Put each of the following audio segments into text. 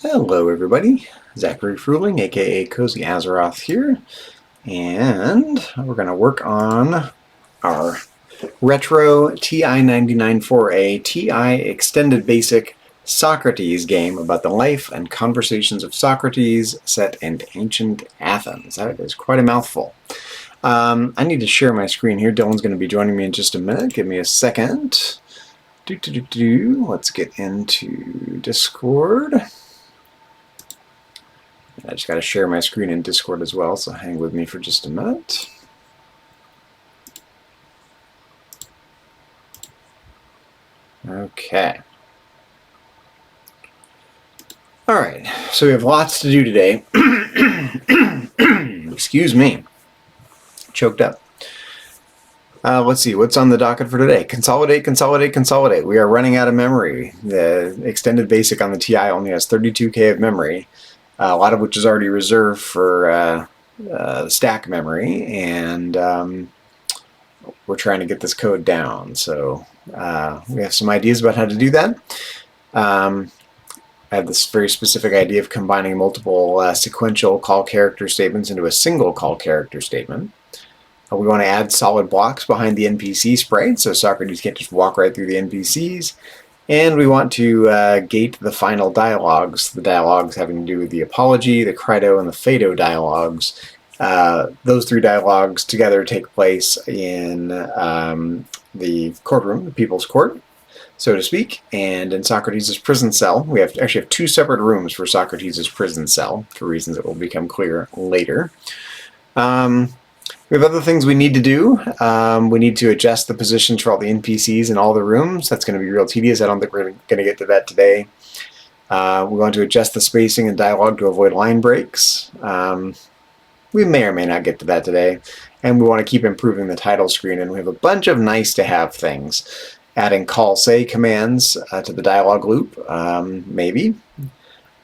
Hello everybody, Zachary Fruling, aka Cozy Azeroth here, and we're going to work on our retro TI-99 4A TI Extended Basic Socrates game about the life and conversations of Socrates set in ancient Athens. That is quite a mouthful. I need to share my screen here. Dylan's going to be joining me in just a minute. Give me a second. Let's get into Discord. I just got to share my screen in Discord as well, so hang with me for just a minute. Okay. All right, so we have lots to do today. Excuse me. Choked up. Let's see, what's on the docket for today? Consolidate, consolidate, consolidate. We are running out of memory. The extended basic on the TI only has 32K of memory. A lot of which is already reserved for stack memory, and we're trying to get this code down. So we have some ideas about how to do that. I have this very specific idea of combining multiple sequential call character statements into a single call character statement. We want to add solid blocks behind the NPC sprite, so Socrates can't just walk right through the NPCs. And we want to gate the final dialogues, the dialogues having to do with the apology, the credo, and the Phaedo dialogues. Those three dialogues together take place in the courtroom, the People's Court, so to speak, and in Socrates' prison cell. We actually have two separate rooms for Socrates' prison cell, for reasons that will become clear later. We have other things we need to do. We need to adjust the positions for all the NPCs in all the rooms. That's going to be real tedious. I don't think we're going to get to that today. We want to adjust the spacing and dialogue to avoid line breaks. We may or may not get to that today. And we want to keep improving the title screen. And we have a bunch of nice-to-have things. Adding call-say commands to the dialogue loop, maybe.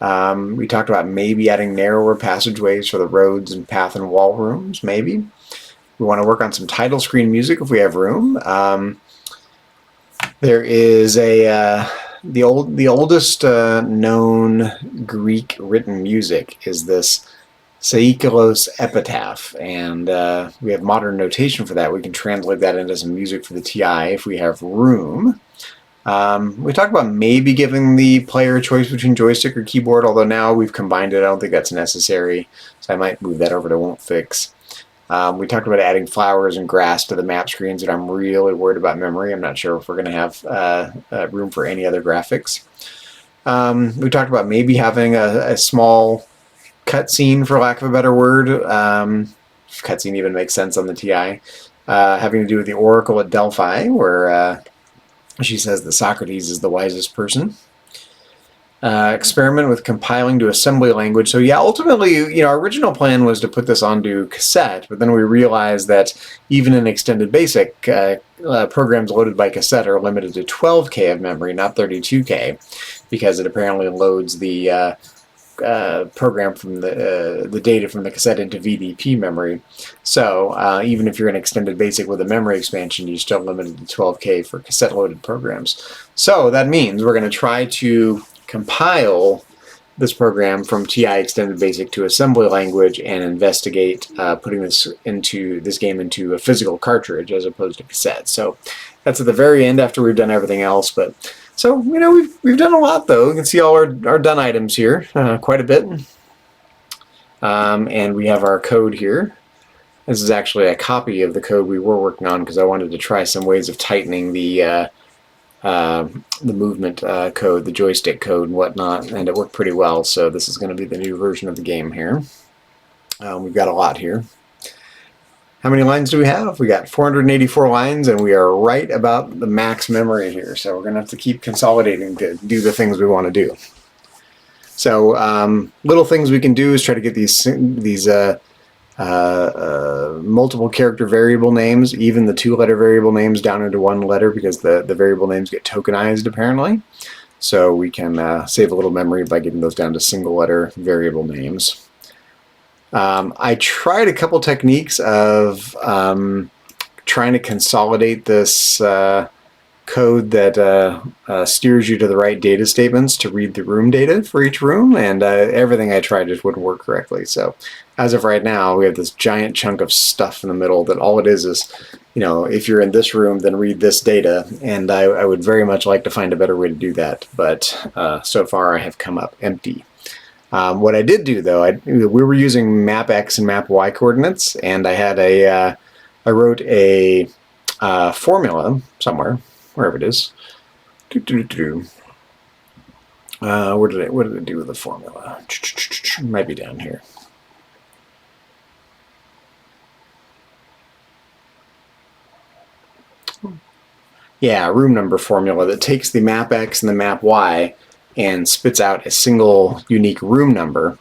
We talked about maybe adding narrower passageways for the roads and path and wall rooms, maybe. We want to work on some title screen music if we have room. There is the oldest known Greek written music is this Socrates epitaph, and we have modern notation for that. We can translate that into some music for the TI if we have room. We talked about maybe giving the player a choice between joystick or keyboard, although now we've combined it. I don't think that's necessary, so I might move that over to won't fix. We talked about adding flowers and grass to the map screens, and I'm really worried about memory. I'm not sure if we're going to have room for any other graphics. We talked about maybe having a small cutscene, for lack of a better word. Cutscene even makes sense on the TI. Having to do with the Oracle at Delphi, where she says that Socrates is the wisest person. Experiment with compiling to assembly language. So yeah, ultimately, our original plan was to put this onto cassette, but then we realized that even in extended basic, programs loaded by cassette are limited to 12K of memory, not 32K, because it apparently loads the program from the data from the cassette into VDP memory. So even if you're in extended basic with a memory expansion, you're still limited to 12K for cassette loaded programs. So that means we're going to try to compile this program from TI Extended Basic to assembly language and investigate putting this game into a physical cartridge as opposed to cassette. So that's at the very end after we've done everything else. But so we've done a lot though. You can see all our done items here, quite a bit, and we have our code here. This is actually a copy of the code we were working on because I wanted to try some ways of tightening the movement code, the joystick code and whatnot, and it worked pretty well. So this is going to be the new version of the game here. We've got a lot here. How many lines do we have? We got 484 lines, and we are right about the max memory here. So we're going to have to keep consolidating to do the things we want to do. So little things we can do is try to get these multiple character variable names, even the two-letter variable names, down into one letter because the variable names get tokenized apparently. So we can save a little memory by getting those down to single-letter variable names. I tried a couple techniques of trying to consolidate this code that steers you to the right data statements to read the room data for each room, and everything I tried just wouldn't work correctly. So as of right now, we have this giant chunk of stuff in the middle that all it is, you know, if you're in this room, then read this data, and I would very much like to find a better way to do that, but so far I have come up empty. What I did do, though, we were using map X and map Y coordinates, and I had I wrote a formula somewhere, wherever it is. What did it do with the formula? Might be down here. Yeah, room number formula that takes the map X and the map Y and spits out a single unique room number.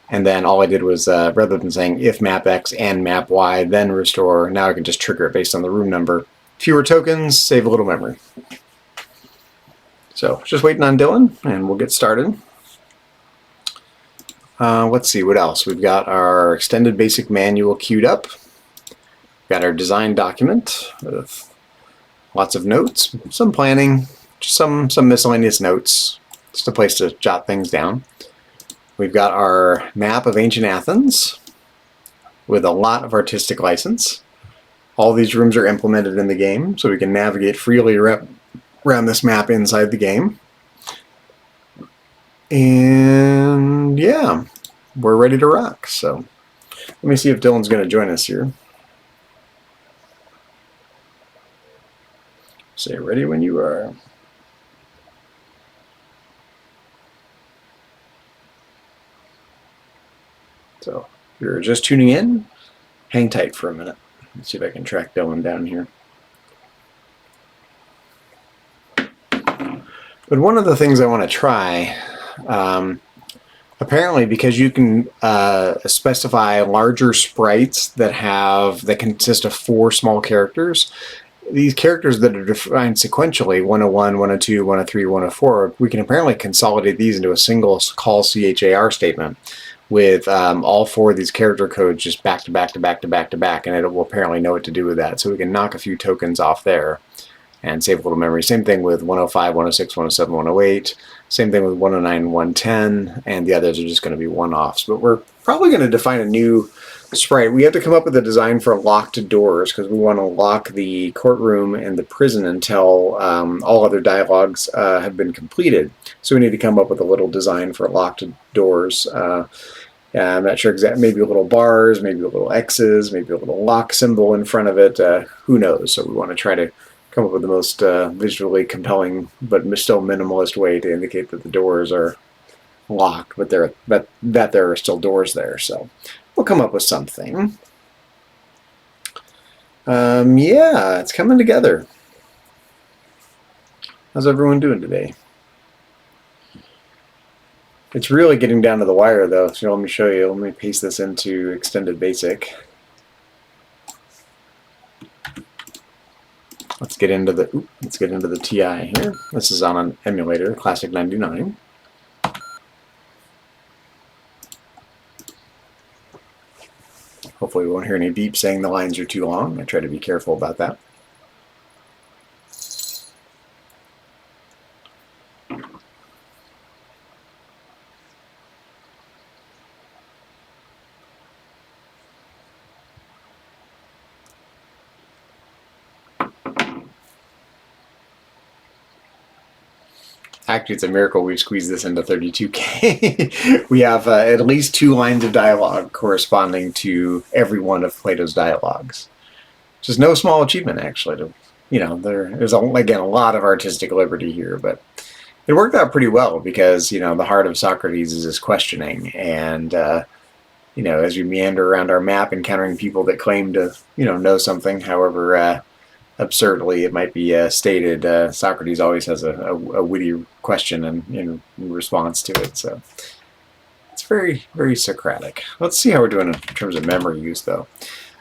And then all I did was, rather than saying if map X and map Y, then restore, now I can just trigger it based on the room number. Fewer tokens, save a little memory. So just waiting on Dylan, and we'll get started. Let's see, what else? We've got our extended basic manual queued up. We've got our design document with lots of notes, some planning, just some miscellaneous notes, just a place to jot things down. We've got our map of ancient Athens with a lot of artistic license. All these rooms are implemented in the game, so we can navigate freely around this map inside the game. And yeah, we're ready to rock. So let me see if Dylan's going to join us here. Say ready when you are. So if you're just tuning in, hang tight for a minute. Let's see if I can track Dylan down here. But one of the things I want to try, apparently because you can specify larger sprites that consist of 4 small characters, these characters that are defined sequentially, 101, 102, 103, 104, we can apparently consolidate these into a single call char statement with all 4 of these character codes just back to back to back to back to back, and it will apparently know what to do with that. So we can knock a few tokens off there and save a little memory. Same thing with 105, 106, 107, 108. Same thing with 109, 110, and the others are just going to be one-offs. But we're probably going to define a new sprite. We have to come up with a design for locked doors because we want to lock the courtroom and the prison until all other dialogues have been completed. So we need to come up with a little design for locked doors. I'm not sure exactly, maybe little bars, maybe little X's, maybe a little lock symbol in front of it. Who knows? So we want to try to come up with the most visually compelling but still minimalist way to indicate that the doors are locked, but that there are still doors there. So we'll come up with something. Yeah, it's coming together. How's everyone doing today? It's really getting down to the wire, though. So let me show you. Let me paste this into Extended Basic. Let's get into the TI here. This is on an emulator, Classic 99. Hopefully we won't hear any beep saying the lines are too long. I try to be careful about that. Actually, it's a miracle we've squeezed this into 32K. We have at least 2 lines of dialogue corresponding to every one of Plato's dialogues. Which is no small achievement, actually. There's again a lot of artistic liberty here, but it worked out pretty well because the heart of Socrates is his questioning, and as we meander around our map, encountering people that claim to know something, however absurdly it might be stated, Socrates always has a witty question in response to it. So it's very, very Socratic. Let's see how we're doing in terms of memory use, though.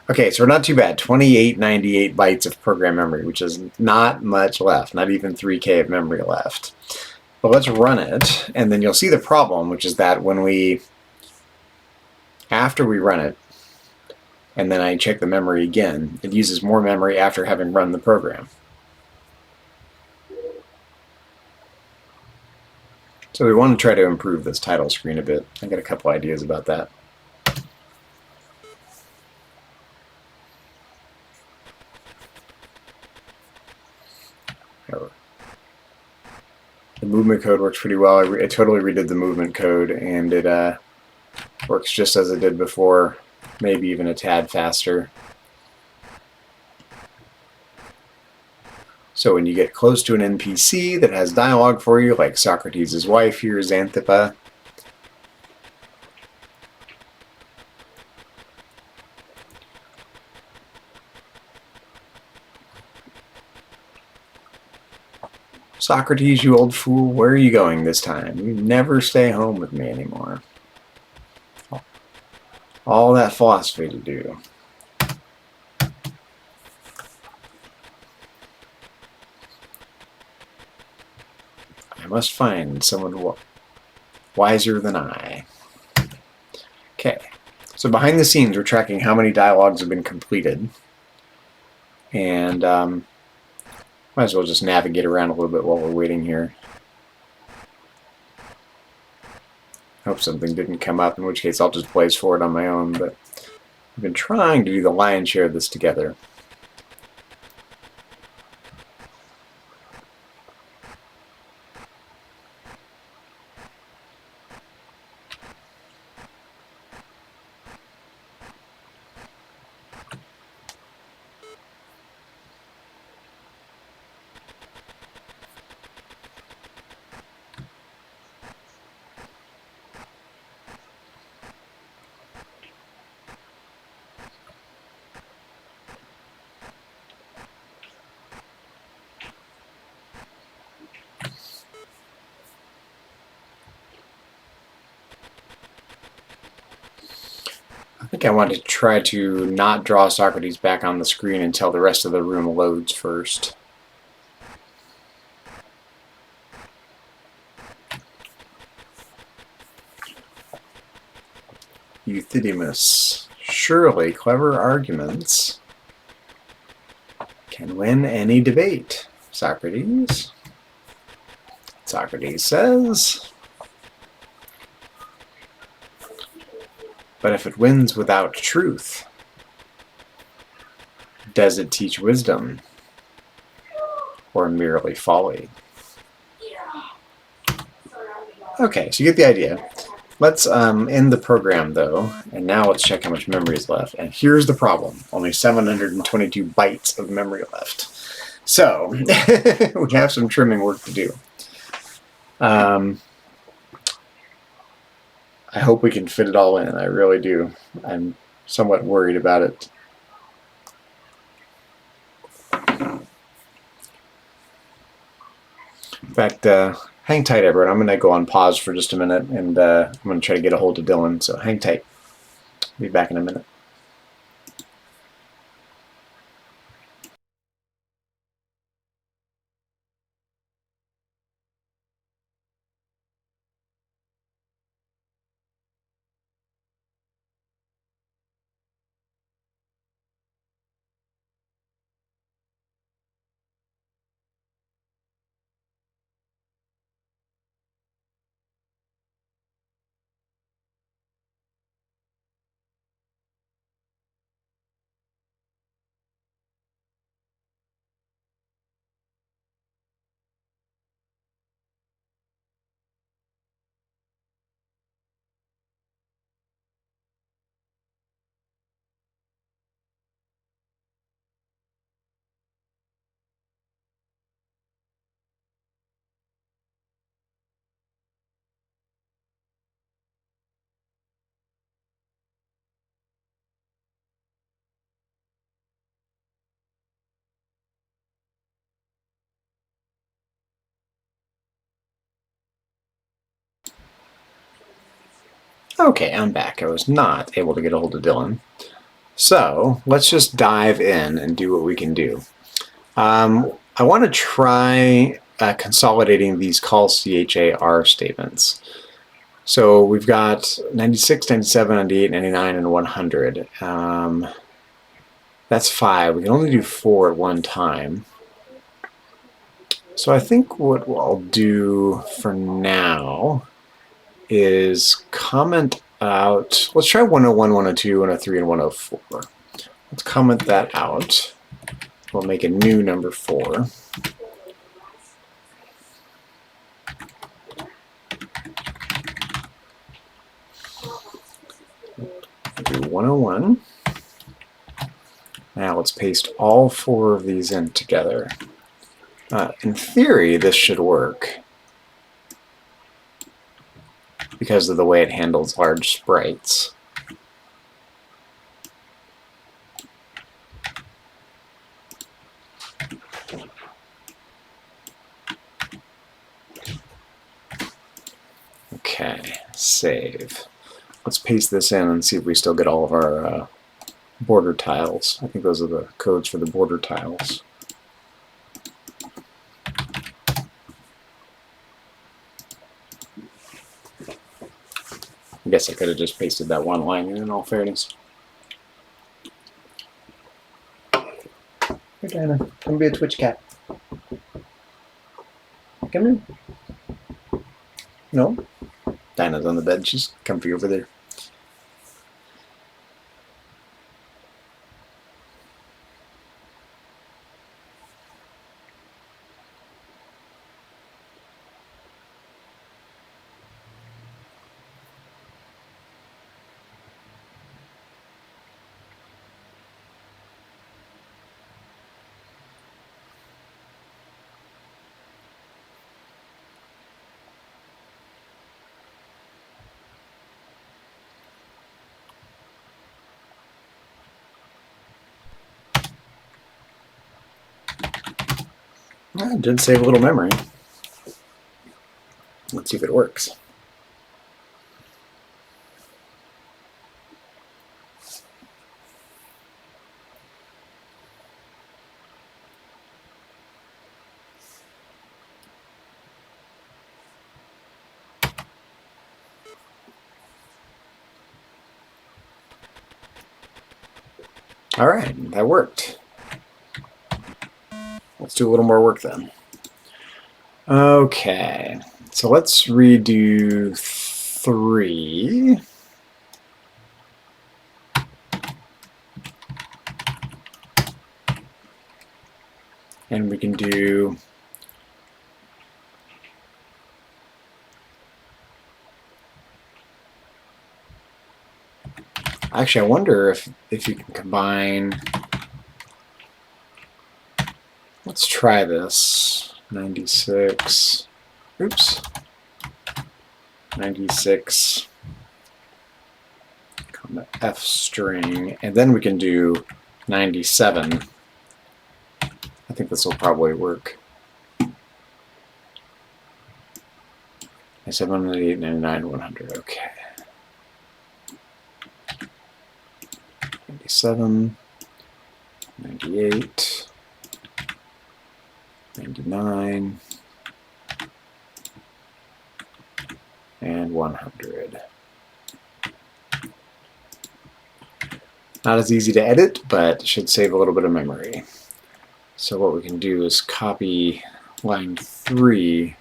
Okay, so we're not too bad. 2898 bytes of program memory, which is not much left, not even 3K of memory left. But let's run it, and then you'll see the problem, which is that after we run it, and then I check the memory again, it uses more memory after having run the program. So we want to try to improve this title screen a bit. I got a couple ideas about that. The movement code works pretty well. I totally redid the movement code, and it works just as it did before, maybe even a tad faster. So when you get close to an NPC that has dialogue for you, like Socrates' wife here, Xanthippe, Socrates, you old fool, where are you going this time? You never stay home with me anymore. All that philosophy to do. I must find someone wiser than I. Okay, so behind the scenes, we're tracking how many dialogues have been completed. And might as well just navigate around a little bit while we're waiting here. Hope something didn't come up, in which case I'll just blaze forward on my own, but I've been trying to do the lion's share of this together. I think I want to try to not draw Socrates back on the screen until the rest of the room loads first. Euthydemus. Surely clever arguments can win any debate. Socrates. Socrates says, but if it wins without truth, does it teach wisdom or merely folly? Okay, so you get the idea. Let's end the program, though, and now let's check how much memory is left. And here's the problem. Only 722 bytes of memory left. So, we have some trimming work to do. I hope we can fit it all in. I really do. I'm somewhat worried about it. In fact, hang tight, everyone. I'm going to go on pause for just a minute, and I'm going to try to get a hold of Dylan, so hang tight. Be back in a minute. Okay, I'm back. I was not able to get a hold of Dylan. So let's just dive in and do what we can do. I want to try consolidating these call CHAR statements. So we've got 96, 97, 98, 99, and 100. That's 5. We can only do 4 at one time. So I think what I'll do for now is comment out, let's try 101, 102, 103, and 104. Let's comment that out. We'll make a new number 4. Do 101. Now let's paste all 4 of these in together. In theory, this should work because of the way it handles large sprites. Okay, save. Let's paste this in and see if we still get all of our border tiles. I think those are the codes for the border tiles. I guess I could have just pasted that one line in all fairness. Hey, Diana, come be a Twitch cat. Come in. No? Dinah's on the bed. She's comfy over there. I did save a little memory. Let's see if it works. All right, that worked. Let's do a little more work then. Okay, so let's redo 3. And we can do actually, I wonder if you can combine. Let's try this. 96. Oops. 96. Comma F string, and then we can do 97. I think this will probably work. 97, 98, 99, 100. Okay. 97, 98, 99, and 100. Not as easy to edit, but should save a little bit of memory. So what we can do is copy line 3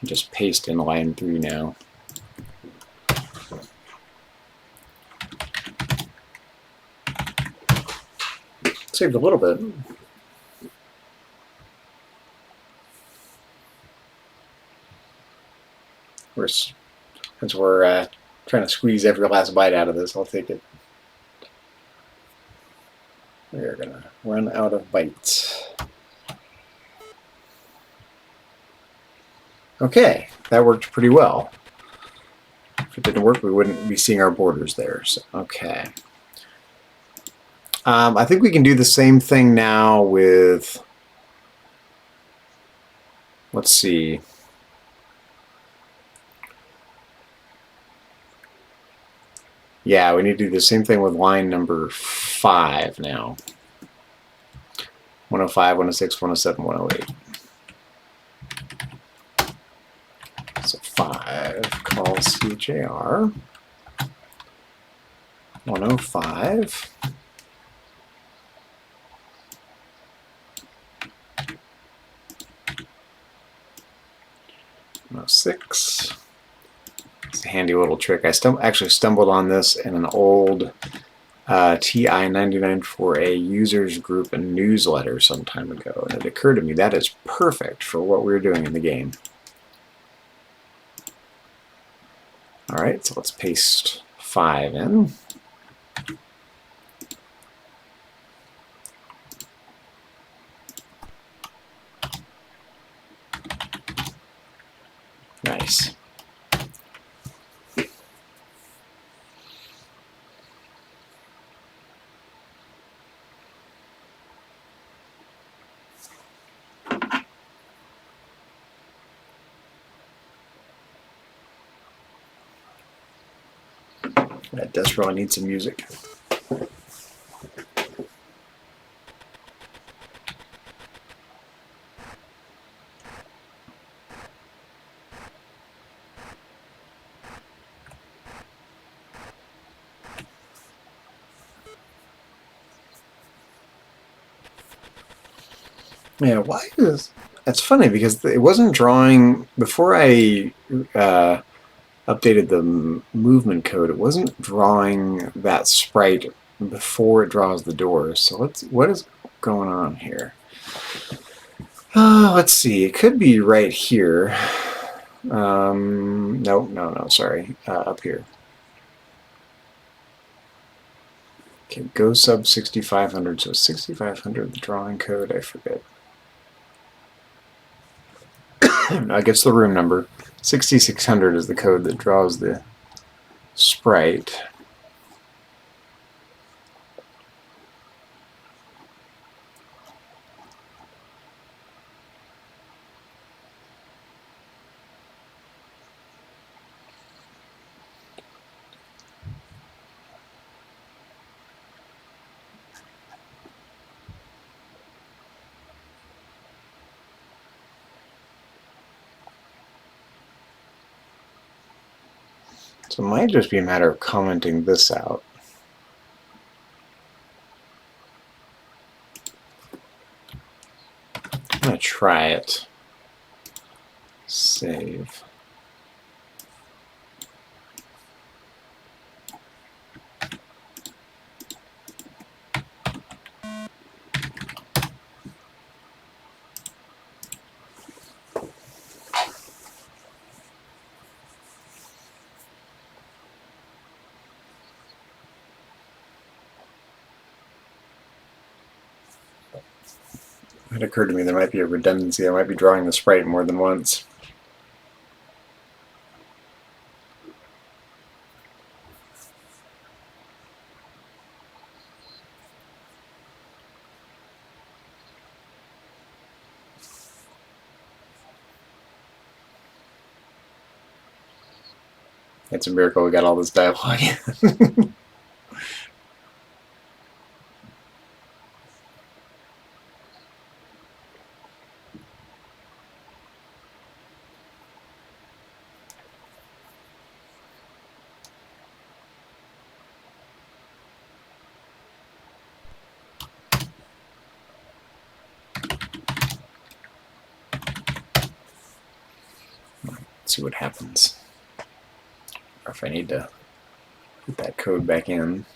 and just paste in line 3 now. Saved a little bit. Since we're trying to squeeze every last bite out of this, I'll take it. We're going to run out of bites. Okay, that worked pretty well. If it didn't work, we wouldn't be seeing our borders there. So, okay. I think we can do the same thing now with, let's see. Yeah, we need to do the same thing with line number 5 now. 105, 106, 107, 108. So 5, call CHAR. 105. 6. It's a handy little trick. I actually stumbled on this in an old TI-99 for a users group and newsletter some time ago, and it occurred to me that is perfect for what we're doing in the game. All right, so let's paste 5 in. Nice. That does really need some music. Yeah, why is... That's funny because it wasn't drawing... Before I updated the movement code, it wasn't drawing that sprite before it draws the doors. So what is going on here? Let's see. It could be right here. No, sorry. Up here. Okay, go sub 6500. So 6500, the drawing code, I forget. I guess the room number. 6600 is the code that draws the sprite. So it might just be a matter of commenting this out. I'm going to try it. Save. It occurred to me there might be a redundancy. I might be drawing the sprite more than once. It's a miracle we got all this dialogue. Let's see what happens. Or if I need to put that code back in.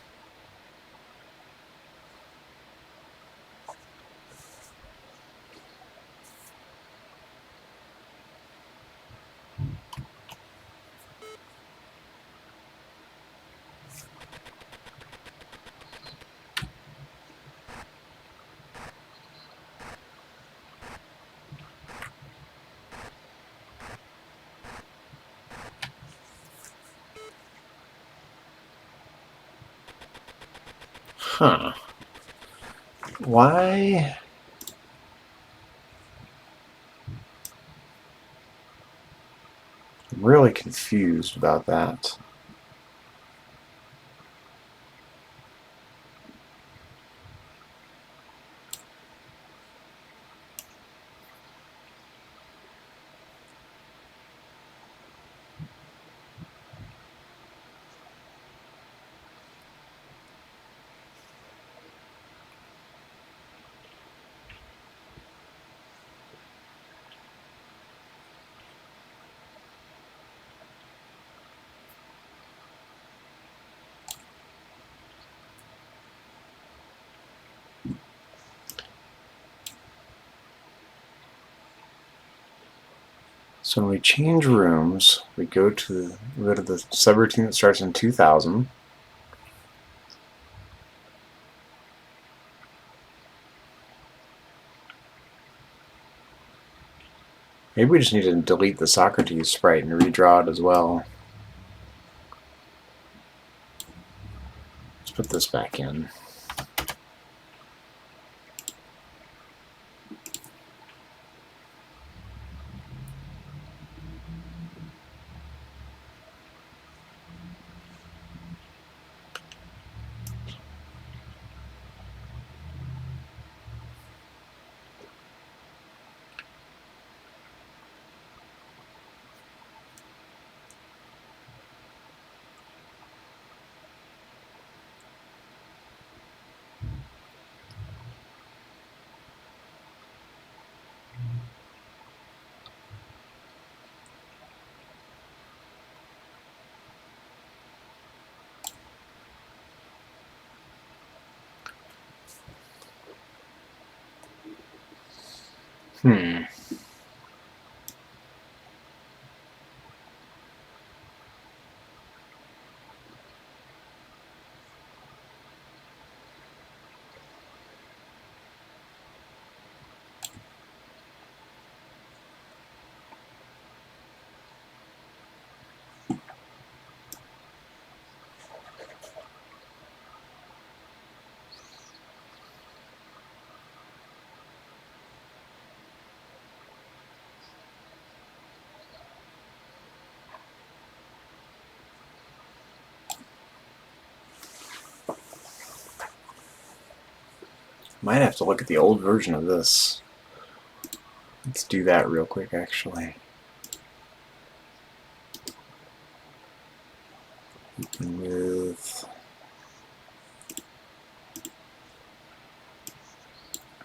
Huh. Why? I'm really confused about that. So when we change rooms, we go to the subroutine that starts in 2000. Maybe we just need to delete the Socrates sprite and redraw it as well. Let's put this back in. Might have to look at the old version of this. Let's do that real quick, actually. With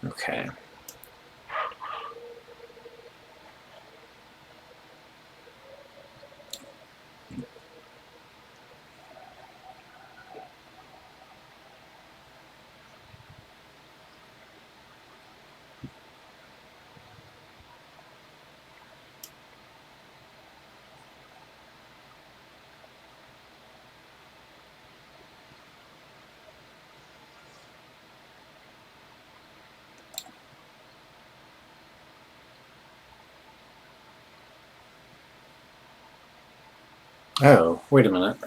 okay. Oh, wait a minute.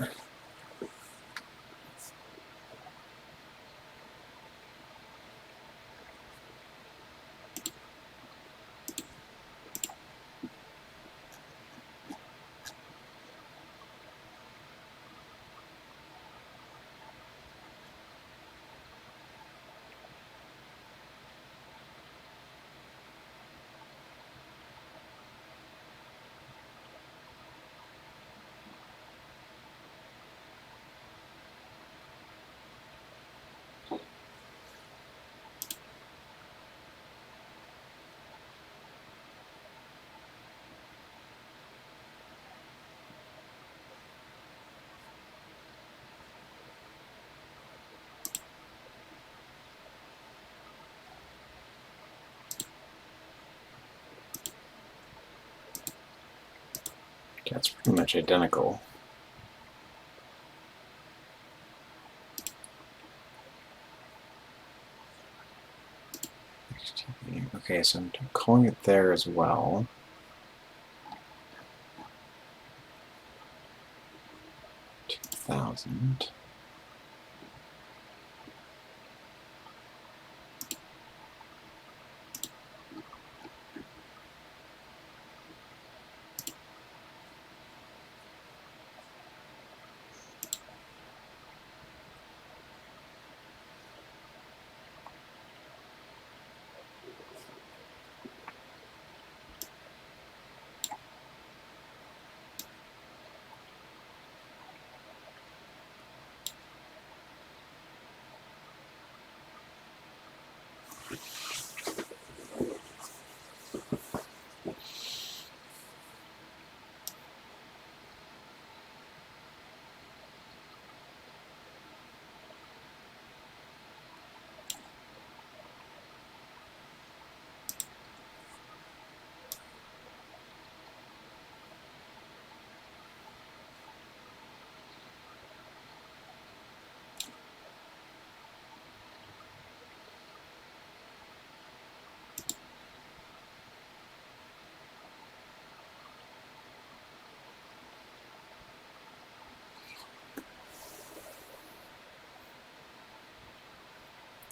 That's pretty much identical. Okay, so I'm calling it there as well. $2,000.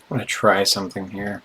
I'm going to try something here.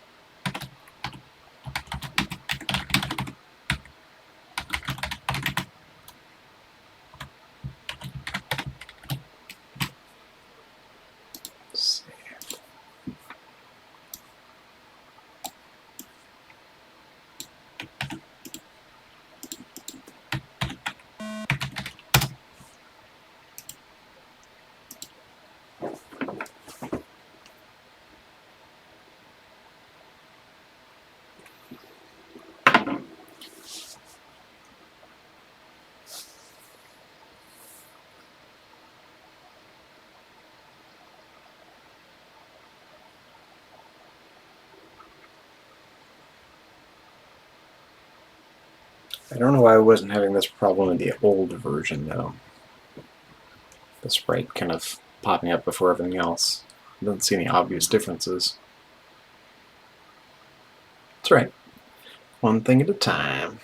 I don't know why I wasn't having this problem in the old version, though. The sprite kind of popping up before everything else. I don't see any obvious differences. That's right. One thing at a time.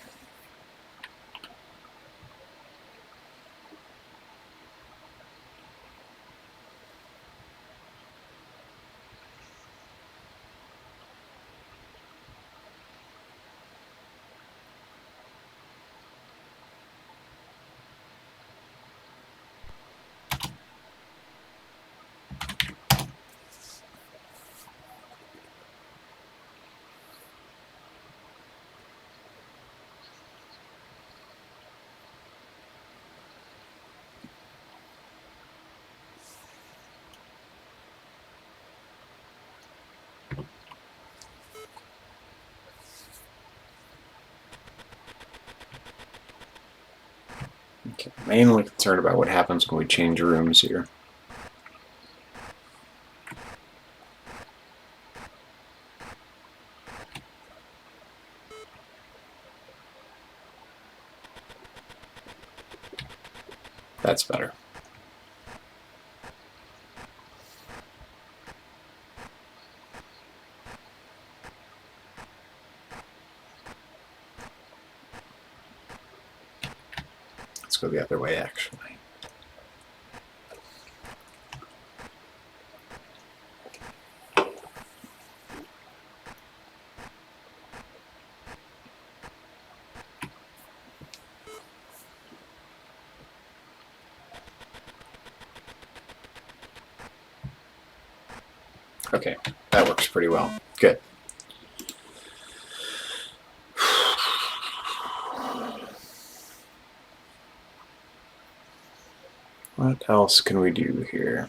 Okay, mainly concerned about what happens when we change rooms here. That's better. Let's go the other way, actually. Okay, that works pretty well. Good. What else can we do here?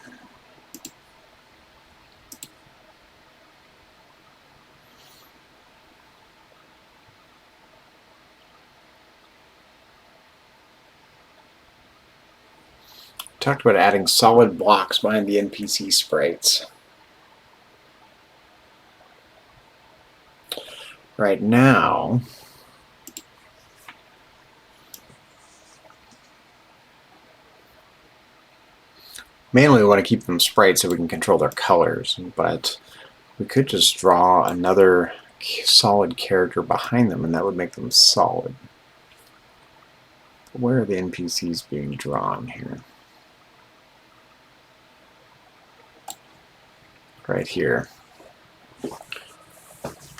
Talked about adding solid blocks behind the NPC sprites. Right now, mainly we want to keep them sprites so we can control their colors, but we could just draw another solid character behind them and that would make them solid. Where are the NPCs being drawn here? Right here.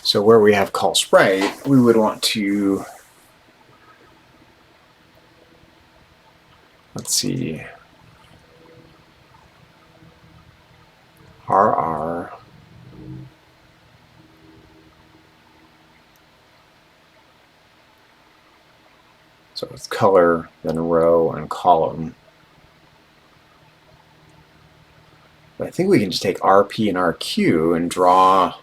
So where we have call sprite, we would want to, let's see, RR, so it's color, then row, and column. But I think we can just take RP and RQ and draw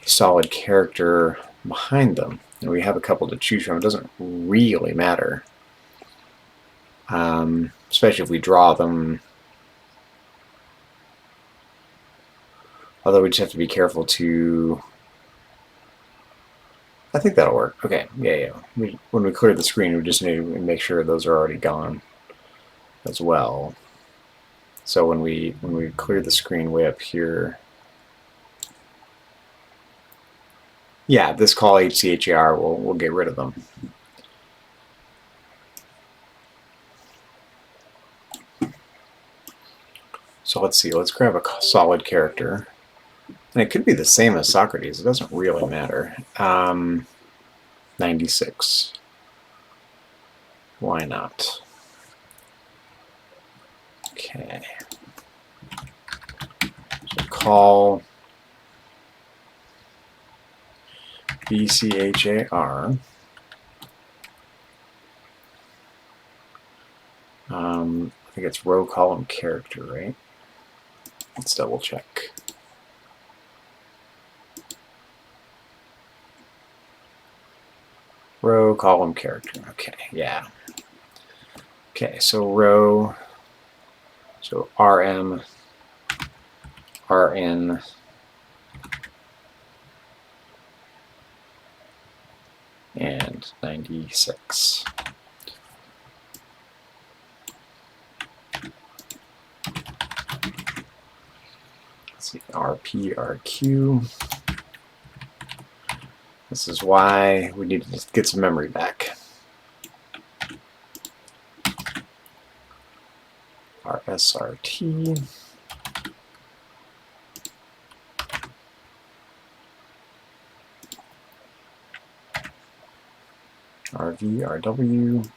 a solid character behind them. And we have a couple to choose from. It doesn't really matter. Especially if we draw them. Although we just have to be careful to... I think that'll work. Okay, yeah. When we clear the screen, we just need to make sure those are already gone as well. So when we clear the screen way up here, yeah, this call HCHAR will get rid of them. So let's see. Let's grab a solid character. And it could be the same as Socrates. It doesn't really matter. 96. Why not? Okay. So call BCHAR. I think it's row column character, right? Let's double check. Row column character. Okay, yeah. Okay, so row, so RM, RN, and 96. Let's see, RP, RQ. This is why we need to just get some memory back. RSRT. RV, RW.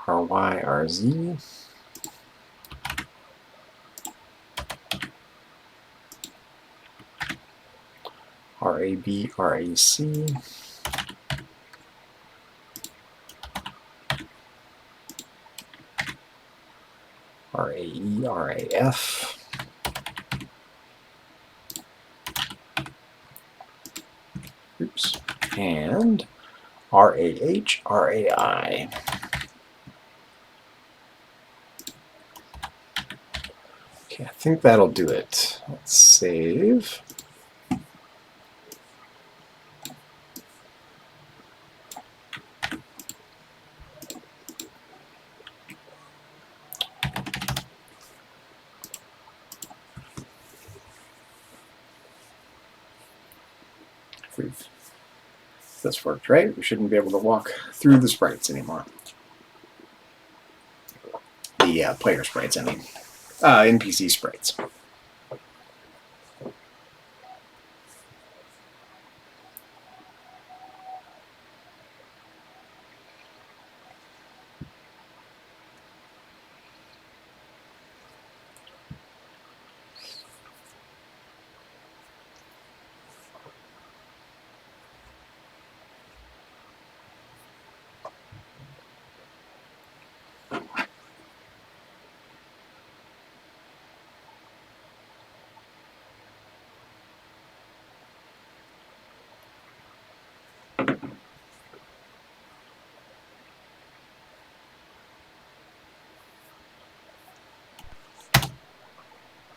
RY, RZ. RAB, RAC. RAE, RAF. Oops. And RAH, RAI. Okay, I think that'll do it. Let's save. If this worked right, we shouldn't be able to walk through the sprites anymore. The player sprites, I mean. NPC sprites.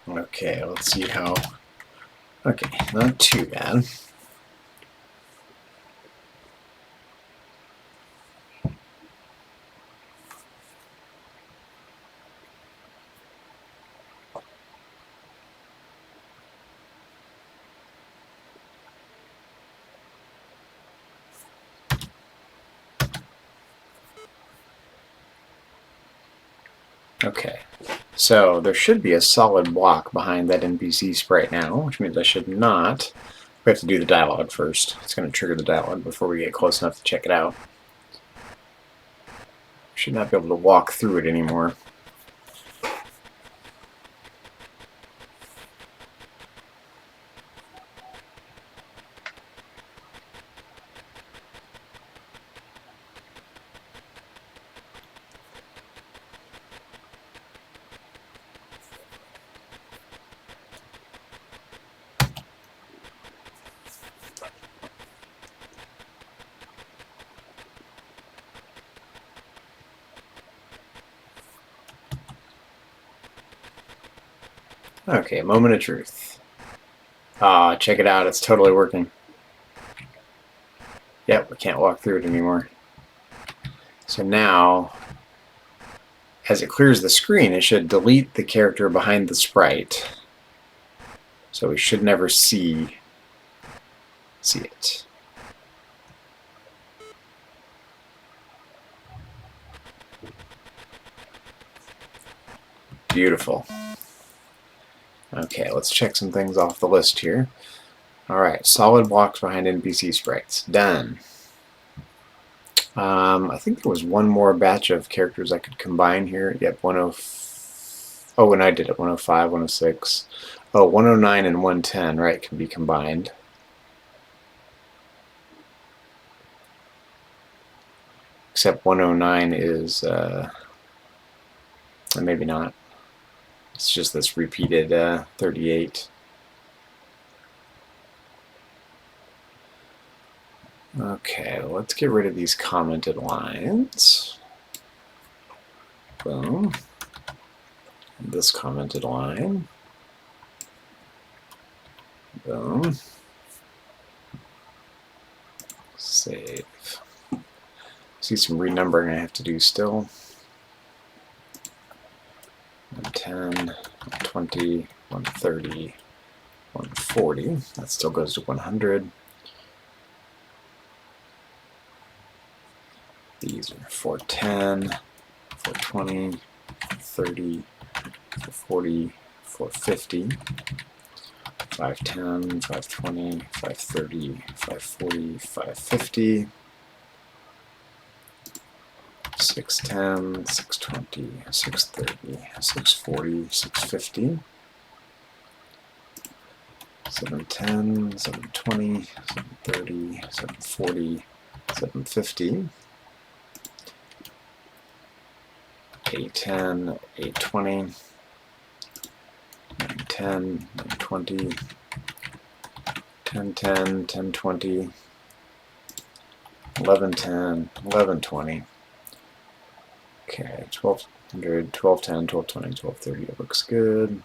Okay, let's see how. Okay, not too bad. Okay, so there should be a solid block behind that NPC sprite now, which means I should not. We have to do the dialogue first. It's going to trigger the dialogue before we get close enough to check it out. Should not be able to walk through it anymore. Okay, moment of truth. Check it out, it's totally working. Yep, we can't walk through it anymore. So now, as it clears the screen, it should delete the character behind the sprite. So we should never see it. Beautiful. Okay, let's check some things off the list here. Alright, solid blocks behind NPC sprites. Done. I think there was one more batch of characters I could combine here. Yep, 105. Oh, and I did it. 105, 106. Oh, 109 and 110, right, can be combined. Except 109 is, maybe not. It's just this repeated 38. Okay, let's get rid of these commented lines. Boom. This commented line. Boom. Save. See some renumbering I have to do still. 110, 120, 130, 140. That still goes to 100. These are 410, 420, 30, 440, 450, 510, 520, 530, 540, 550, 610, 620, 630, 640, 650, 710, 720, 730, 740, 750, 810, 820, 910, 920, 1010, 1020, 1110, 1120. Okay, 1200, 1210, 1220, 1230. It looks good.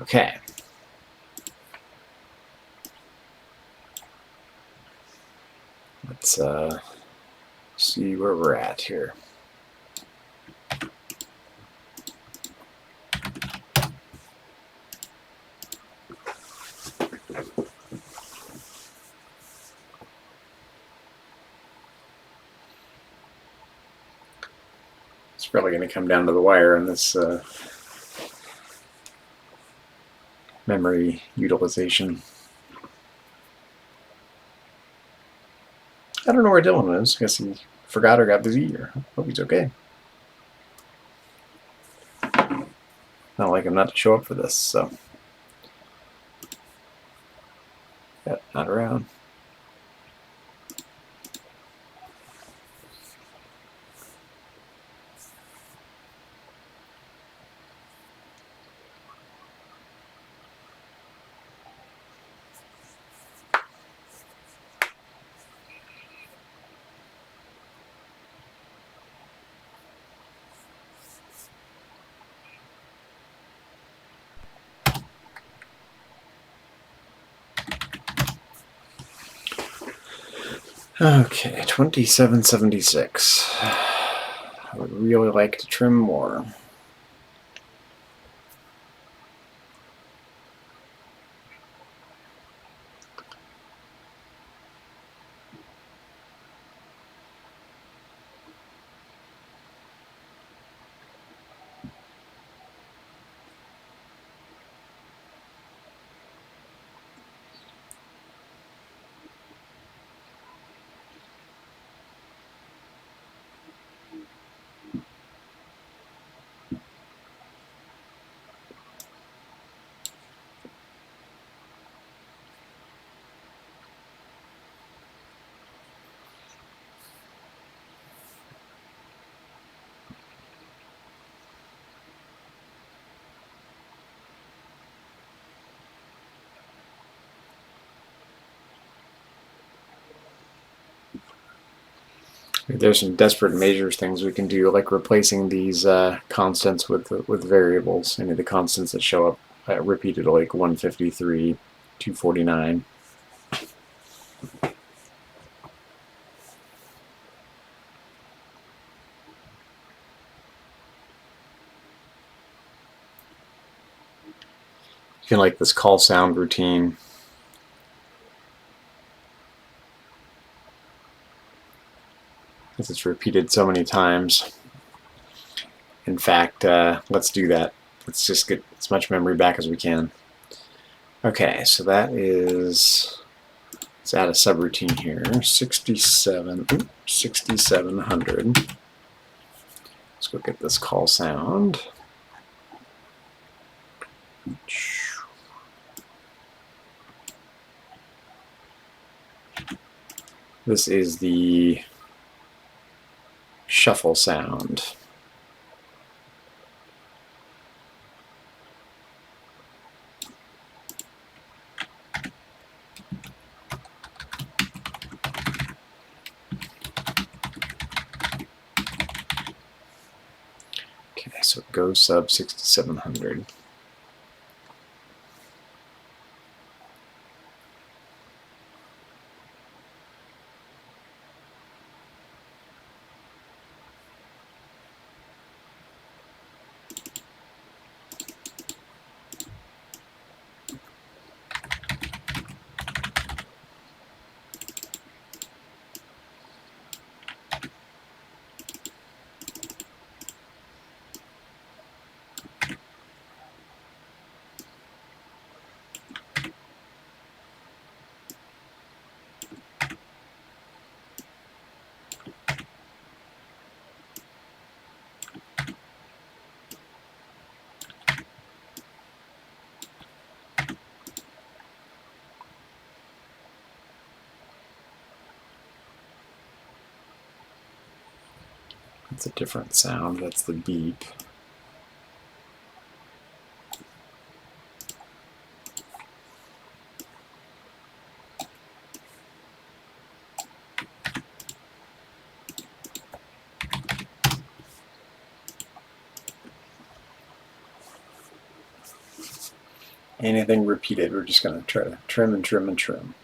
Okay. Let's see where we're at here. It's probably going to come down to the wire on this memory utilization. I don't know where Dylan is. I guess he forgot or got busy, or hope he's okay. Not like him not to show up for this, so. Yep, not around. Okay, 2776. I would really like to trim more. There's some desperate measures things we can do, like replacing these constants with variables. Any of the constants that show up repeated, like 153, 249. if you like this call sound routine. Because it's repeated so many times. In fact, let's do that. Let's just get as much memory back as we can. Okay, so that is, let's add a subroutine here, 6700. Let's go get this call sound. This is the shuffle sound. Okay, so go sub 6700. That's a different sound. That's the beep. Anything repeated, we're just going to try to trim and trim and trim.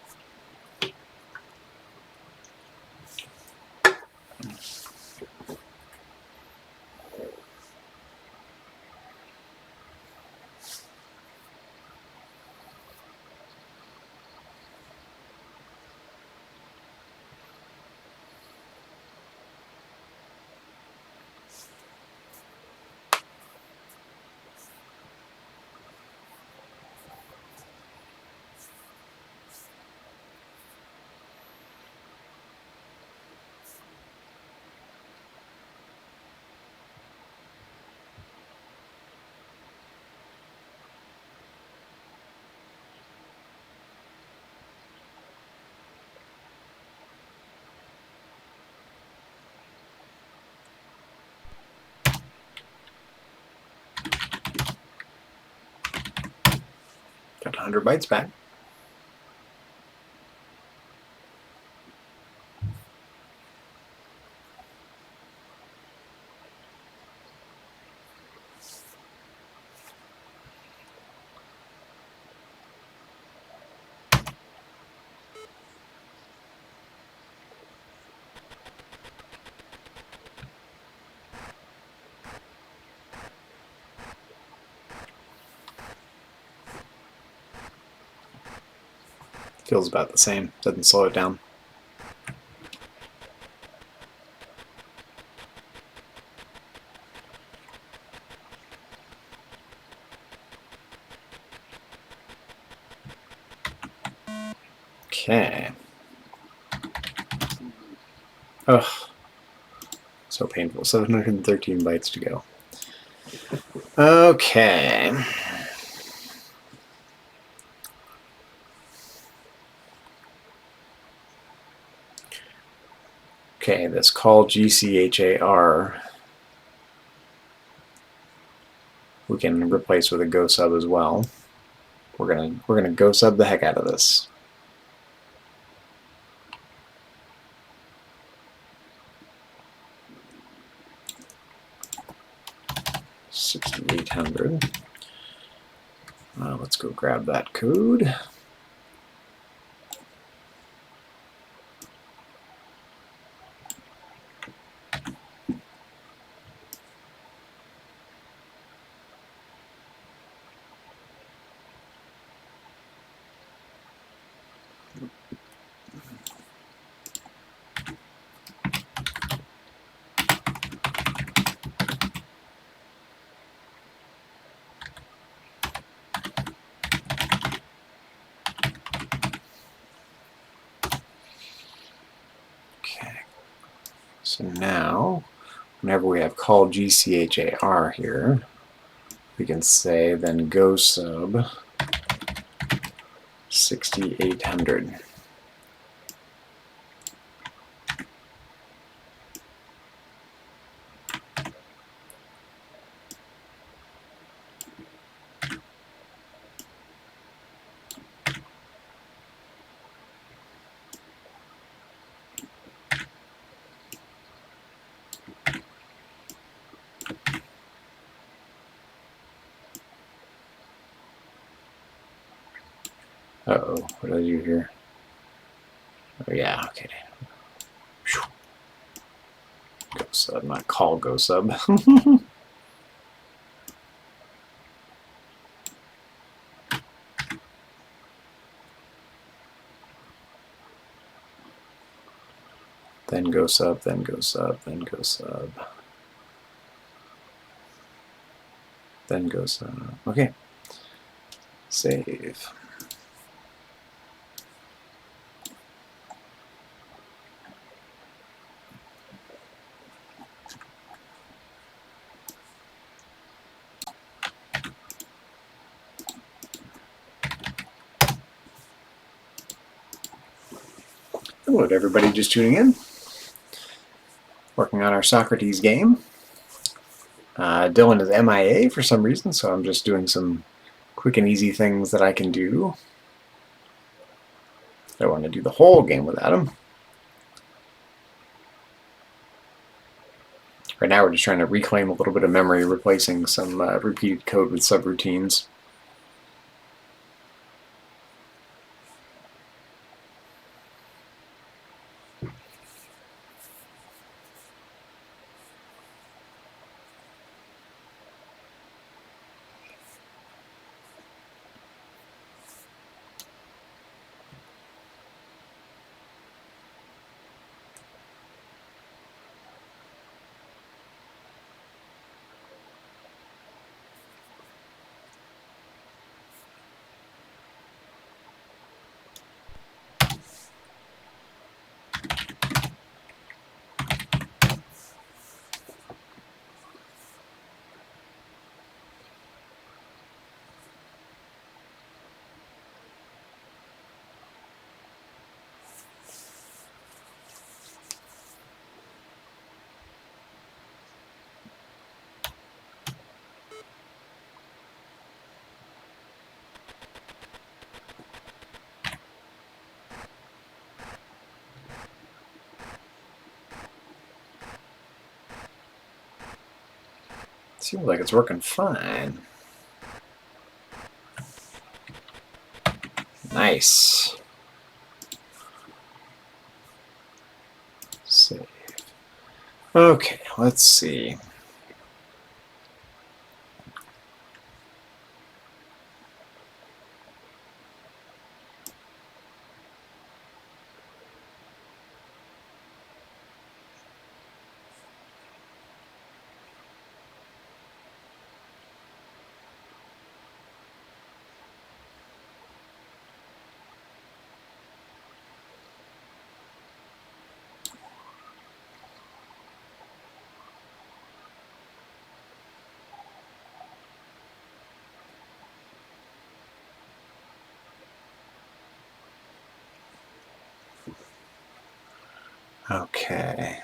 Got 100 bytes back. Feels about the same. Doesn't slow it down. Okay. Ugh. So painful. 713 bytes to go. Okay. Okay, this call GCHAR we can replace with a go sub as well. We're gonna go sub the heck out of this. $6,800. Let's go grab that code. So now, whenever we have call GCHAR here, we can say then go sub 6800. Uh-oh, what did I do here? Oh yeah, okay. Go sub, not call go sub. Then go sub, then go sub, then go sub. Then go sub. Okay. Save. Hello to everybody just tuning in. Working on our Socrates game. Dylan is MIA for some reason, so I'm just doing some quick and easy things that I can do. I don't want to do the whole game without him. Right now we're just trying to reclaim a little bit of memory, replacing some repeated code with subroutines. Seems like it's working fine. Nice. Save. Okay, let's see. Okay.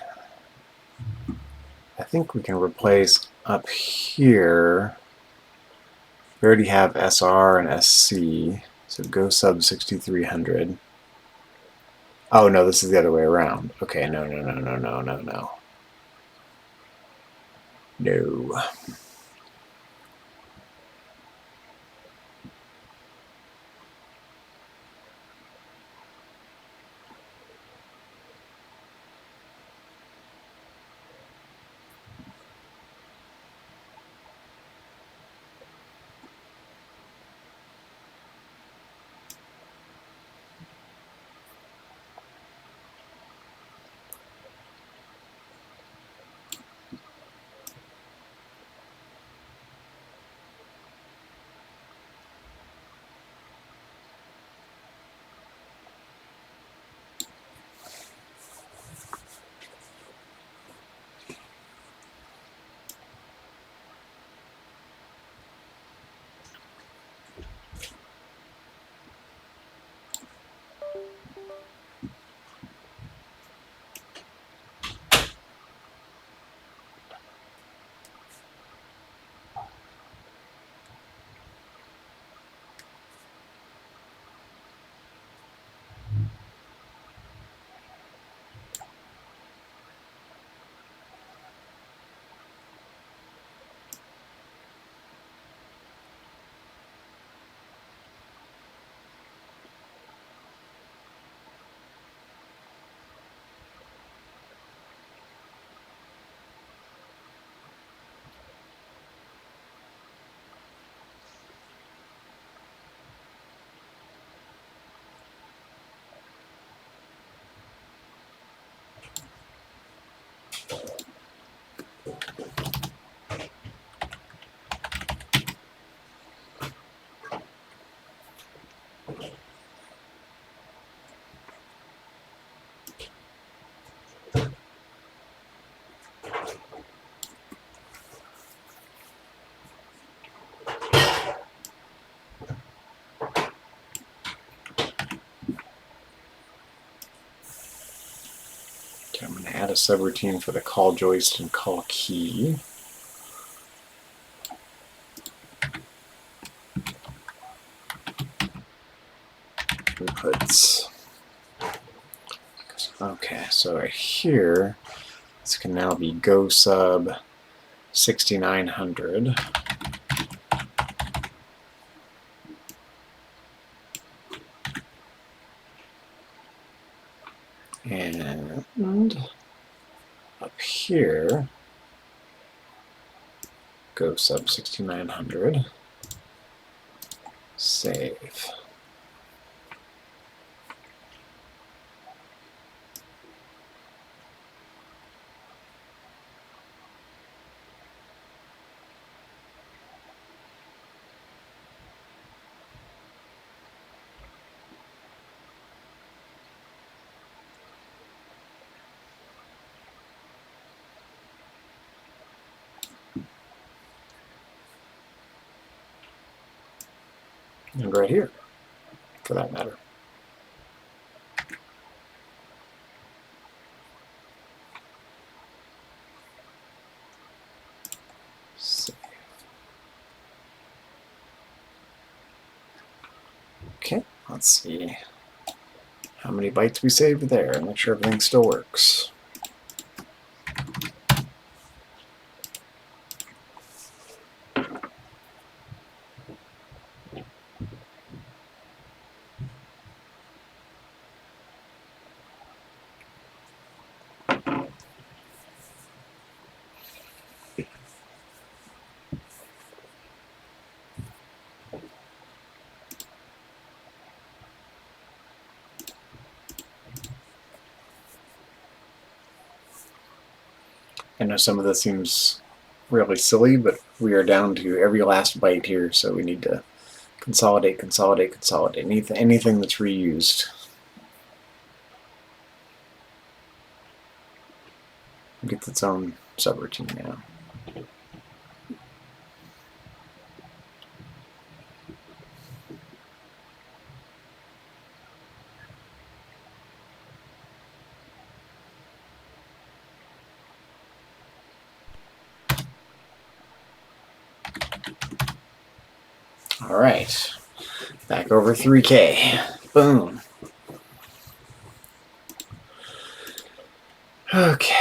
I think we can replace up here. We already have SR and SC, so go sub 6300. Oh no, this is the other way around. Okay, no. No. add a subroutine for the call joist and call key. Inputs. Okay, so right here, this can now be go sub 6900. And up here, go sub 6900. Save. And right here, for that matter. Save. Okay, let's see how many bytes we saved there. Make sure everything still works. I know some of this seems really silly, but we are down to every last byte here, so we need to consolidate, consolidate, consolidate. Anything that's reused gets its own subroutine now. All right, back over 3K. Boom. Okay.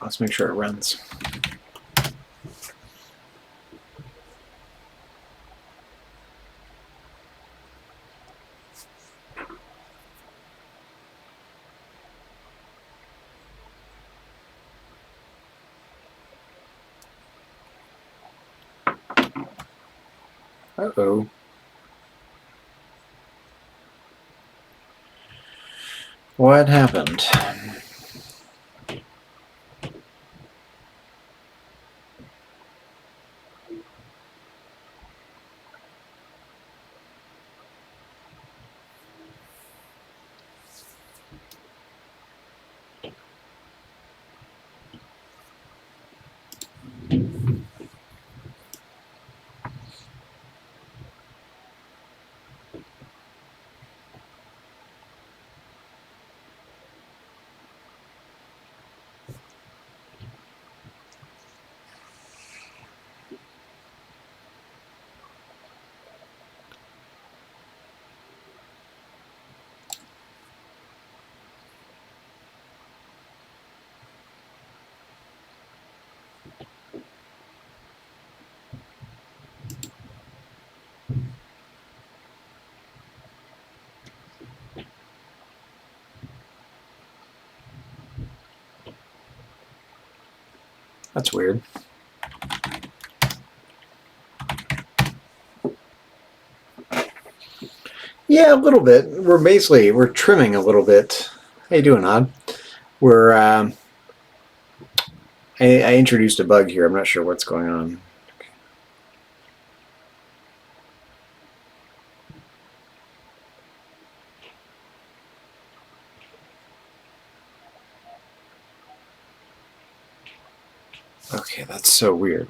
Let's make sure it runs. Uh-oh. What happened? That's weird. Yeah, a little bit. We're trimming a little bit. How you doing, Odd? We're I introduced a bug here. I'm not sure what's going on. Okay, that's so weird.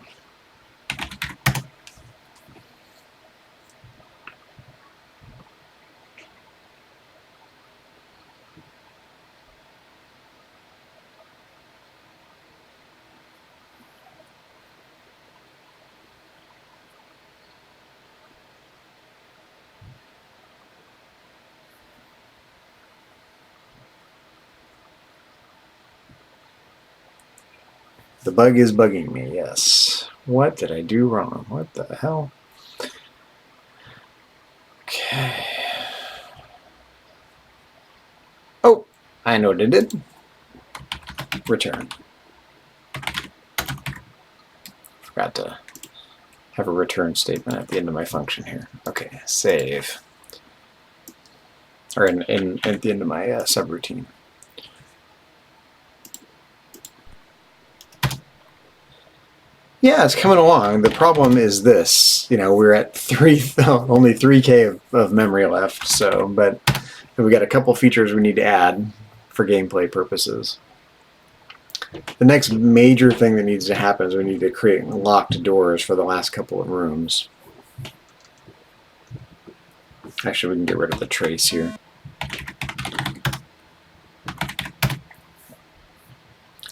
The bug is bugging me, yes. What did I do wrong? What the hell? Okay. Oh, I know what it did. Return. Forgot to have a return statement at the end of my function here. Okay, save. Or at the end of my subroutine. Yeah, it's coming along. The problem is this, we're at only 3K of memory left, but we got a couple features we need to add for gameplay purposes. The next major thing that needs to happen is we need to create locked doors for the last couple of rooms. Actually, we can get rid of the trace here.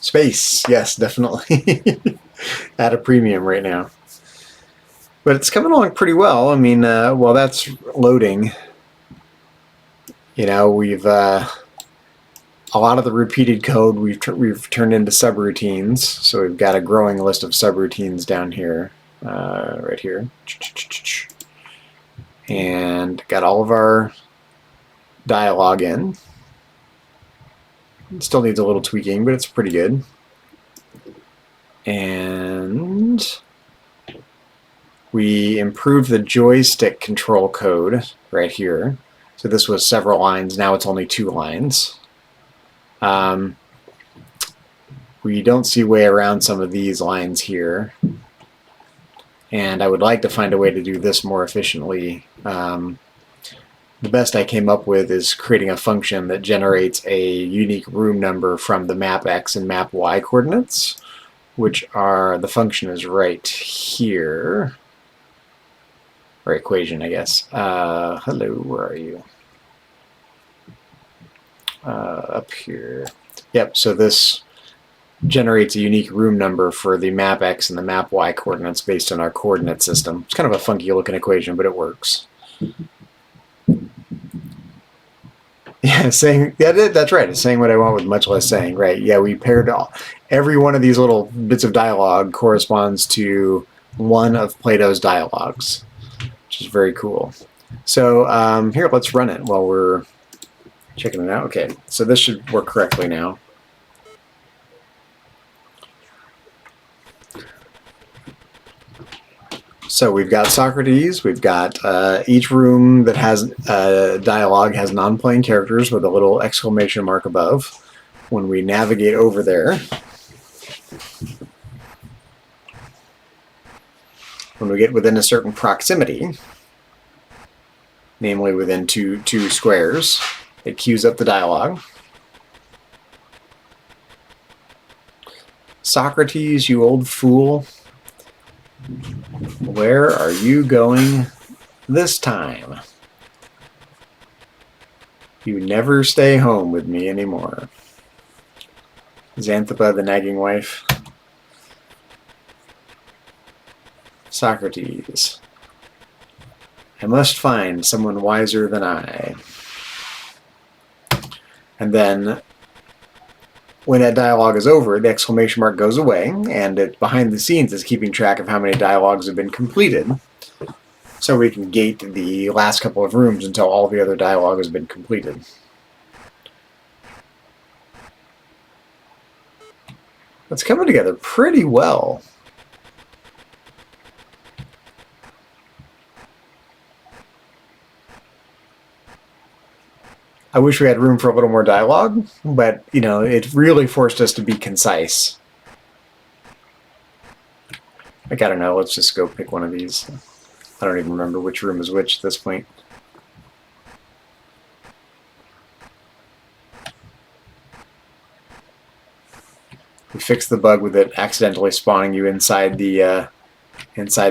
Space, yes, definitely. At a premium right now. But it's coming along pretty well. I mean, while that's loading, we've a lot of the repeated code we've turned into subroutines. So we've got a growing list of subroutines down here, right here, and got all of our dialogue in. It still needs a little tweaking, but it's pretty good. And we improved the joystick control code right here. So this was several lines. Now it's only 2 lines. We don't see way around some of these lines here. And I would like to find a way to do this more efficiently. The best I came up with is creating a function that generates a unique room number from the map X and map Y coordinates, which are, the function is right here. Or equation, I guess. Hello, where are you? Up here. Yep, so this generates a unique room number for the map X and the map Y coordinates based on our coordinate system. It's kind of a funky looking equation, but it works. Yeah, that's right. It's saying what I want with much less saying, right? Yeah, we paired all. every one of these little bits of dialogue corresponds to one of Plato's dialogues, which is very cool. So here, let's run it while we're checking it out. Okay, so this should work correctly now. So we've got Socrates, we've got each room that has dialogue has non-playing characters with a little exclamation mark above. When we navigate over there, when we get within a certain proximity, namely within two squares, it queues up the dialogue. Socrates, you old fool, where are you going this time? You never stay home with me anymore. Xanthippe, the nagging wife. Socrates, I must find someone wiser than I. And then when that dialogue is over, the exclamation mark goes away, and it, behind the scenes, is keeping track of how many dialogues have been completed, so we can gate the last couple of rooms until all the other dialogue has been completed. It's coming together pretty well. I wish we had room for a little more dialogue, but, you know, it really forced us to be concise. Like, I don't know, let's just go pick one of these. I don't even remember which room is which at this point. We fixed the bug with it accidentally spawning you inside the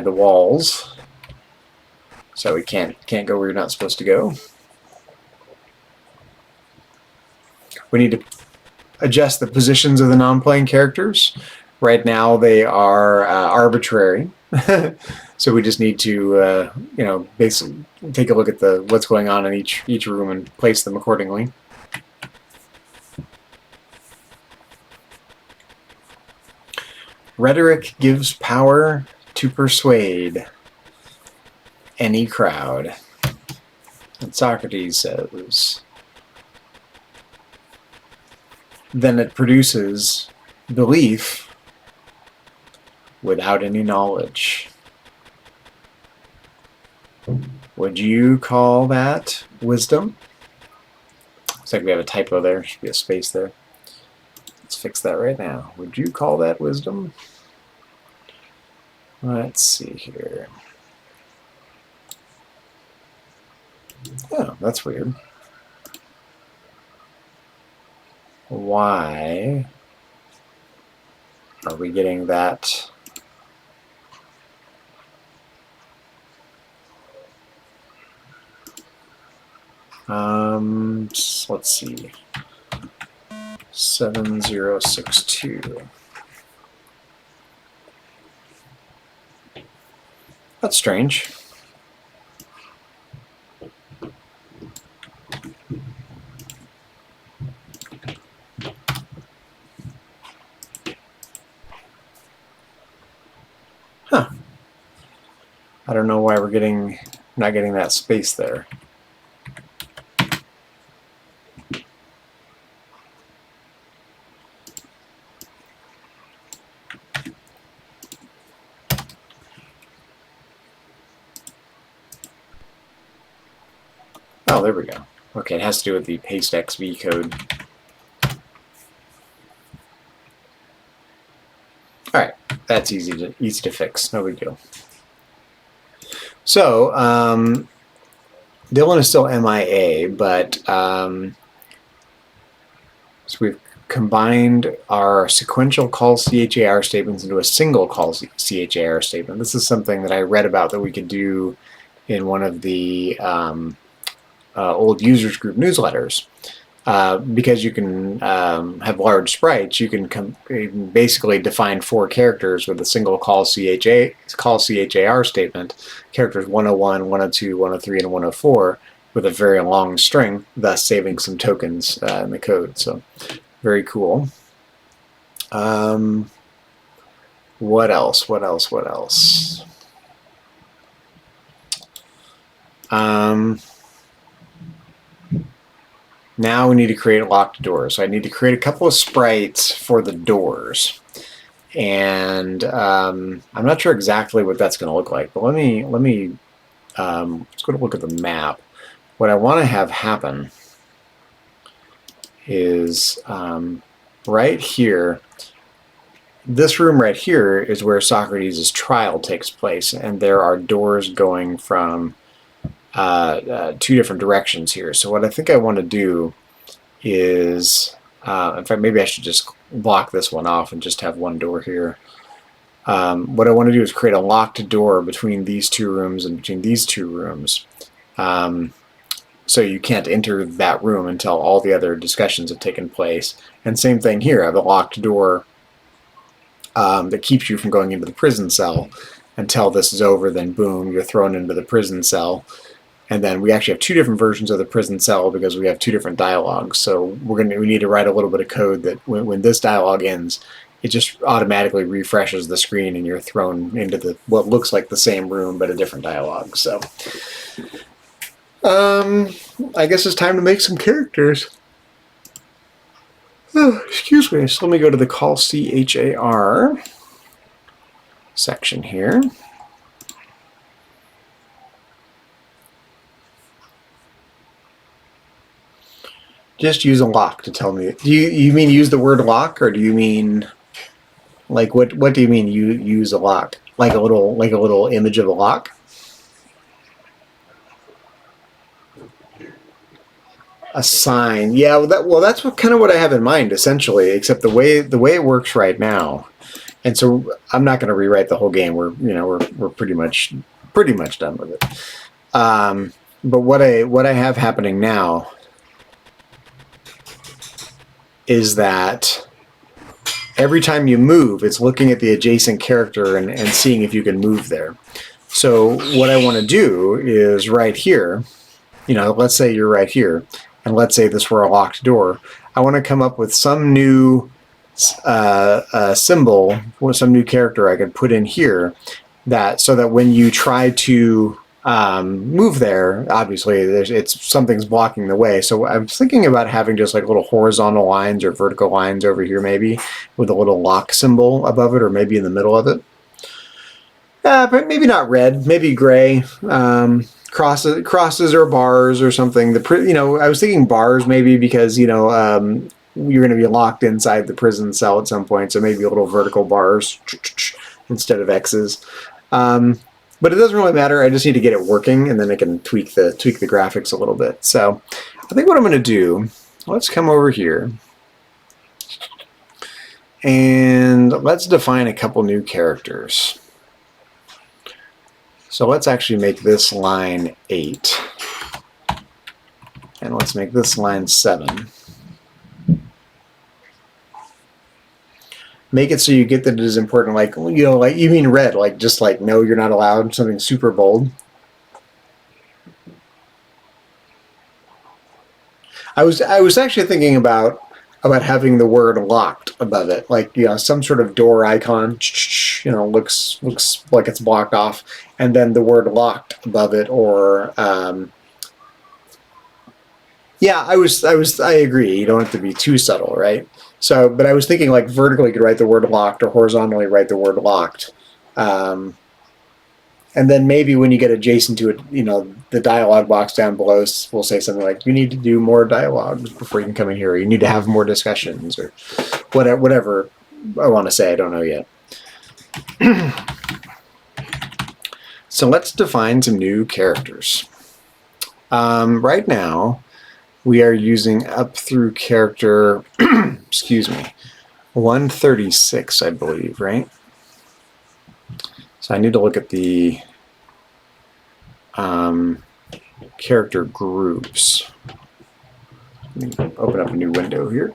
walls, so we can't go where you're not supposed to go. We need to adjust the positions of the non-playing characters. Right now they are arbitrary, so we just need to you know, basically take a look at what's going on in each room and place them accordingly. Rhetoric gives power to persuade any crowd. And Socrates says, then it produces belief without any knowledge. Would you call that wisdom? Looks like we have a typo there. Should be a space there. Let's fix that right now. Would you call that wisdom? Let's see here. Oh, that's weird. Why are we getting that? Let's see. 7062. That's strange. Huh. I don't know why we're not getting that space there. Oh, there we go. Okay, it has to do with the paste XV code. All right, that's easy to fix. No big deal. So Dylan is still MIA, but so we've combined our sequential call CHAR statements into a single call CHAR statement. This is something that I read about that we could do in one of the old users group newsletters. Because you can have large sprites, you can basically define 4 characters with a single call CHAR statement, characters 101, 102, 103, and 104, with a very long string, thus saving some tokens in the code. So very cool. What else? What else? What else? Now we need to create locked doors. So I need to create a couple of sprites for the doors. And I'm not sure exactly what that's going to look like, but let's go to look at the map. What I want to have happen is right here. This room right here is where Socrates' trial takes place, and there are doors going from two different directions here. So what I think I want to do is, in fact, maybe I should just block this one off and just have one door here. What I want to do is create a locked door between these two rooms and between these two rooms. So you can't enter that room until all the other discussions have taken place. And same thing here, I have a locked door that keeps you from going into the prison cell until this is over, then boom, you're thrown into the prison cell. And then we actually have two different versions of the prison cell because we have two different dialogues. So we need to write a little bit of code that when this dialogue ends, it just automatically refreshes the screen and you're thrown into what looks like the same room but a different dialogue. So I guess it's time to make some characters. Oh, excuse me. So let me go to the call CHAR section here. Just use a lock to tell me. Do you mean use the word lock, or do you mean like what do you mean you use a lock? Like a little image of a lock? A sign. Yeah, well that's kind of what I have in mind essentially, except the way it works right now. And so I'm not going to rewrite the whole game. We're pretty much done with it. But what I have happening now is that every time you move, it's looking at the adjacent character and seeing if you can move there. So what I want to do is right here, let's say you're right here, and let's say this were a locked door. I want to come up with some new symbol or some new character I could put in here so that when you try to move there, obviously something's blocking the way. So I'm thinking about having just like little horizontal lines or vertical lines over here, maybe with a little lock symbol above it, or maybe in the middle of it. But maybe not red, maybe gray. Crosses or bars or something. I was thinking bars maybe because you're going to be locked inside the prison cell at some point, so maybe a little vertical bars instead of X's. But it doesn't really matter. I just need to get it working, and then I can tweak the graphics a little bit. So I think what I'm going to do, let's come over here, and let's define a couple new characters. So let's actually make this line 8, and let's make this line 7. Make it so you get that it is important, like you mean red, like just like no, you're not allowed, something super bold. I was actually thinking about having the word locked above it, like some sort of door icon, looks like it's blocked off, and then the word locked above it, or yeah, I agree. You don't have to be too subtle, right? So, but I was thinking like vertically you could write the word locked, or horizontally write the word locked. And then maybe when you get adjacent to it, the dialogue box down below will say something like, you need to do more dialogues before you can come in here, or you need to have more discussions, or whatever I want to say. I don't know yet. So let's define some new characters. Right now, we are using up through character, excuse me, 136, I believe, right? So I need to look at the character groups. Let me open up a new window here.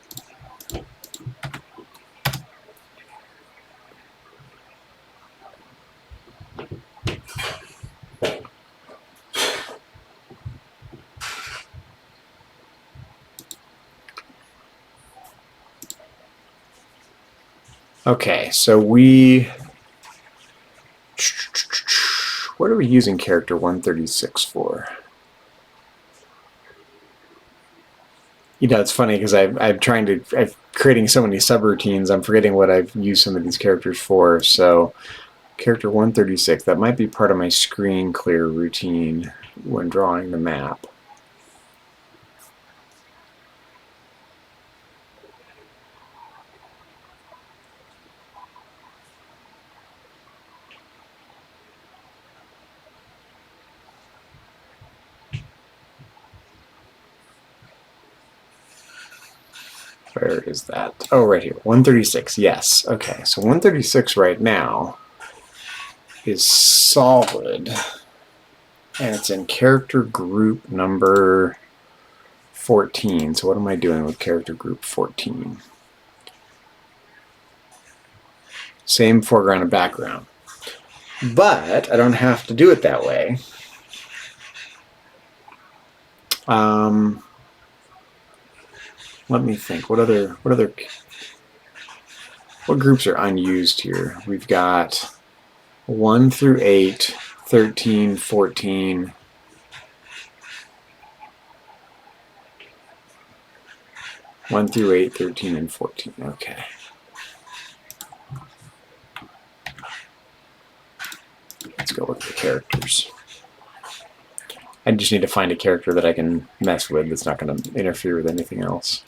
Okay, so what are we using character 136 for? You know, it's funny because I'm creating so many subroutines, I'm forgetting what I've used some of these characters for. So character 136, that might be part of my screen clear routine when drawing the map. Where is that? Oh, right here. 136. Yes. Okay. So 136 right now is solid. And it's in character group number 14. So what am I doing with character group 14? Same foreground and background. But I don't have to do it that way. Let me think. What groups are unused here? We've got 1 through 8, 13, 14. One through 8, 13, and 14. Okay. Let's go with the characters. I just need to find a character that I can mess with that's not going to interfere with anything else.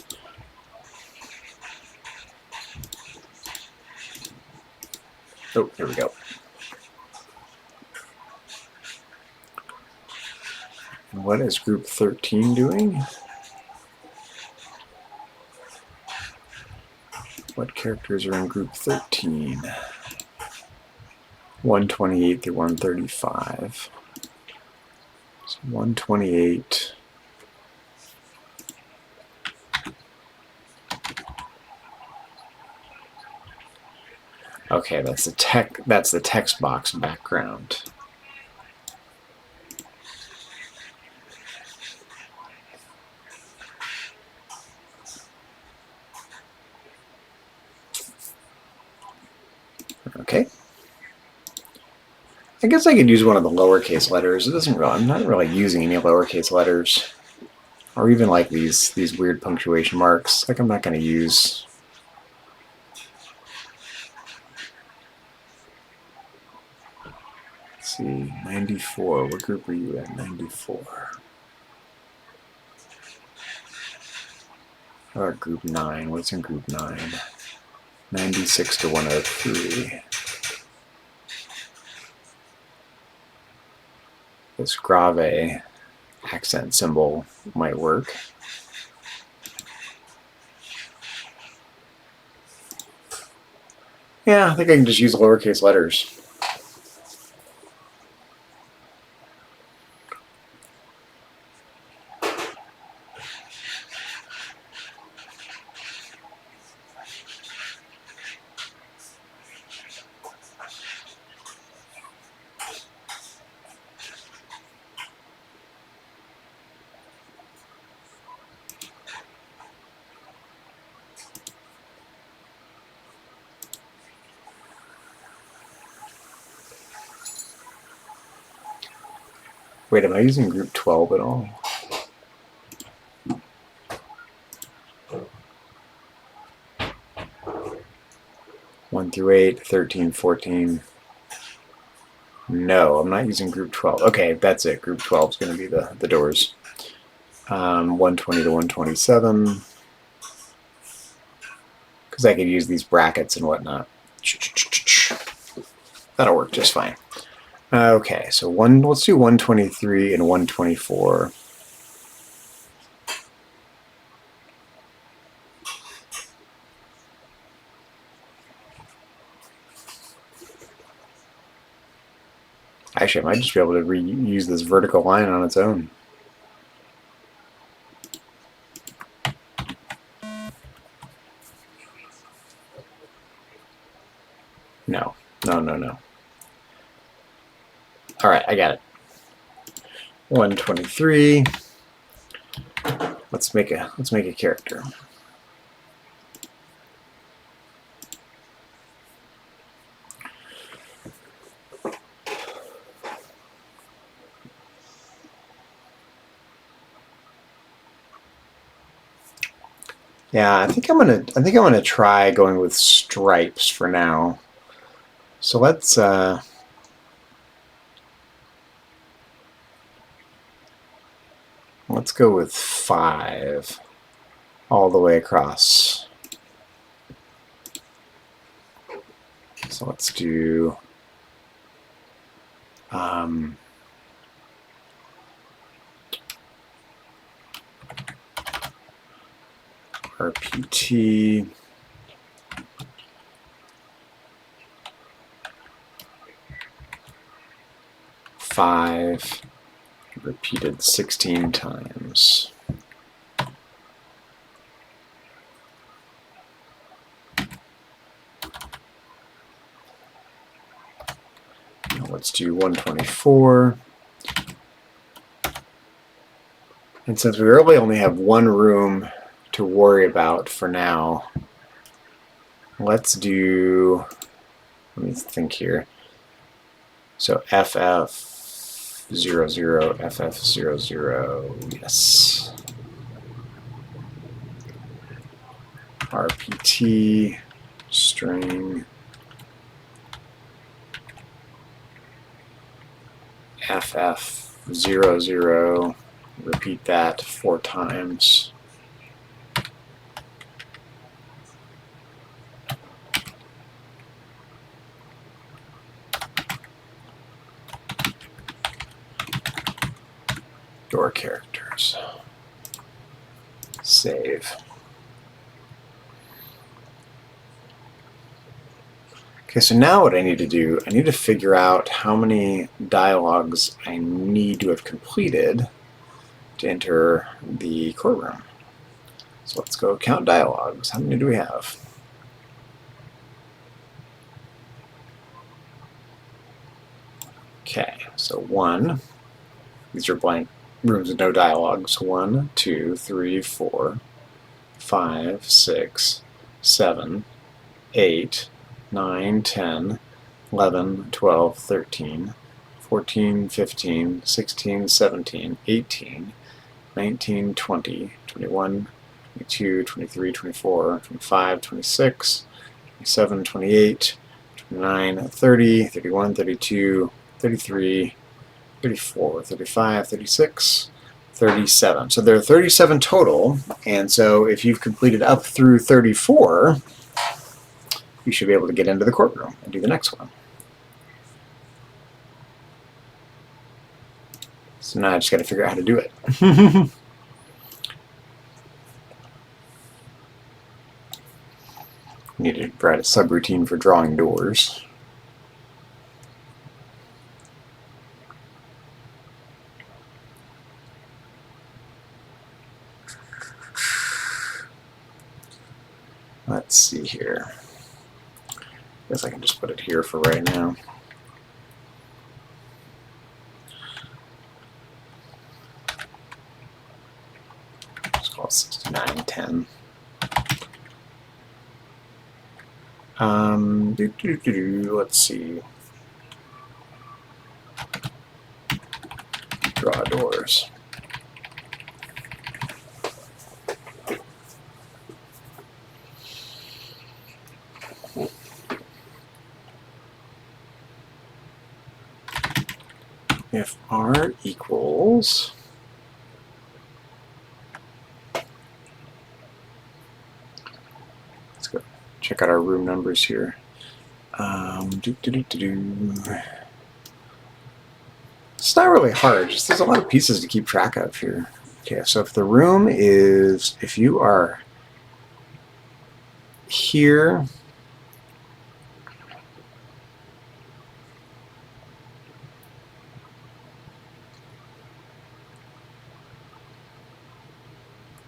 Oh, here we go. And what is group 13 doing? What characters are in group 13? 128 through 135. So 128. Okay, that's the text box background. Okay. I guess I could use one of the lowercase letters. It doesn't really, I'm not really using any lowercase letters. Or even like these weird punctuation marks. Like I'm not going to use. Let's see, 94. What group are you at? 94. Or group 9. What's in group 9? 96 to 103. This grave accent symbol might work. Yeah, I think I can just use lowercase letters. Wait, am I using group 12 at all? One through 8, 13, 14. No, I'm not using group 12. Okay, that's it. Group 12 is going to be the doors. 120 to 127. Because I could use these brackets and whatnot. That'll work just fine. Okay, so let's do 123 and 124. Actually, I might just be able to reuse this vertical line on its own. No. All right, I got it. 123. Let's make a character. Yeah, I think I'm gonna try going with stripes for now. So let's go with 5 all the way across. So let's do RPT. Five repeated 16 times. Now let's do 124. And since we really only have one room to worry about for now, let's do, let me think here. So FF00, FF00, yes. RPT, string, FF00, repeat that 4 times. Door characters. Save. Okay, so now what I need to do, I need to figure out how many dialogues I need to have completed to enter the courtroom. So let's go count dialogues. How many do we have? Okay, so 1. These are blank rooms with no dialogues. 1, 2, 3, 4, 5, 6, 7, 8, 9, 10, 11, 12, 13, 14, 15, 16, 17, 18, 19, 20, 21, 22, 23, 24, 25, 26, 27, 28, 29, 30, 31, 32, 33, 34, 35, 36, 37. So there are 37 total, and so if you've completed up through 34, you should be able to get into the courtroom and do the next one. So now I just got to figure out how to do it. Need to write a subroutine for drawing doors. Let's see here. I guess I can just put it here for right now. Just call it 6910. Let's see. Draw doors. If R equals check out our room numbers here. It's not really hard, just there's a lot of pieces to keep track of here. Okay, so if the room is, if you are here,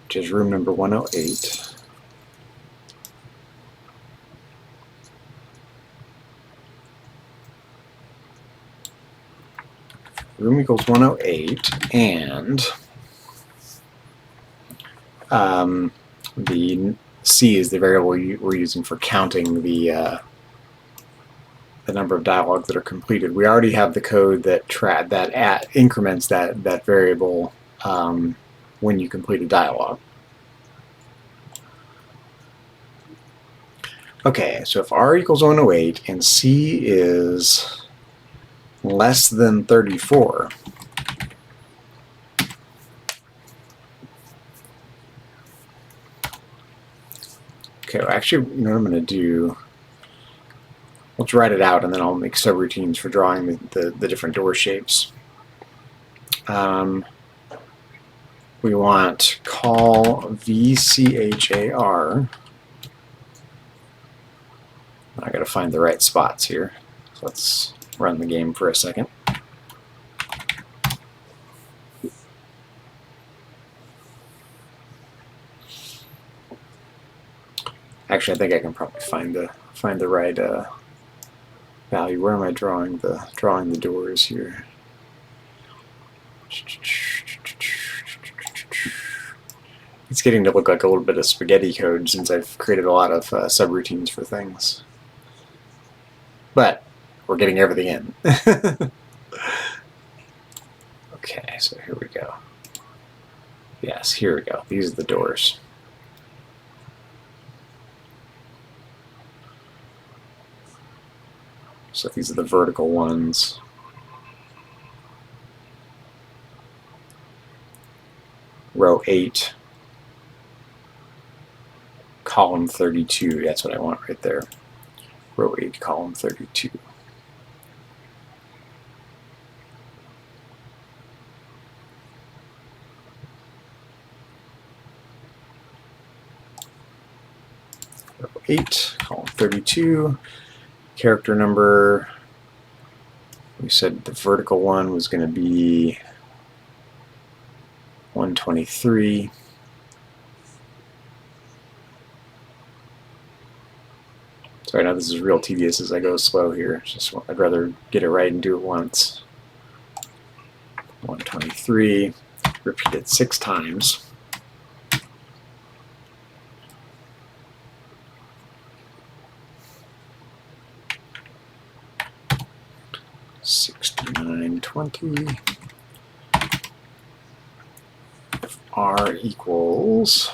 which is room number 108, room equals 108, and the C is the variable we're using for counting the number of dialogues that are completed. We already have the code that increments that variable when you complete a dialogue. Okay, so if R equals 108 and C is less than 34, okay, well, actually, you know what I'm going to do? Let's write it out, and then I'll make subroutines for drawing the different door shapes. We want call VCHAR. I got to find the right spots here. So let's run the game for a second. Actually, I think I can probably find the right value. Where am I drawing the doors here? It's getting to look like a little bit of spaghetti code since I've created a lot of subroutines for things. But we're getting everything in. Okay, so here we go. Yes, here we go. These are the doors. So these are the vertical ones. Row 8, column 32. That's what I want right there. Row 8, column 32. Row 8, column 32. Character number, we said the vertical one was going to be 123. Sorry, now this is real tedious as I go slow here. I'd rather get it right and do it once. 123, repeat it 6 times. $69.20. If R equals,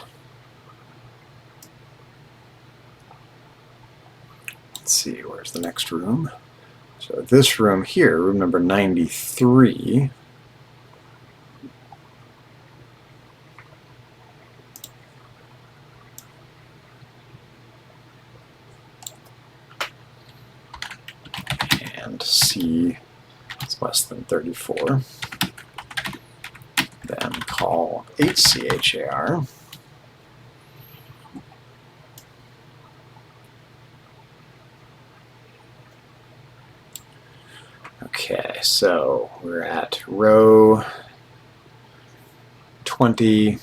let's see, where's the next room? So this room here, room number 93. And C is less than 34. Then call HCHAR. Okay, so we're at row 20,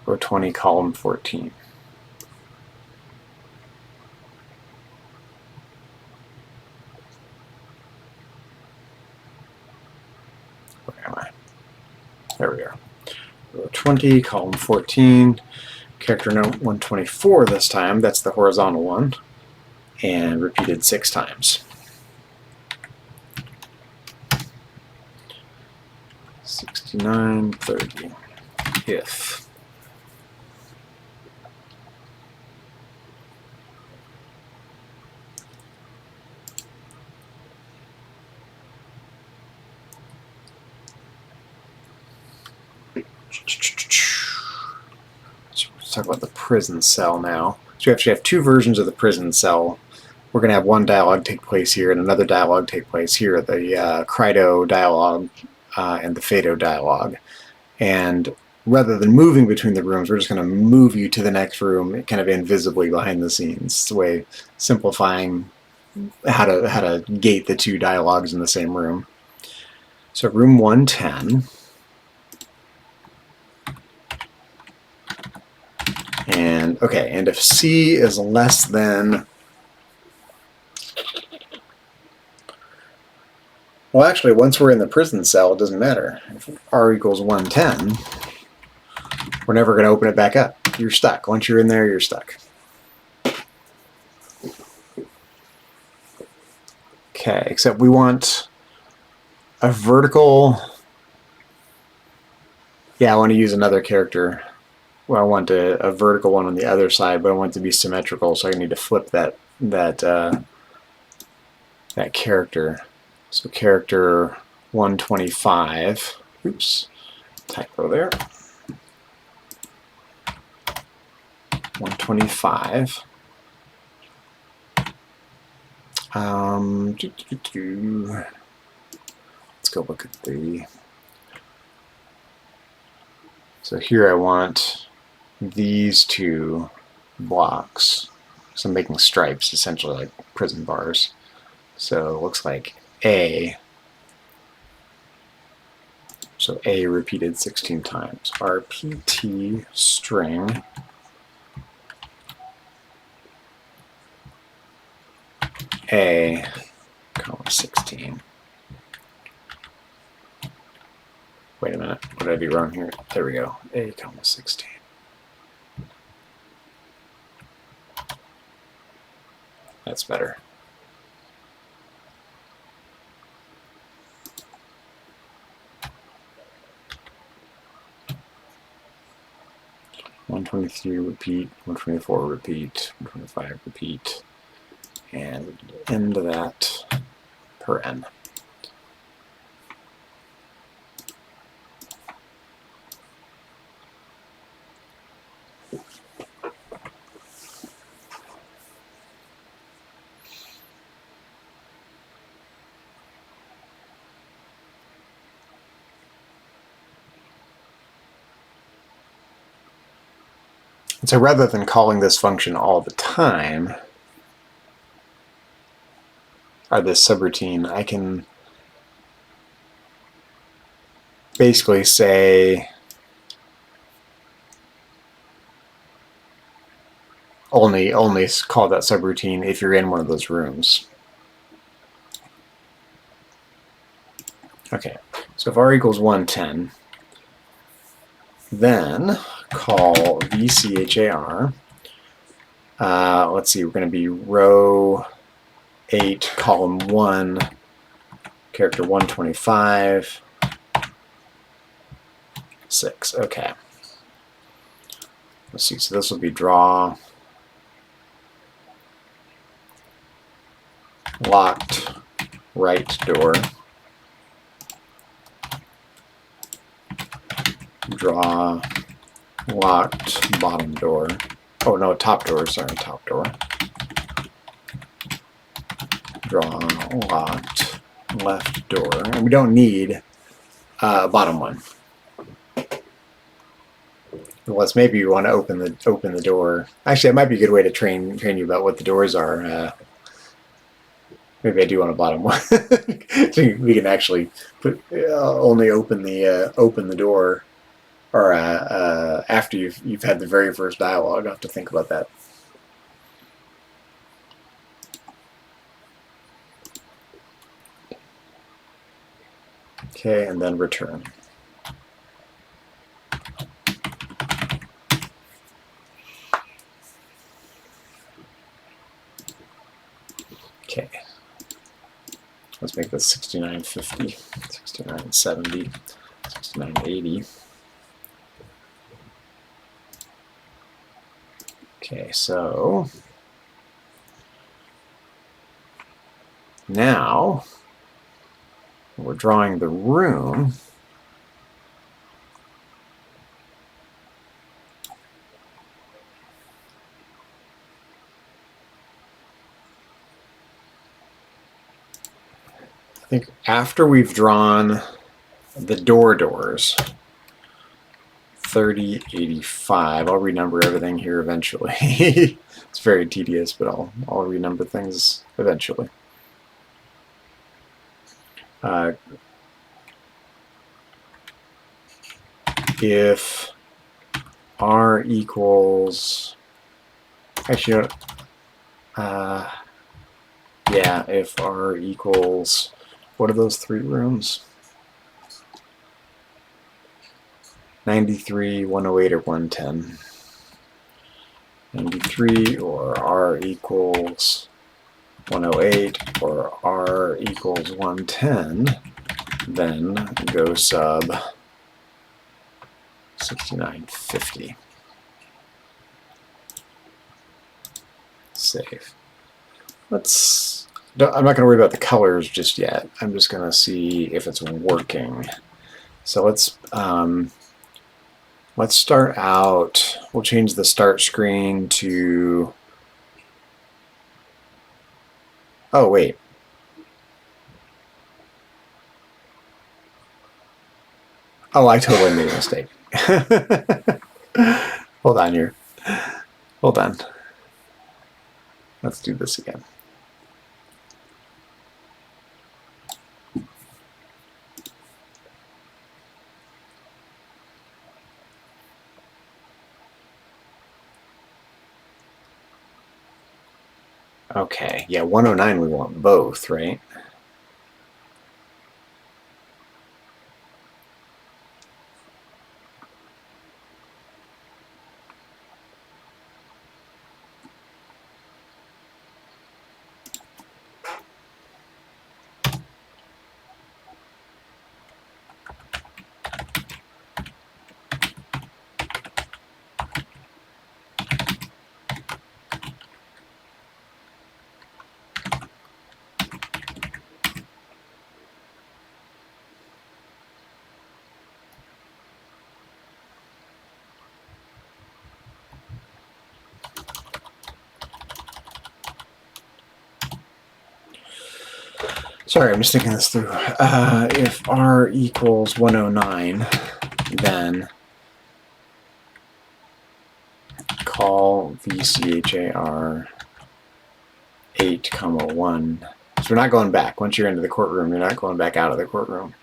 row 20, column 14. Where am I? There we are. Row 20, column 14. Character note 124 this time. That's the horizontal one. And repeated 6 times. 69.30. If let's talk about the prison cell now. So we actually have 2 versions of the prison cell. We're going to have one dialogue take place here and another dialogue take place here, the Crido dialogue and the Phaedo dialogue. And rather than moving between the rooms, we're just going to move you to the next room kind of invisibly behind the scenes. It's a way simplifying how to gate the 2 dialogues in the same room. So room 110. And okay, and if C is less than, well, actually, once we're in the prison cell, it doesn't matter. If R equals 110, we're never going to open it back up. You're stuck. Once you're in there, you're stuck. Okay, except we want a vertical. Yeah, I want to use another character. well, I want a vertical one on the other side, but I want it to be symmetrical, so I need to flip that character. So character 125. Oops, typo there. 125. Let's go look at the. So here I want these two blocks. So I'm making stripes, essentially like prison bars. So it looks like A. So A repeated 16 times. RPT string A, comma 16. Wait a minute, what did I do wrong here? There we go, A, comma 16. That's better. $123 repeat, 124 repeat, 125 repeat, and end that per n. And so rather than calling this function all the time, or this subroutine, I can basically say only call that subroutine if you're in one of those rooms. Okay, so if r equals 110, then call vchar. Let's see, we're going to be row 8, column 1, character 125, 6. Okay. Let's see, so this will be draw locked right door, draw locked bottom door. Oh no, top door, sorry, top door. Draw locked left door. And we don't need a bottom one. Unless maybe you want to open the door. Actually, that might be a good way to train you about what the doors are. Maybe I do want a bottom one. So we can actually put only open the door, or after you've had the very first dialogue. I'll have to think about that. Okay, and then return. Okay. Let's make this 6950, 6970, 6980. Okay, so now we're drawing the room. I think after we've drawn the doors, 3085, I'll renumber everything here eventually. It's very tedious, but I'll renumber things eventually. If r equals, actually, yeah, if r equals, what are those three rooms? 93, 108, or 110. 93, or r equals 108, or r equals 110, then go sub 6950. Save. I'm not going to worry about the colors just yet. I'm just going to see if it's working. So let's start out. We'll change the start screen to, oh wait. Oh, I totally made a mistake. Hold on here. Hold on. Let's do this again. Okay, yeah, 109 we want both, right? Sorry, I'm just thinking this through. If R equals 109, then call VCHAR 8, 1. So we're not going back. Once you're into the courtroom, you're not going back out of the courtroom.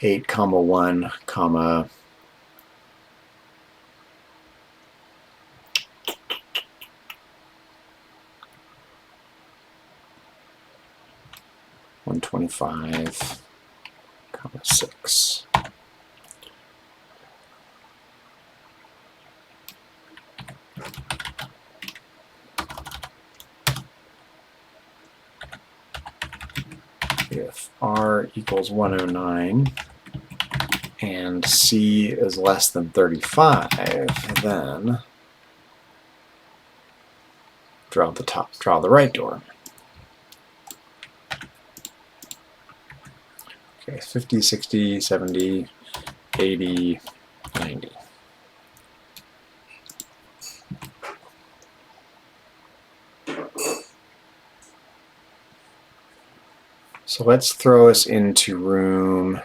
8, 1, 125, 6. If R equals 109 and C is less than 35, then draw the right door. Okay, 50, 60, 70, 80, 90. So let's throw us into room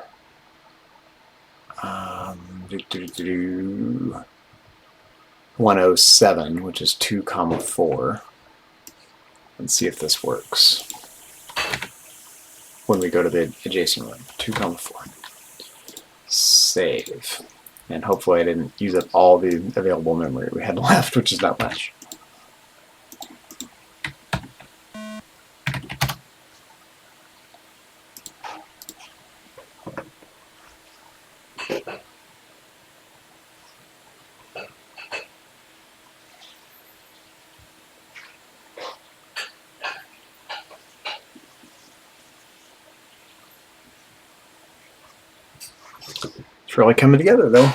107, which is 2, 4. Let's see if this works when we go to the adjacent room. 2, 4. Save. And hopefully I didn't use up all the available memory we had left, which is not much. It's really coming together, though.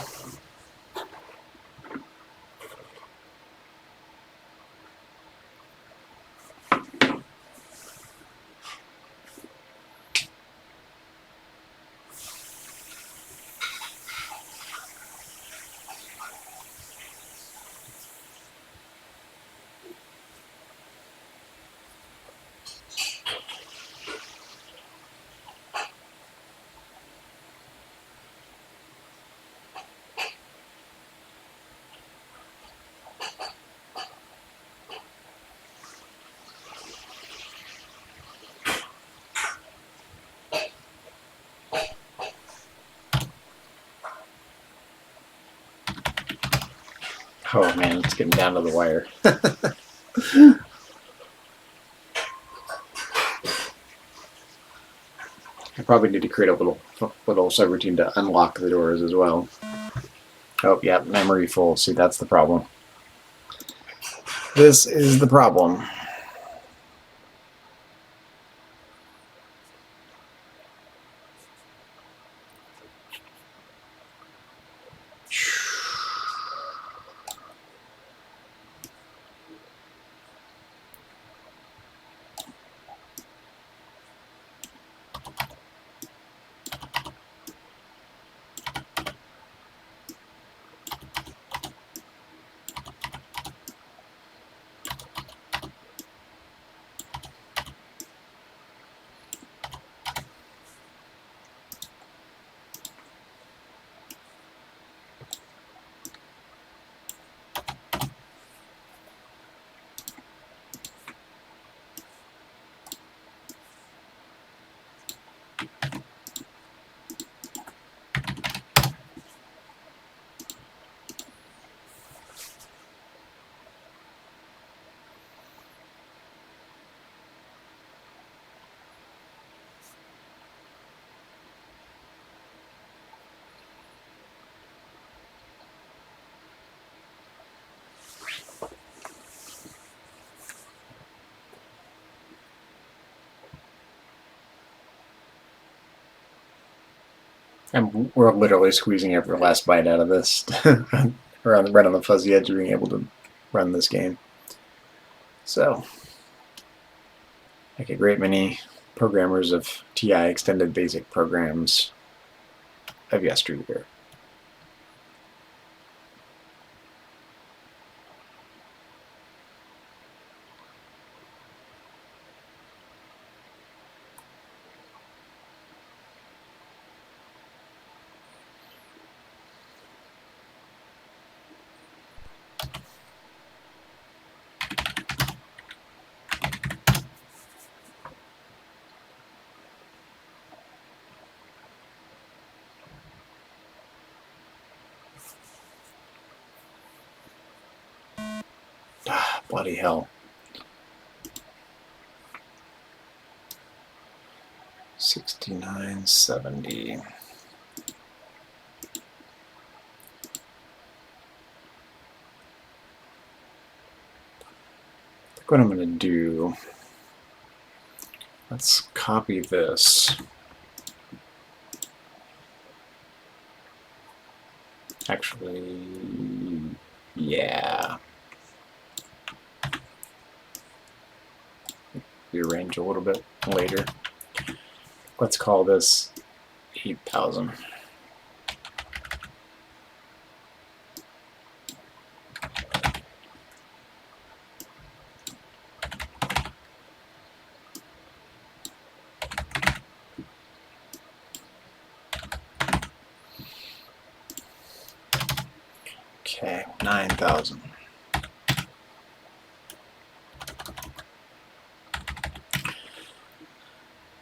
Oh man, it's getting down to the wire. I probably need to create a little subroutine to unlock the doors as well. Oh, yeah, memory full. See, that's the problem. This is the problem. And we're literally squeezing every last bite out of this. We're right on the fuzzy edge of being able to run this game. So, like a great many programmers of TI extended basic programs of yesteryear. Ah, bloody hell. 6970. I think what I'm going to do, let's copy this. Actually, yeah. Rearrange a little bit later. Let's call this 8,000. Okay, 9,000.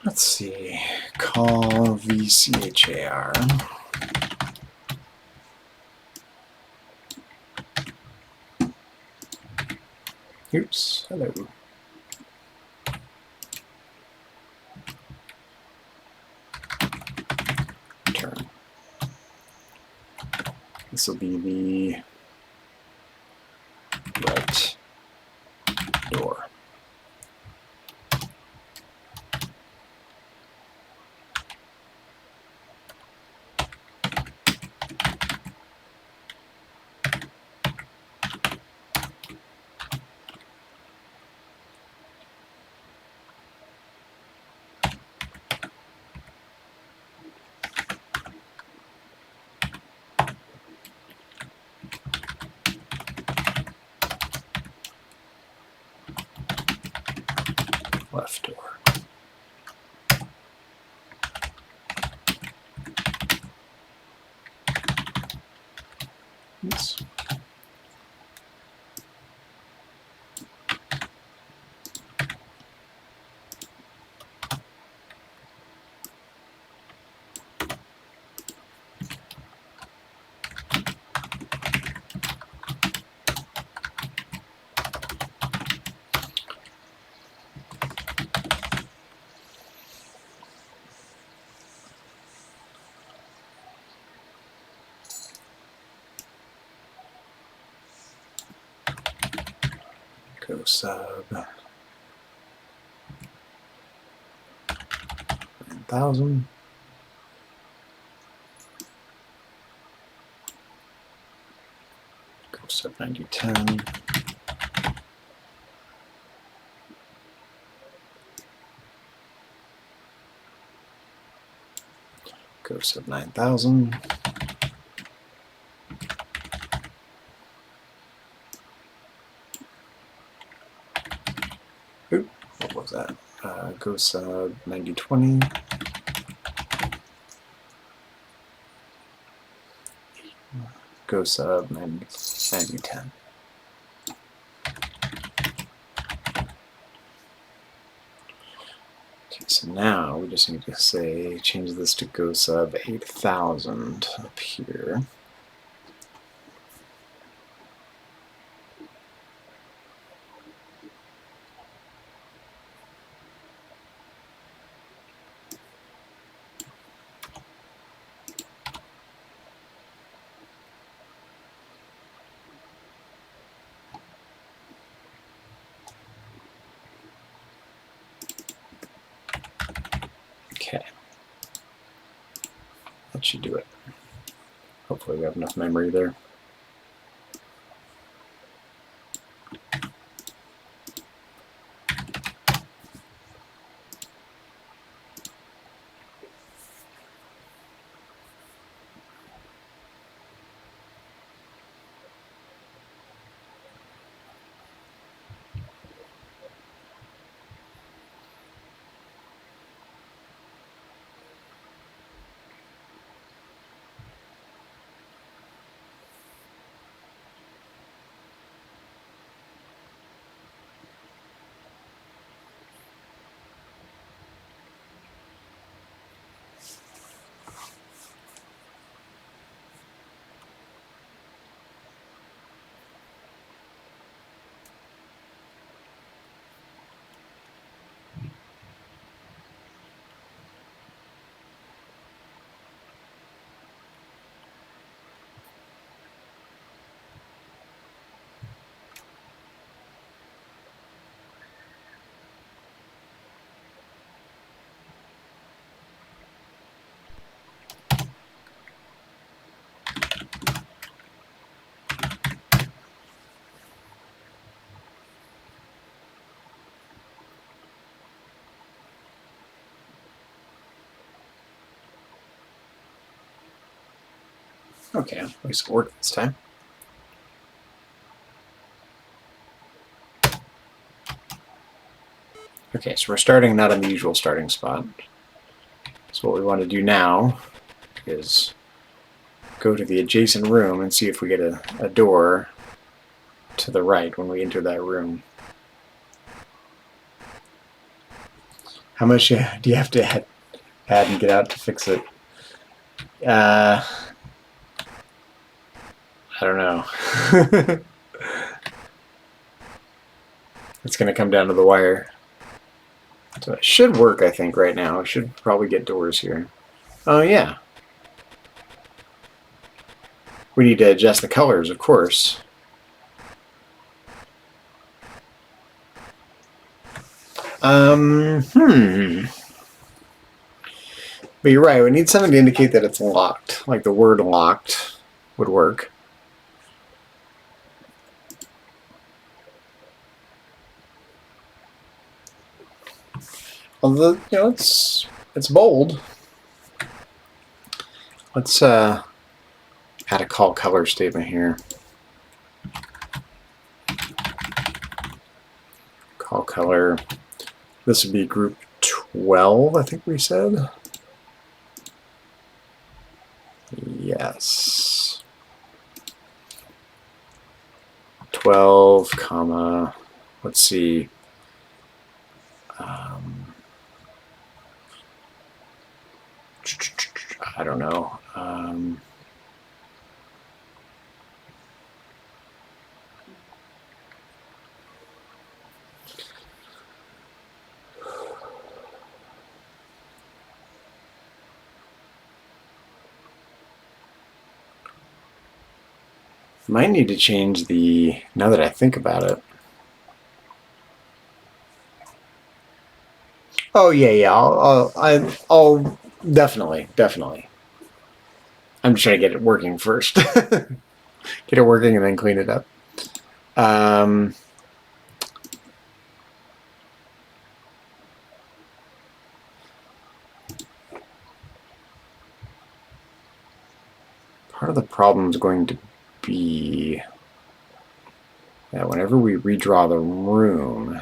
Let's see, call VCHAR. Oops, hello. Turn. This will be the right door. Left door. Oops. Go sub 9,000. Go sub 9010. Go sub 9,000. Oop, what was that? Go sub 9020. Go sub 9010. Okay, so now we just need to say, change this to go sub 8,000 up here. That should do it. Hopefully we have enough memory there. Okay, at least it worked this time. Okay, so we're starting not in the usual starting spot. So what we want to do now is go to the adjacent room and see if we get a door to the right when we enter that room. How much do you have to add and get out to fix it? I don't know. It's going to come down to the wire. So it should work, I think, right now. I should probably get doors here. Oh, yeah. We need to adjust the colors, of course. But you're right, we need something to indicate that it's locked. Like the word locked would work. Although, you know, it's bold. Let's add a call color statement here. Call color. This would be group 12, I think we said. Yes. 12, comma, let's see. I don't know. Might need to change the, now that I think about it. Oh yeah, I'll definitely. I'm just trying to get it working first. Get it working and then clean it up. Part of the problem is going to be that whenever we redraw the room,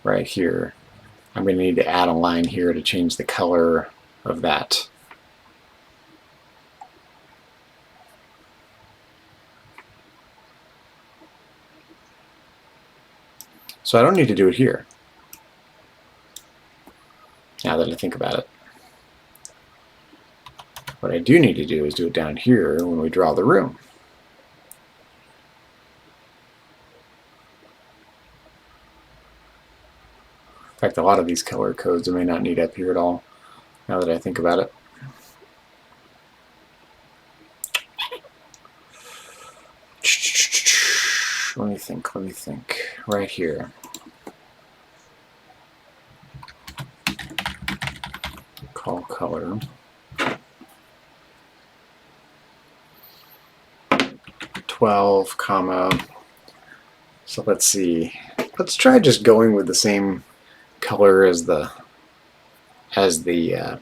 right here, I'm going to need to add a line here to change the color of that. So I don't need to do it here, now that I think about it. What I do need to do is do it down here when we draw the room. In fact, a lot of these color codes I may not need up here at all, now that I think about it. Let me think. Right here. call color 12, comma. So let's see. Let's try just going with the same color as the 32K.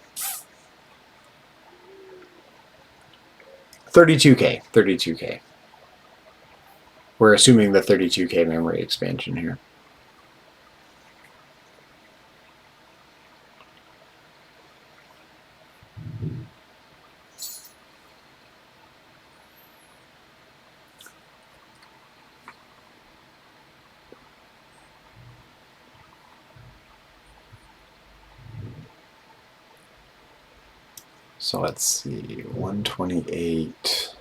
32K. We're assuming the 32K memory expansion here. So let's see, 128.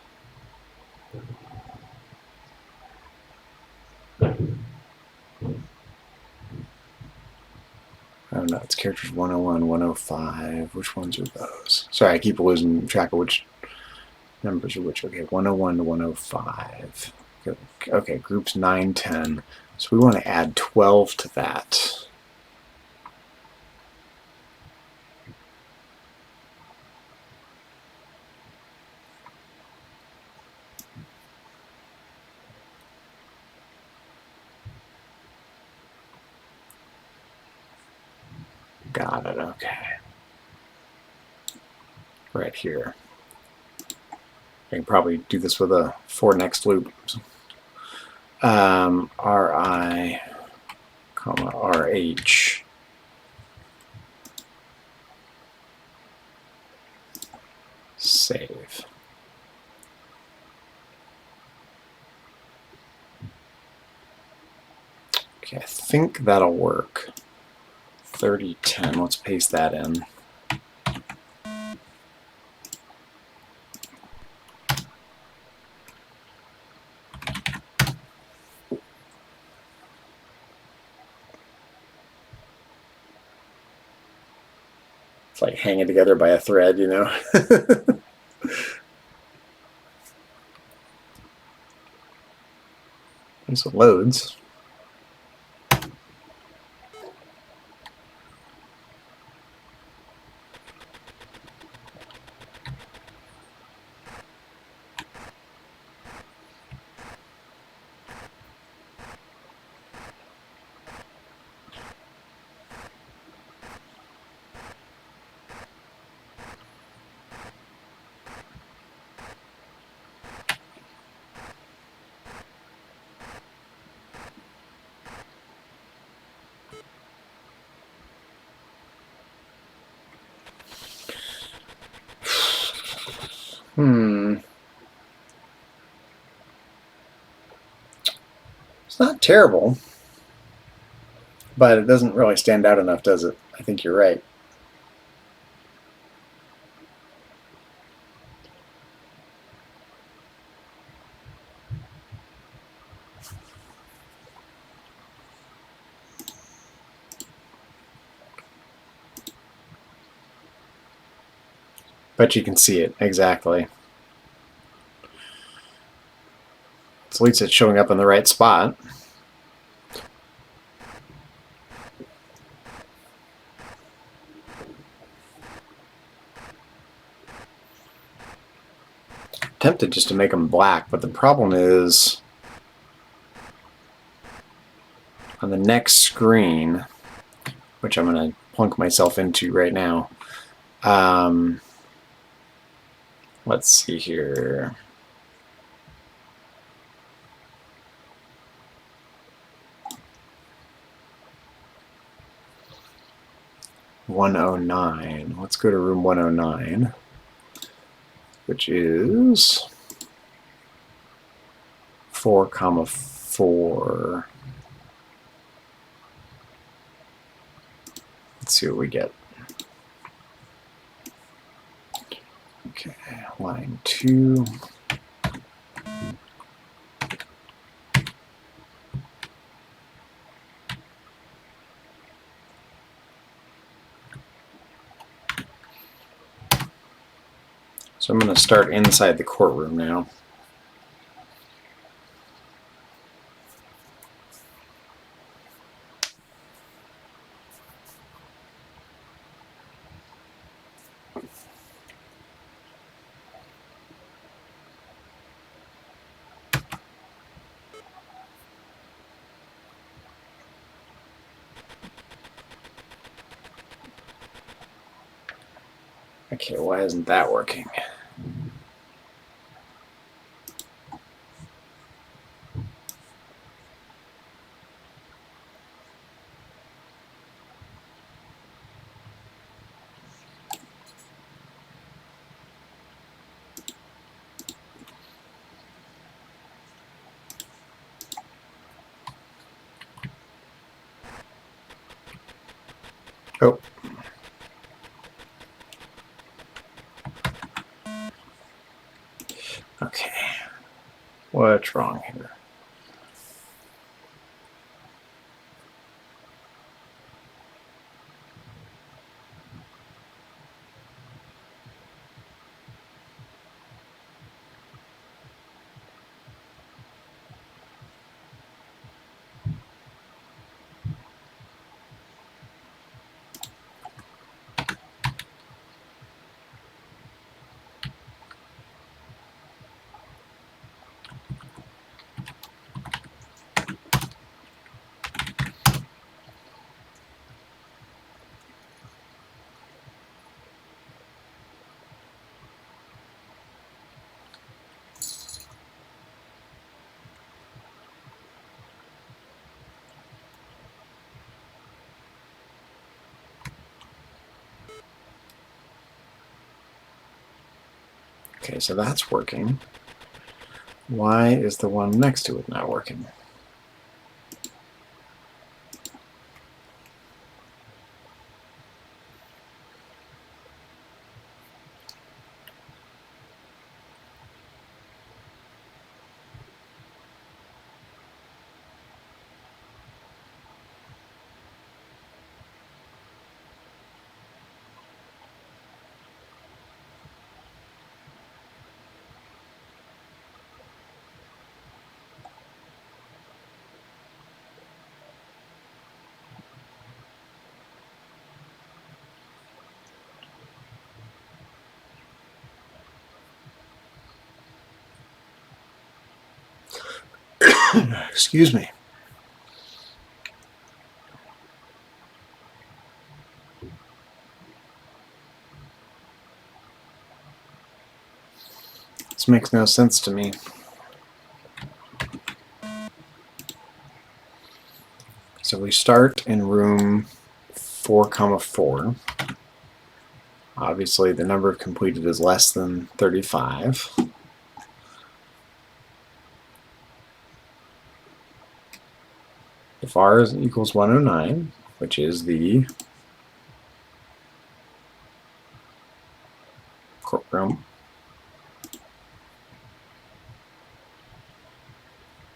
I don't know, it's characters 101, 105. Which ones are those? Sorry, I keep losing track of which numbers are which. Okay, 101 to 105. Okay, groups 9, 10. So we want to add 12 to that. Got it, okay. Right here. I can probably do this with a for next loop. RI, comma, RH. Save. Okay, I think that'll work. 3010, let's paste that in. It's like hanging together by a thread, you know? Once it loads. It's not terrible, but it doesn't really stand out enough, does it? I think you're right. But you can see it, exactly. So at least it's showing up in the right spot. Tempted just to make them black, but the problem is on the next screen, which I'm going to plunk myself into right now. Let's see here. (109). Let's go to room 109, which is 4, 4. Let's see what we get. Okay, line 2. So I'm going to start inside the courtroom now. Okay, why isn't that working? Oh. Okay. What's wrong here? Okay, so that's working. Why is the one next to it not working? Excuse me. This makes no sense to me. So we start in room 4,4. Obviously, the number completed is less than 35. If R is equals 109, which is the courtroom,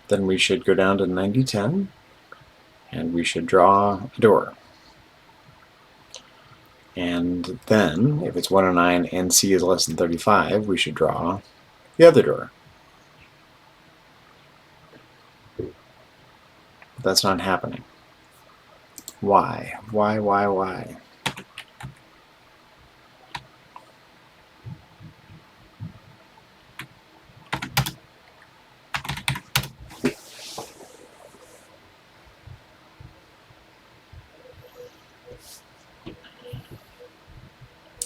then we should go down to 9010, and we should draw a door. And then, if it's 109 and C is less than 35, we should draw the other door. But that's not happening. Why? Why?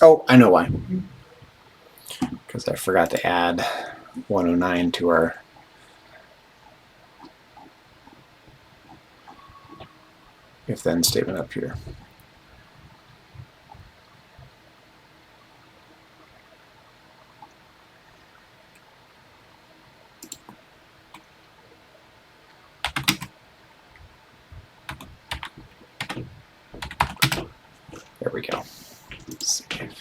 Oh, I know why. Because I forgot to add 109 to our if-then statement up here. There we go. Save.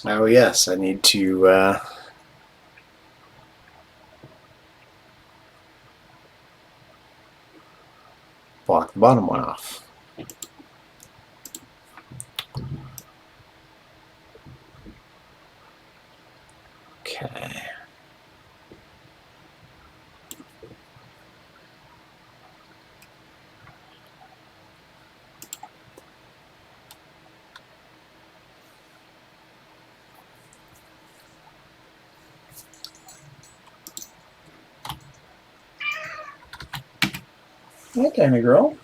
Oh yes, I need to block the bottom one off. Okay. Hi, tiny girl.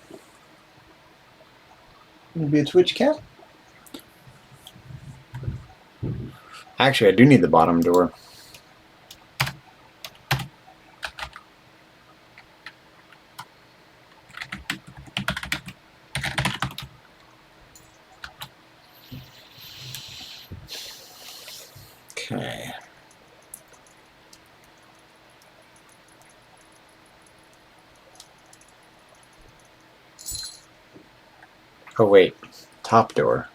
You be a Twitch cat? Actually, I do need the bottom door. Okay. Oh wait, top door.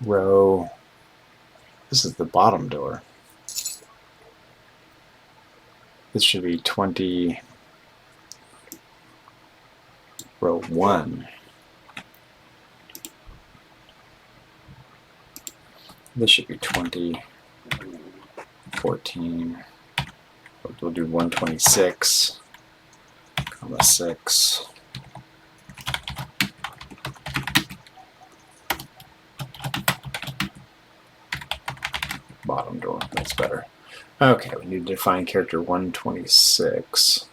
Row. This is the bottom door. This should be 20. Row 1. This should be 20. 14. We'll do 126, comma 6. Bottom door, that's better. Okay, we need to define character 126.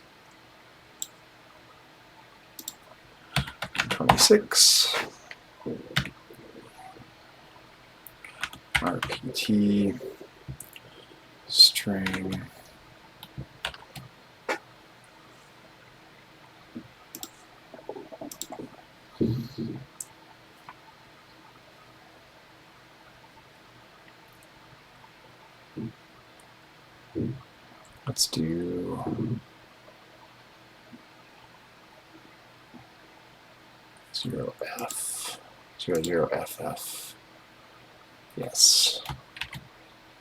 26. RPT string. Let's do 0f, 00ff. Yes.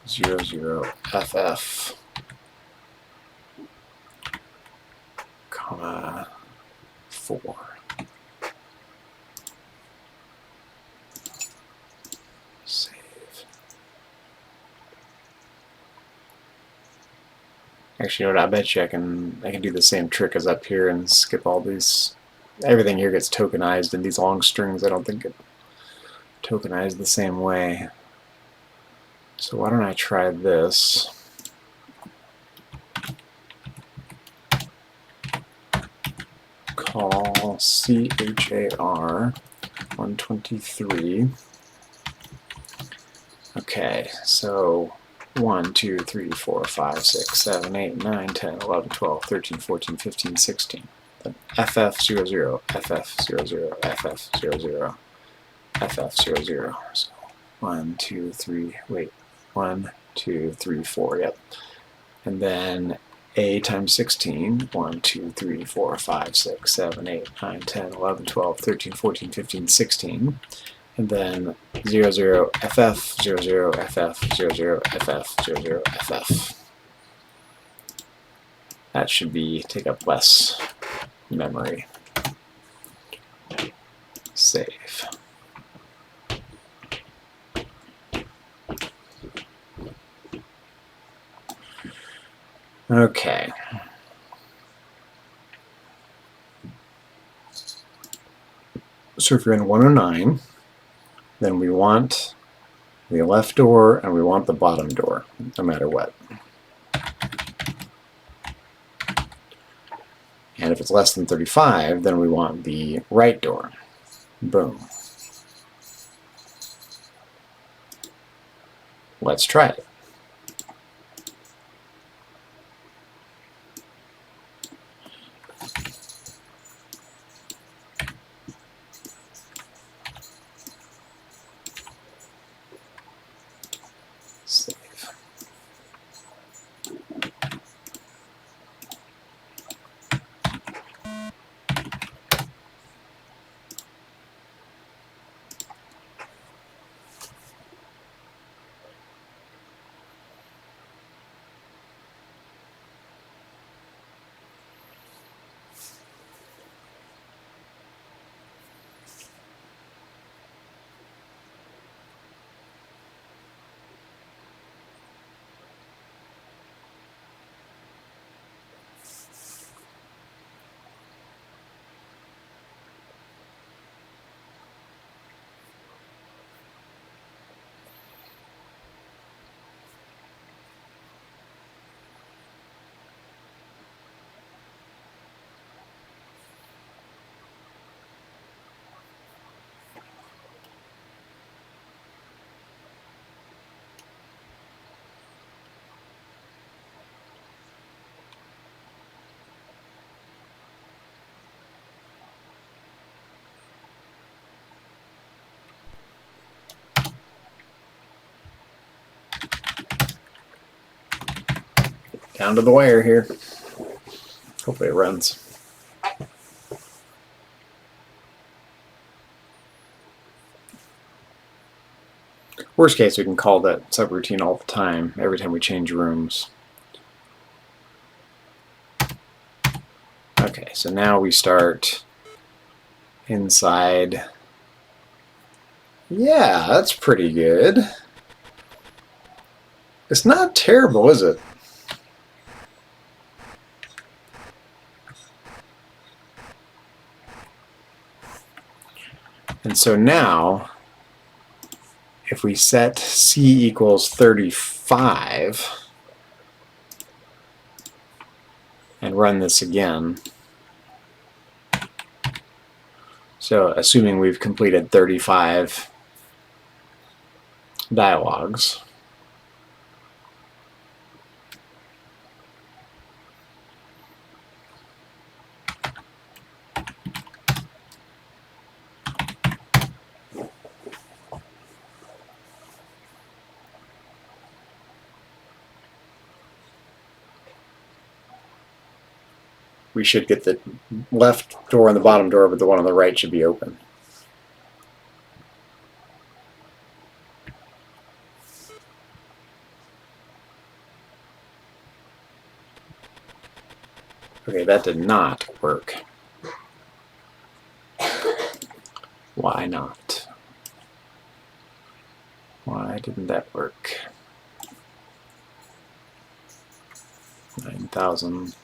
00ff, comma 4. Save. Actually, you know what? I bet you I can do the same trick as up here and skip all these. Everything here gets tokenized, and these long strings I don't think get tokenized the same way. So why don't I try this? Call char 123. Okay, so 1, 2, 3, 4, 5, 6, 7, 8, 9, 10, 11, 12, 13, 14, 15, 16. Then FF00, FF00, FF00, FF00. So 1, 2, 3, wait, 1, 2, 3, 4, yep. And then A times 16, 1, 2, 3, 4, 5, 6, 7, 8, 9, 10, 11, 12, 13, 14, 15, 16. And then 00, FF, 00, FF, 00, FF, 00, FF. That should take up less memory. Save. Okay. So if you're in 109, then we want the left door and we want the bottom door, no matter what. And if it's less than 35, then we want the right door. Boom. Let's try it. Down to the wire here. Hopefully it runs. Worst case, we can call that subroutine all the time, every time we change rooms. Okay, so now we start inside. Yeah, that's pretty good. It's not terrible, is it? And so now, if we set C equals 35 and run this again, so assuming we've completed 35 dialogues, we should get the left door and the bottom door, but the one on the right should be open. Okay, that did not work. Why not? Why didn't that work? 9,000.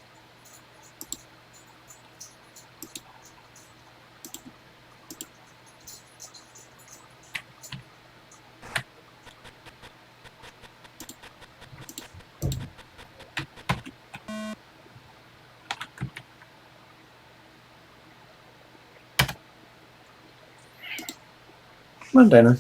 Come on, Dana.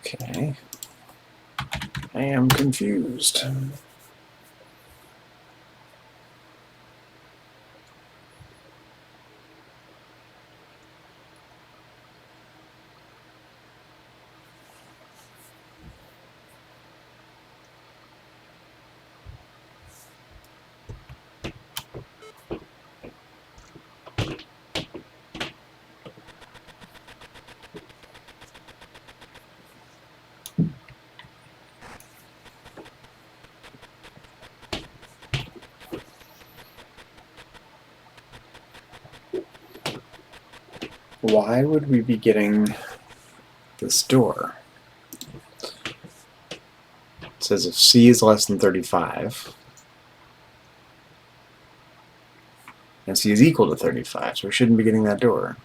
Okay. I am confused. Why would we be getting this door? It says if C is less than 35, and C is equal to 35, so we shouldn't be getting that door.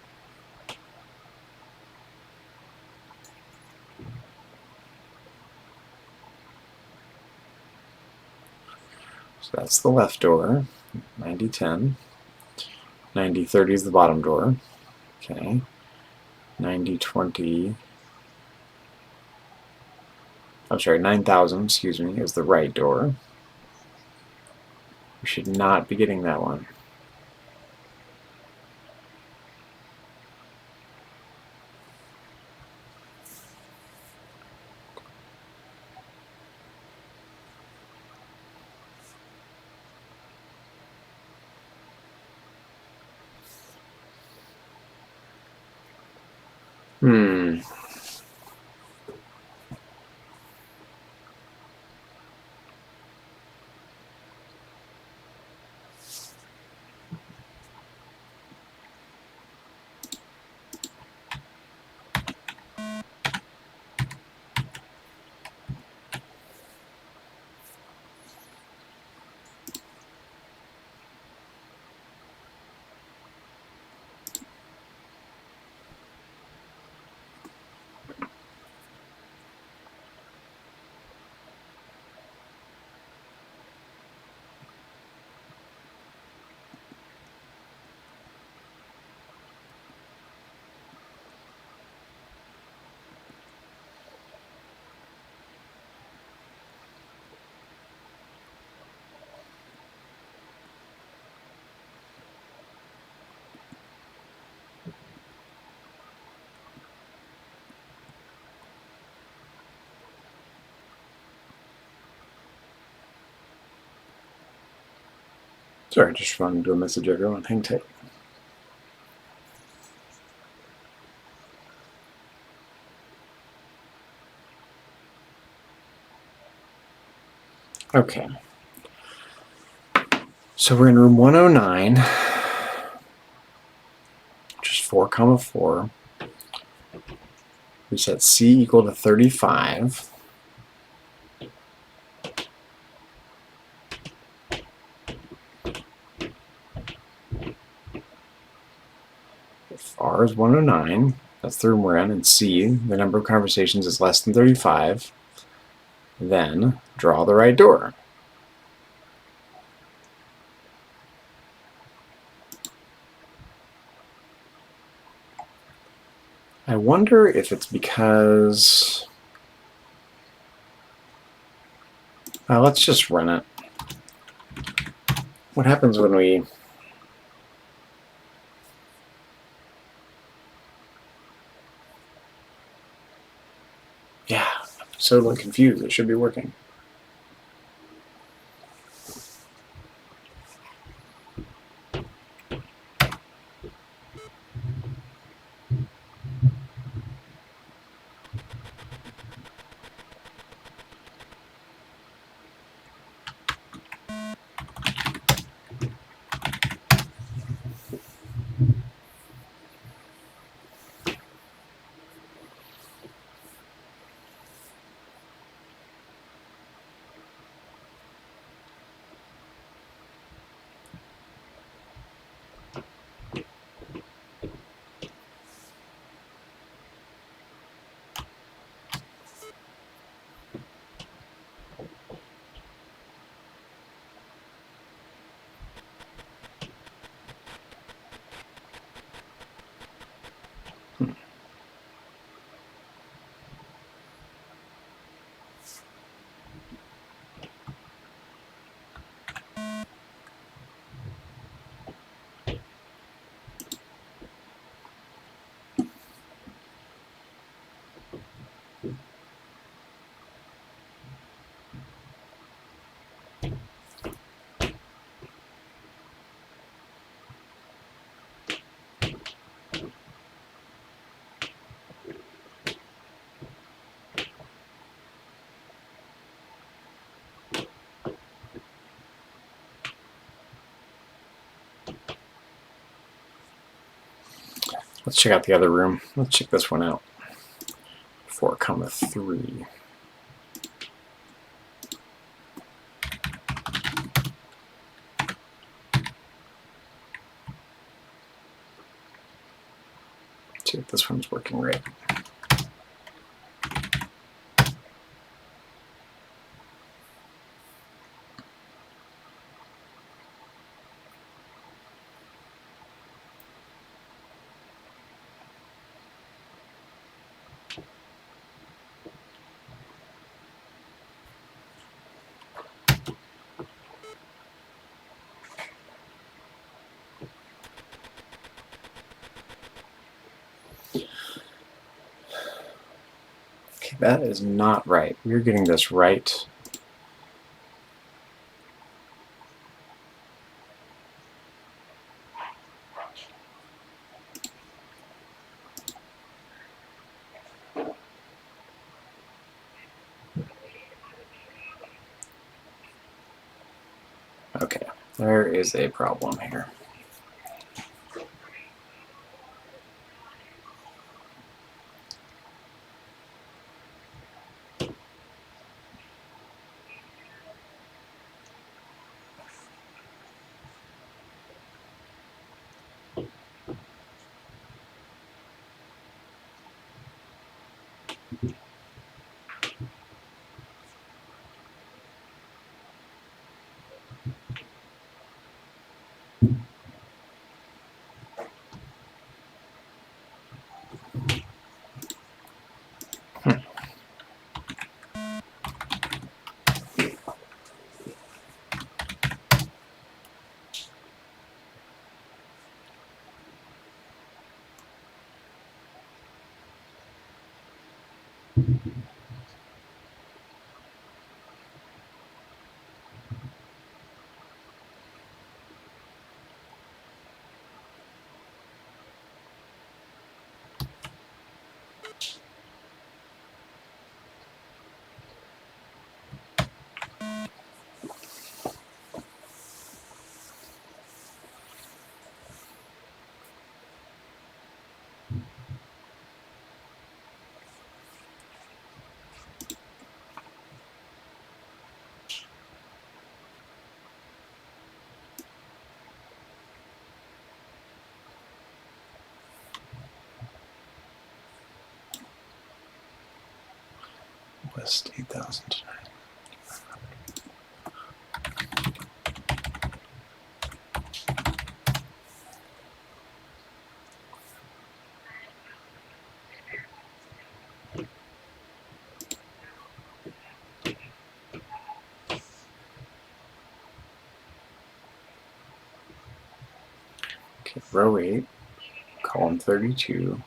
So that's the left door, 9010. 9030 is the bottom door. Okay. 9020. I'm sorry, 9,000, excuse me, is the right door. We should not be getting that one. Hmm. Sorry, just wanted to do a message everyone. Hang tight. Okay. So we're in room 109, which is 4, 4. We set C equal to 35. If R is 109, that's the room we're in, and C, the number of conversations, is less than 35, then draw the right door. I wonder if it's because... let's just run it. What happens when we... Yeah, I'm so confused. It should be working. Let's check out the other room. Let's check this one out. 4, 3. See if this one's working right. Okay, that is not right. We're getting this right. Okay, there is a problem here. list 8,000. Okay, row 8, column 32.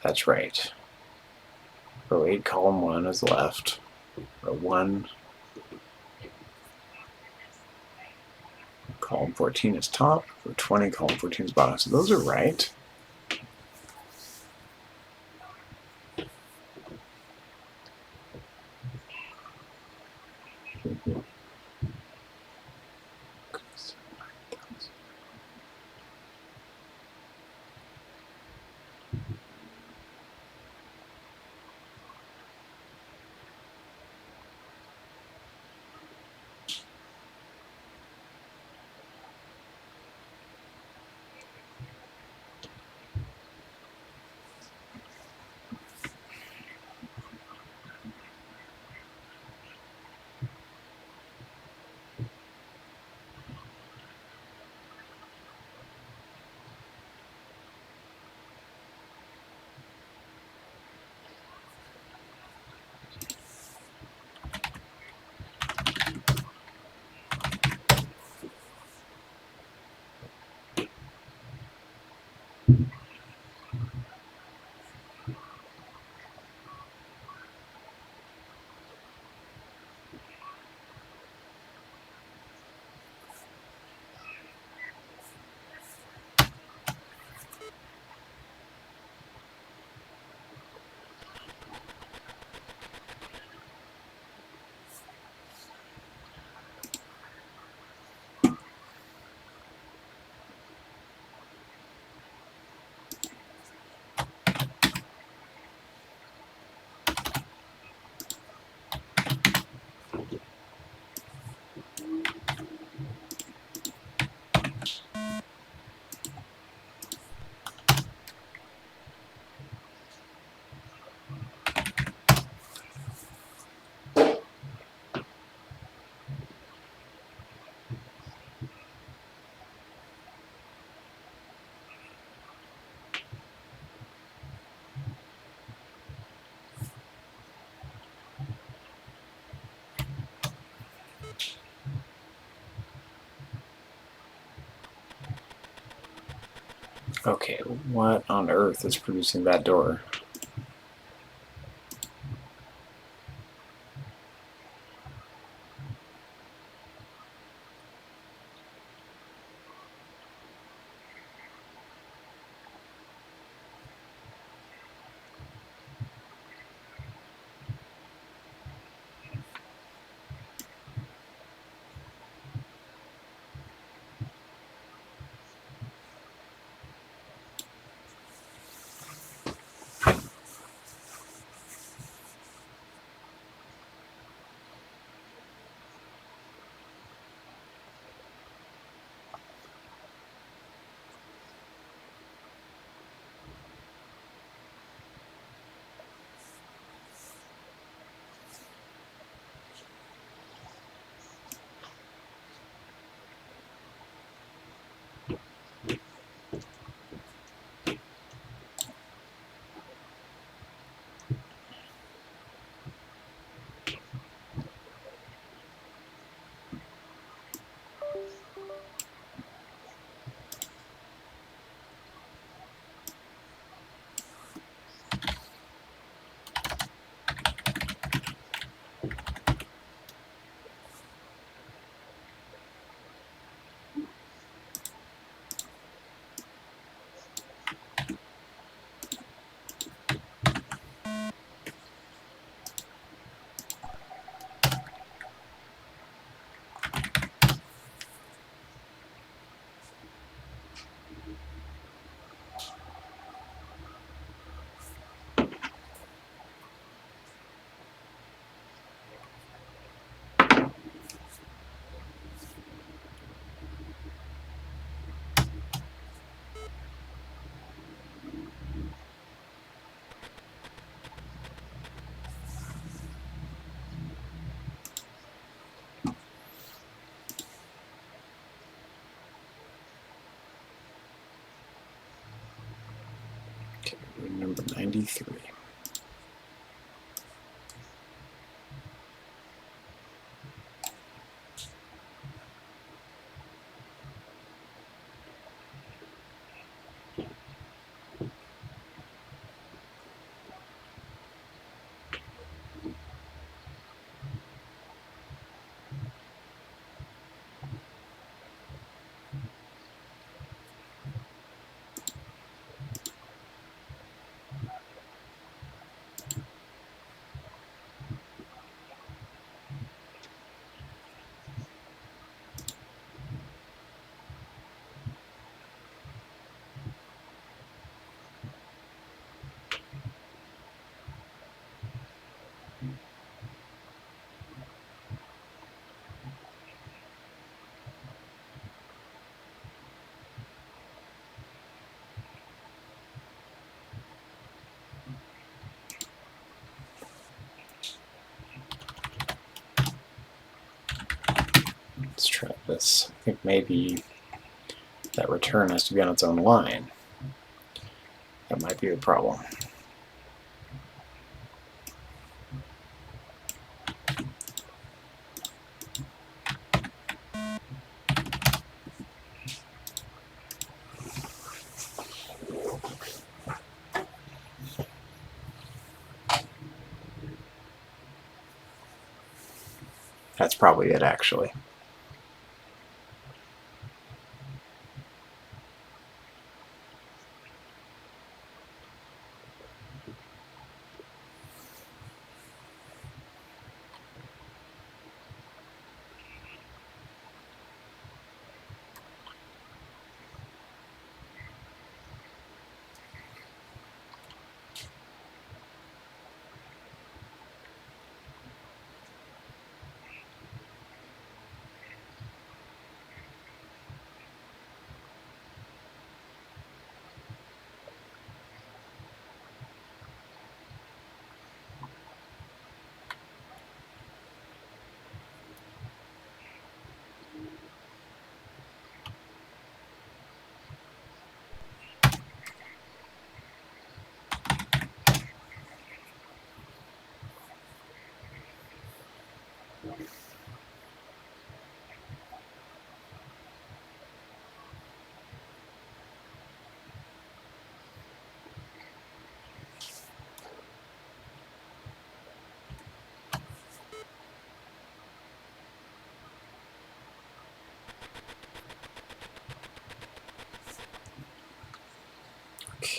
That's right. Row 8, column 1 is left. Row 1, column 14 is top. Row 20, column 14 is bottom. So those are right. Okay, what on earth is producing that door? Okay, number 93. Let's try this. I think maybe that return has to be on its own line. That might be the problem. That's probably it, actually.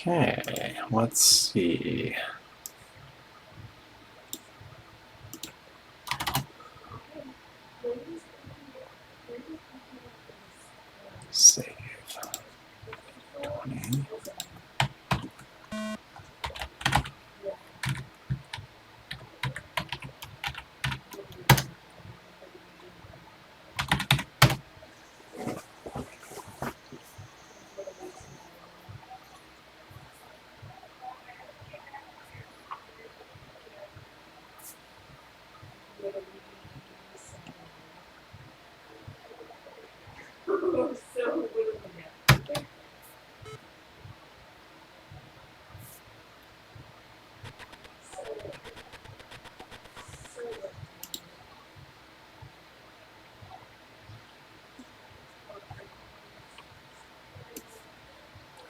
Okay, let's see. Save. 20.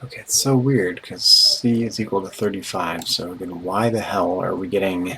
Okay, it's so weird because C is equal to 35, so then why the hell are we getting...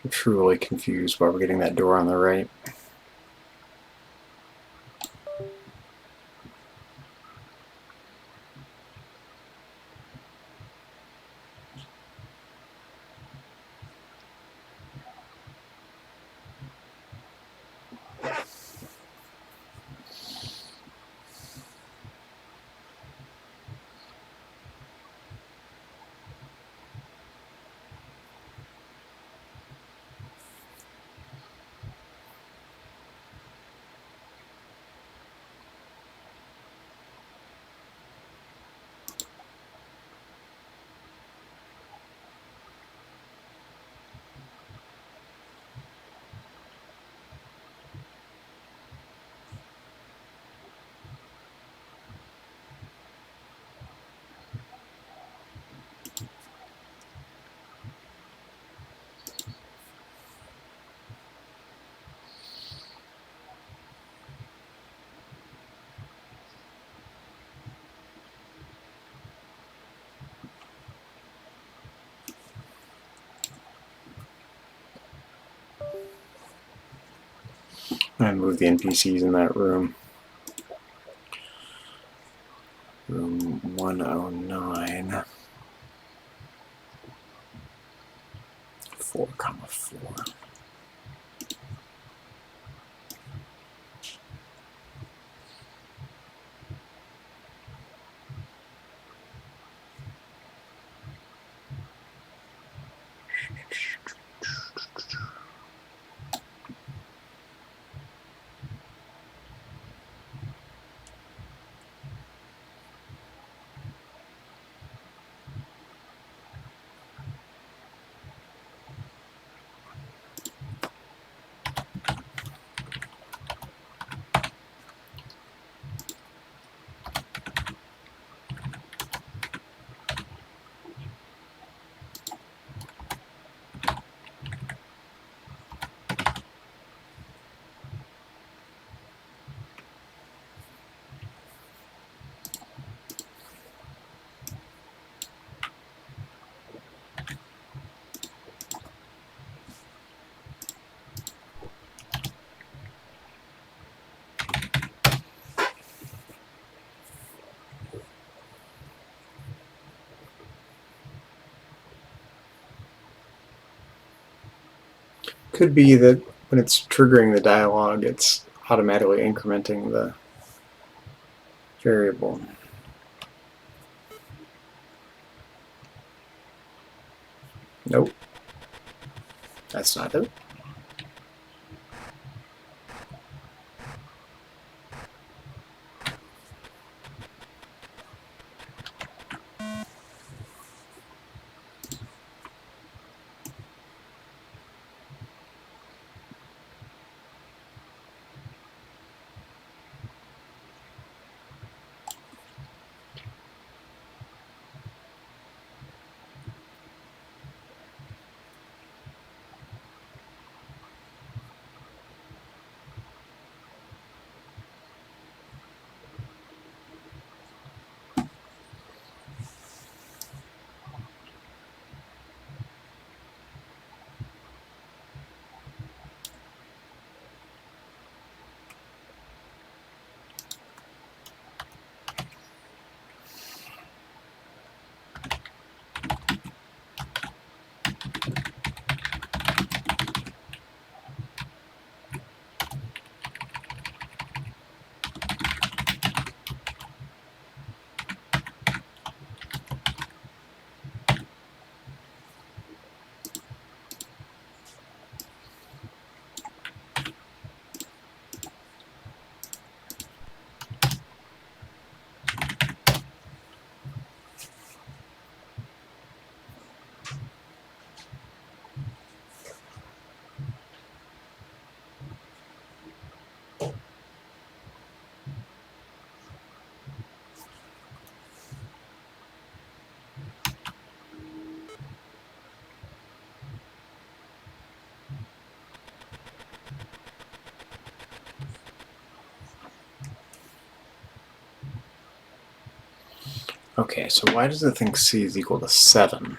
I'm truly confused why we're getting that door on the right. I move the NPCs in that room. Room 109. 4,4. Could be that when it's triggering the dialogue, it's automatically incrementing the variable. Nope. That's not it. Okay, so why does it think C is equal to 7?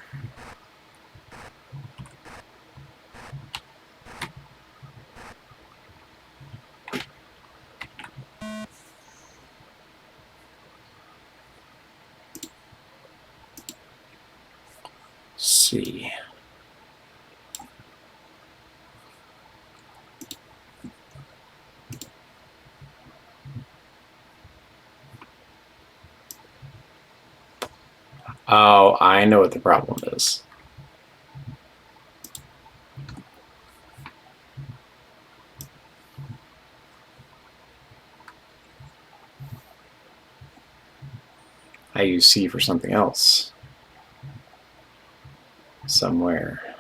C. Oh, I know what the problem is. I use C for something else. Somewhere.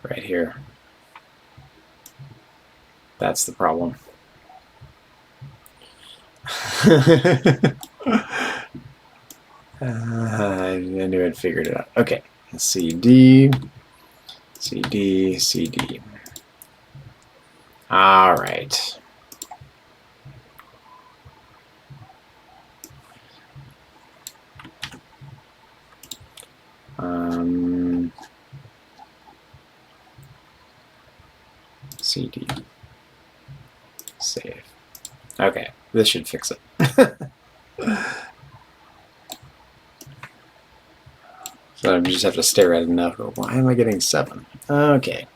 Right here. That's the problem. I knew I'd figured it out. Okay. CD, CD, CD. All right. CD. Save. Okay, this should fix it. So I just have to stare at it enough. Go, why am I getting 7? Okay.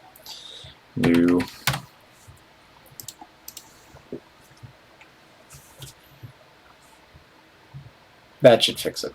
New. That should fix it.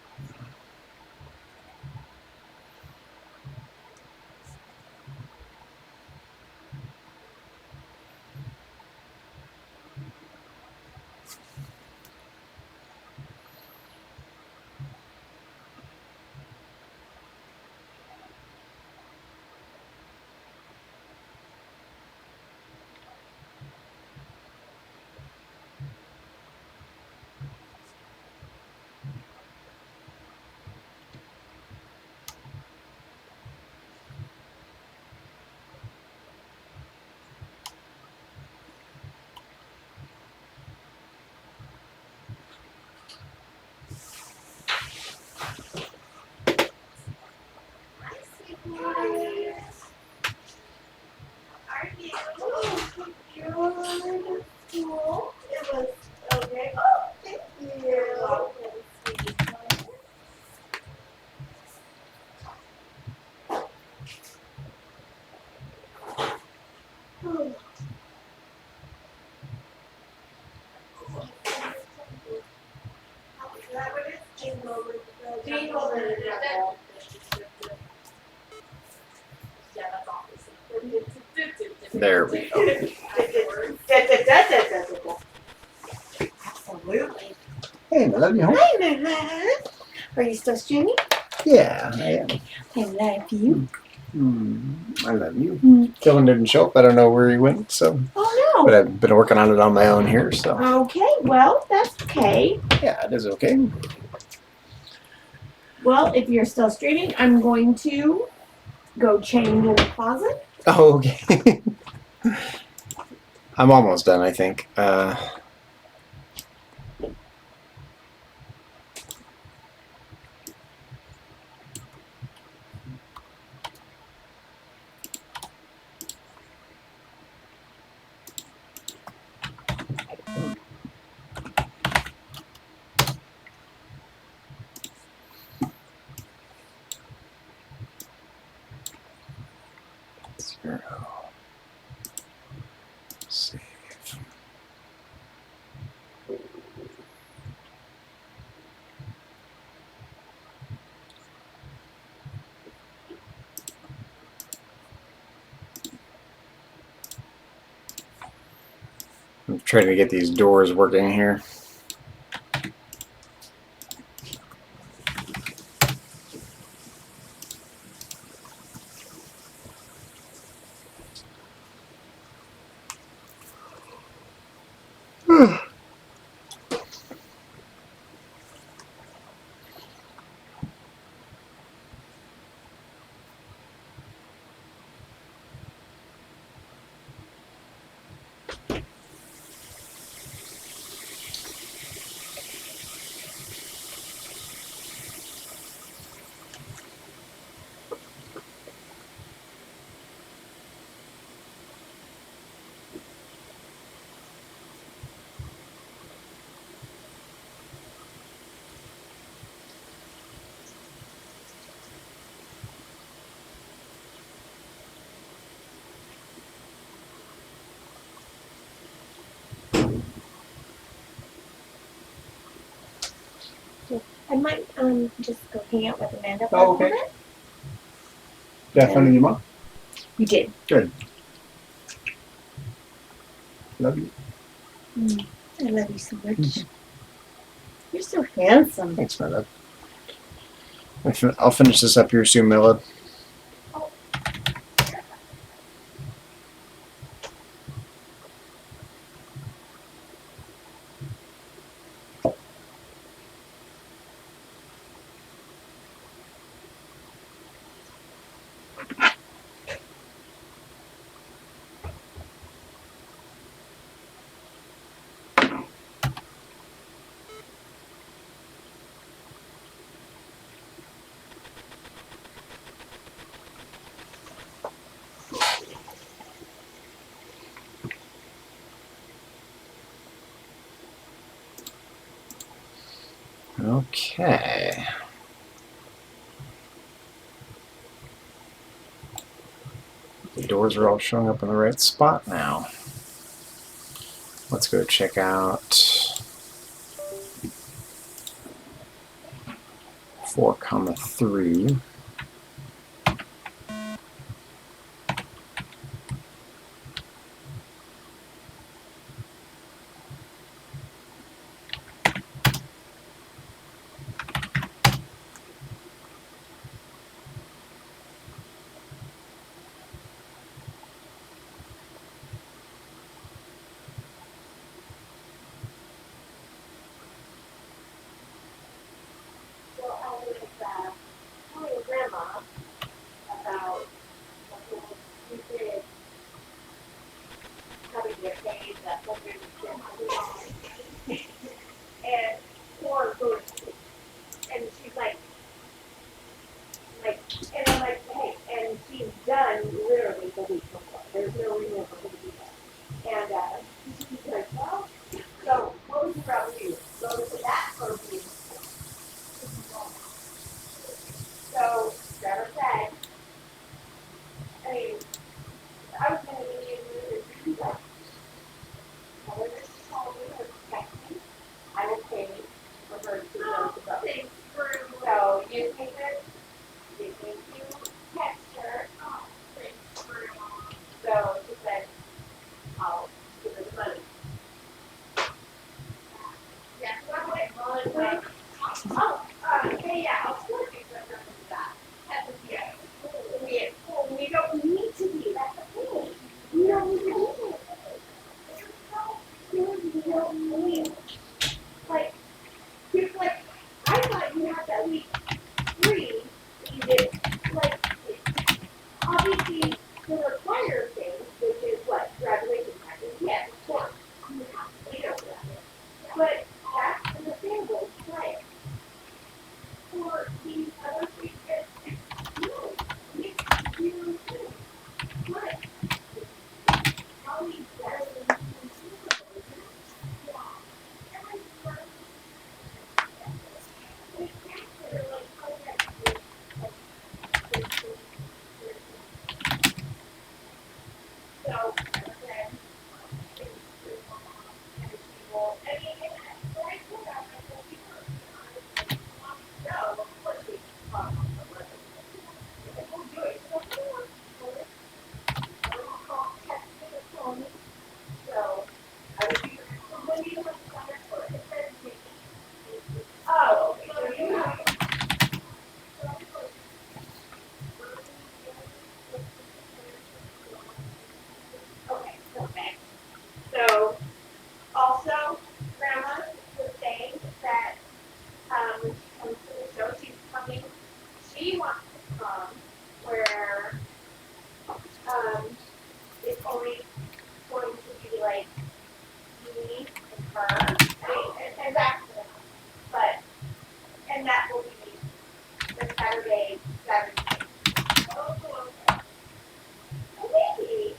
There we go. Absolutely. Hey, I love you home. Hi, Mama. Are you still streaming? Yeah, I am. I love you. I love you. Dylan didn't show up. I don't know where he went, so. Oh, But no. I've been working on it on my own here, so. Okay, well, that's okay. Yeah, it is okay. Well, if you're still streaming, I'm going to go change in the closet. Oh, okay. I'm almost done, I think. Zero. Save. I'm trying to get these doors working here. I might just go hang out with Amanda for Oh, a little okay. bit. Did you have fun with your mom? You did. Good. Love you. I love you so much. You're so handsome. Thanks, my love. I'll finish this up here soon, my love. Okay. The doors are all showing up in the right spot now. Let's go check out 4,3. Well, I was telling Grandma about you did having to pay that $150 and for going to sleep. And she's like, and I'm like, hey, and she's done literally the week before. There's no reason for her to do that. And she's like, well, so what would you rather do? Go to that or be? So Trevor said, I mean, I was going to be in the like, however she called me or text me, I will pay for her to go to both. Thanks, so you take it, you think you text her. Oh, thanks, Grandma. So she said, I'll give her the money. Yeah, so I went, hey, yeah, I'll still do that. That's a yes. We don't need to be. That's the thing. We don't need to be. We don't need. Like, I thought you had that week free. You did, like, obviously, the required things, which is what, graduation practice. Yes, of course. You have to know that. But that's understandable, right? For these other things, no, you what? Probably better than so, oh, okay, okay. So, also, Grandma was saying that when she comes to the show, she's coming. She wants to come where it's only going to be like me and her, and that's but and that will be the Saturday. Oh, okay. Maybe.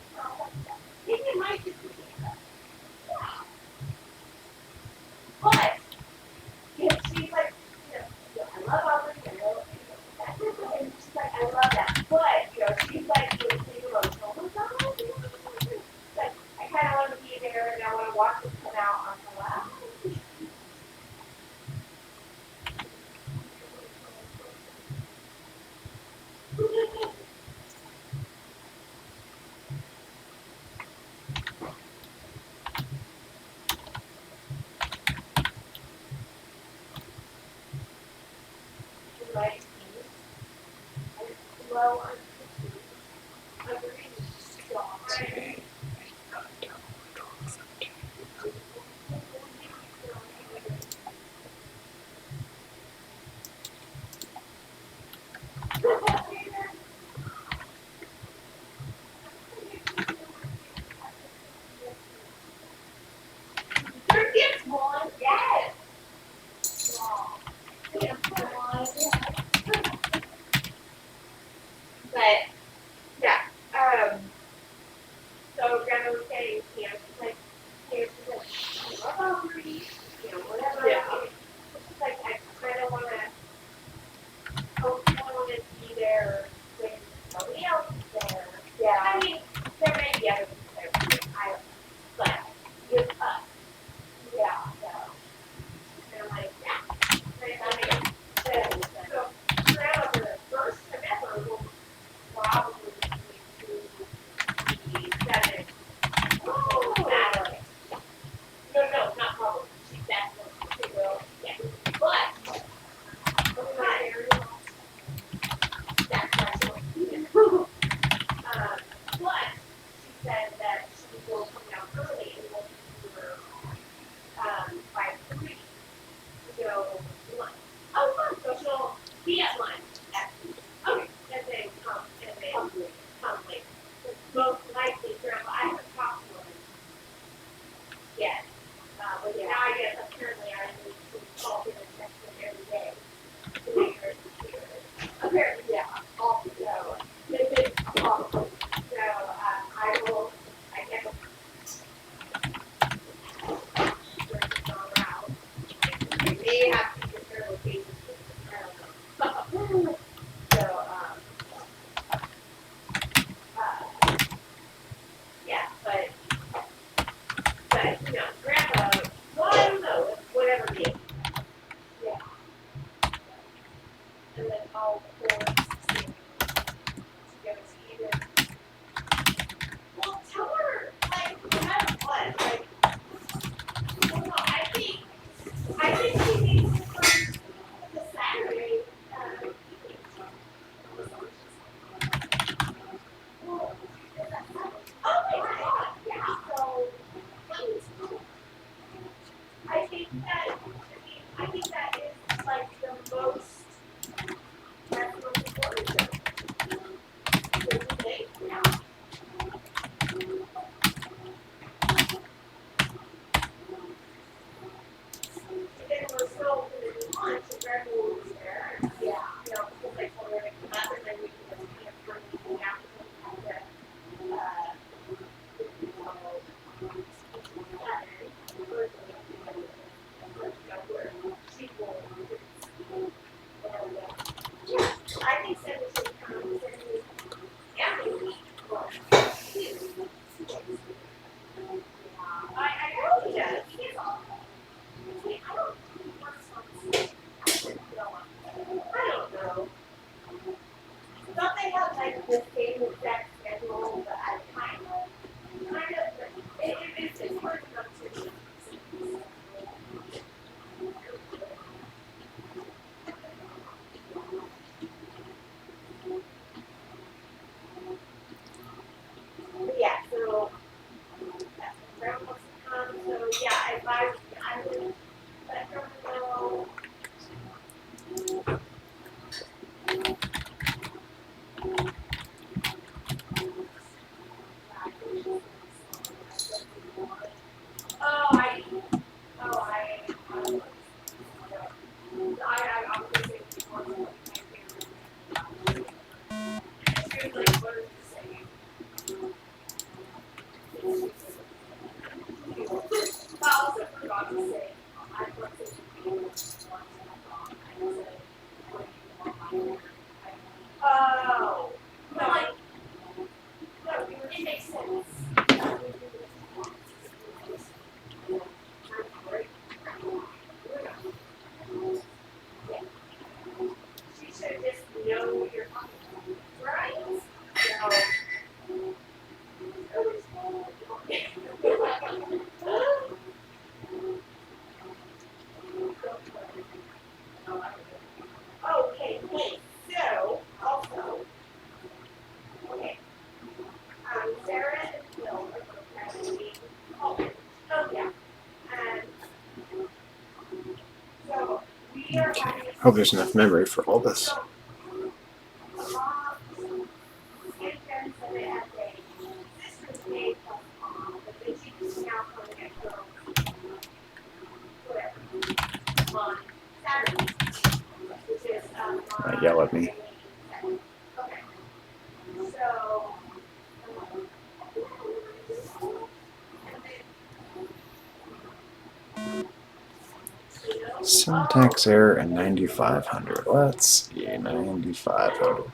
Maybe it might just be that. Yeah. But if she's like, I love Aubrey, I know, and she's like, I love that. But, she's like, being emotional. Oh my God, like, I kind of want to be there and I want to watch it come out on the lap. low on agreed dog. Okay. There is one, yes. Wow. Yeah, one. But yeah, so Grandma was saying, she's like, I love Aubrey, whatever. Yeah. She's like, I kind of want to be there when nobody else is there. Yeah. I mean, there may be other people there, but with us. Yeah. And I'm like, yeah. So Grandma, for the first time ever, will probably be 7. Oh. Saturday. No, not probably. She's definitely she will. Yeah. But that's why she wants to be there. But she said that she will come down early and we'll be here by 3 to go to lunch. Oh, fun. So she'll be at lunch at 3. Okay. And then come late. Most likely, Grandma, I haven't talked to her yet. But now I guess apparently I need to call him and text him every day to make sure he's here. Apparently, yeah. Also, so I will, I guess, around. I may have to get their location. I don't know. So, yeah, but Grandpa, well, I don't know, whatever it is. Yeah. And then I'll force to go to either. Well, tell her, like, no matter what, like, well, no, I think she needs to come the Saturday, evening. Well, oh my God, yeah, so, I think that is like the most, that's the most important thing. Don't you think? Yeah. And then we're still gonna do lunch and Grandma will be there. And, Yeah. Because I told her to come up and then we can just kind of bring everything out and have to, I think Cindy should come and Cindy, maybe. I know he does. He is all. I don't think he works on I don't know. Don't they have like the same exact schedule, but I kind of, it's important enough to. But yeah, so that's when Grandma wants to come. So yeah, if I would let Grandma know. Hope there's enough memory for all this. So, mom, his parents said it as a sister's day plus mom, but then she's now calling it girls, whatever, on Saturday, which is Don't yell at me. Okay. So, Syntax error and 9500. Let's see, 9500.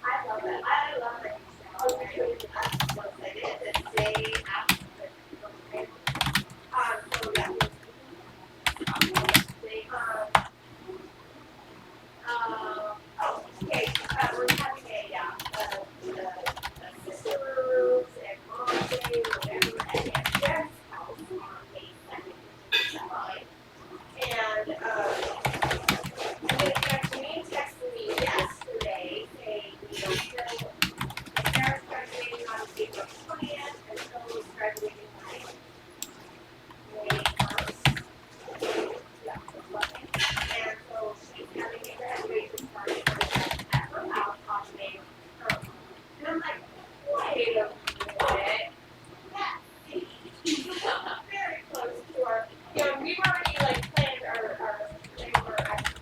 I love that. I love that. Okay. It's a day after the so yeah. Okay, we're having a sisters and mom day, whatever, at Jeff's house on May 2nd, which is fine. And then Janine texted me yesterday saying, Sarah's graduating on April 20th, and Phil's graduating on May 1st. Yeah, and so she's having a graduation party at her house on May 1st. And I'm like, wait a minute. That's very close to our, we've already like planned our thing for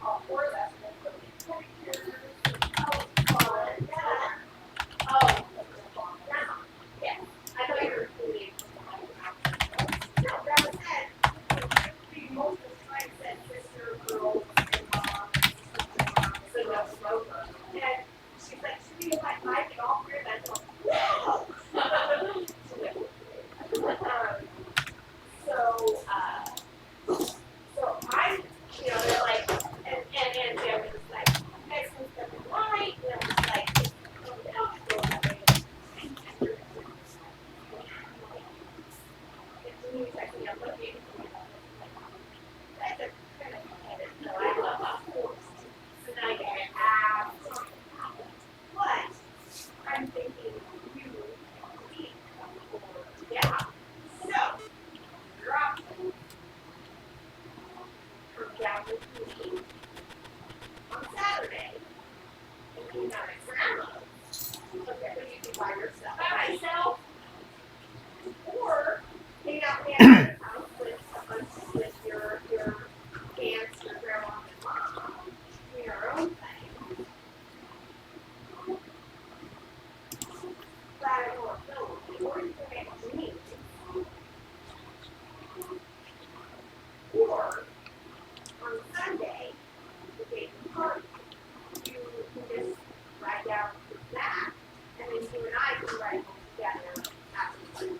all four of us. Oh, fun. Oh, yeah. I thought you were including. No, that was it. Most of the time said sister, girls, and mom, so no smoker. And she's like, should we like Mike and all three of us? Wow. So I, they're like, and Jim was like, next one's gonna be light, and I'm just like, I'm looking. That's a kind of edit, so I love of course. So now I get asked, but I'm thinking you eat or yeah. So you're up. Come down with me on Saturday. And you know it's grandma's. Okay, but you can buy yourself. By myself. Or hang out in your house with your aunts, your grandma and mom. Do your own thing. But I don't want to film. Or you can make me. Or on Sunday, the day of the party, you can just ride down to that, and then you and I can ride home together after the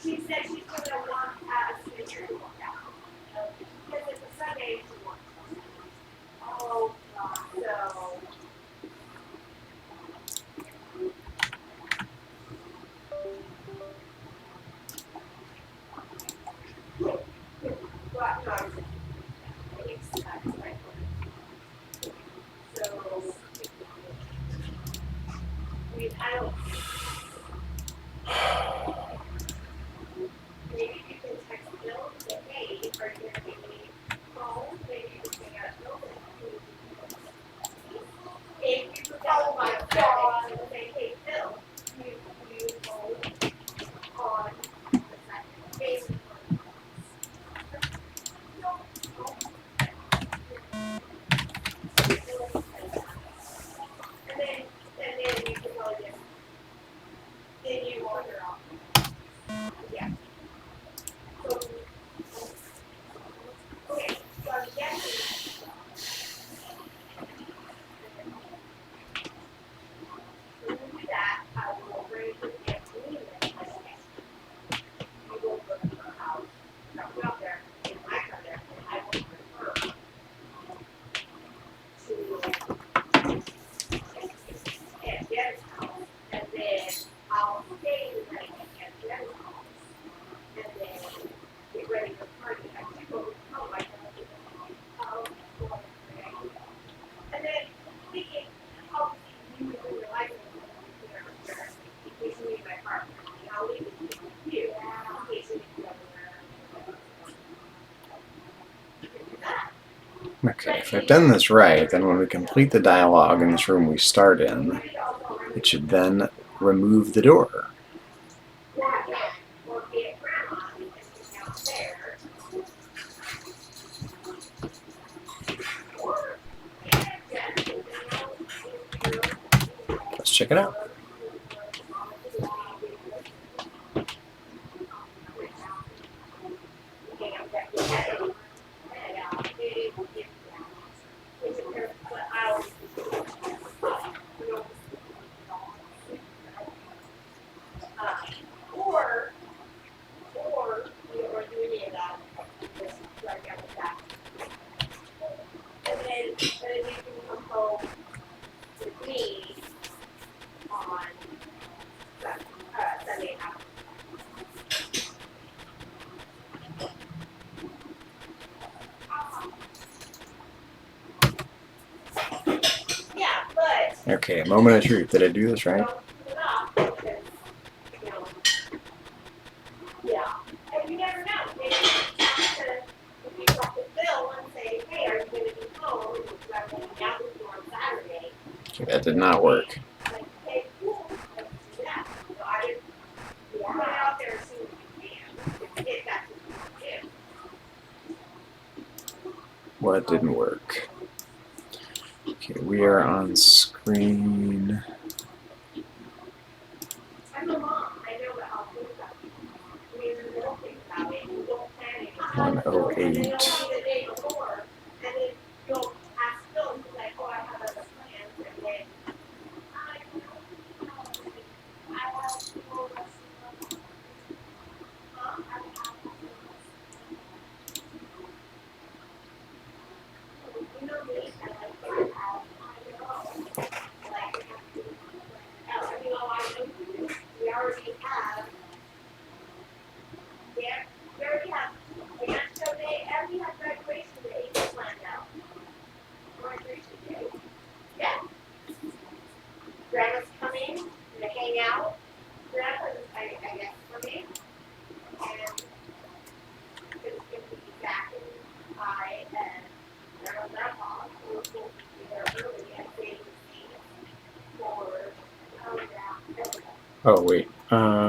She said she's going to want us to make her walk out. Because it's a Sunday she wants. Oh, God. So. Well, no, it's right. So. I mean, I don't. Maybe you can text Bill and say, hey, are you going to be home? Maybe you can hang out at Bill's. If you could, oh my God, and say, hey, Bill, you home on the second base. And then you can probably just Okay, if I've done this right, then when we complete the dialogue in this room we start in, it should then remove the door. Let's check it out. Or do any of that, just right down the back. And then you can come home with me on Sunday afternoon. Yeah, but Okay, a moment of truth. Did I do this right? don't put it off because, you know, yeah. And you never know. Maybe you have to, if you talk to Phil and say, hey, are you going to be home? Because I'm going to be out with you on Saturday. Okay, that did not work. Like, hey, cool. Let's do that. So I just put it out there as soon as you can. If that's what you do. What didn't work? Okay, we are on screen. I'm a mom. I know that I'll think about it. I mean, you don't think about it. You don't plan it. 108. And then you'll see the day before, and then you'll ask Phil, and he's like, oh, I have other plans, and then you know me, I like to have, like, I mean, all I know, we already have, we already have dance show day, and we have graduation day planned out. Graduation day. Yeah. Grandma's coming to hang out. Grandpa's, I guess, coming. And it's going to be Zach and I and Grandma and Grandpa, who will be there early and waiting for, oh, yeah, everybody. Oh, wait. Have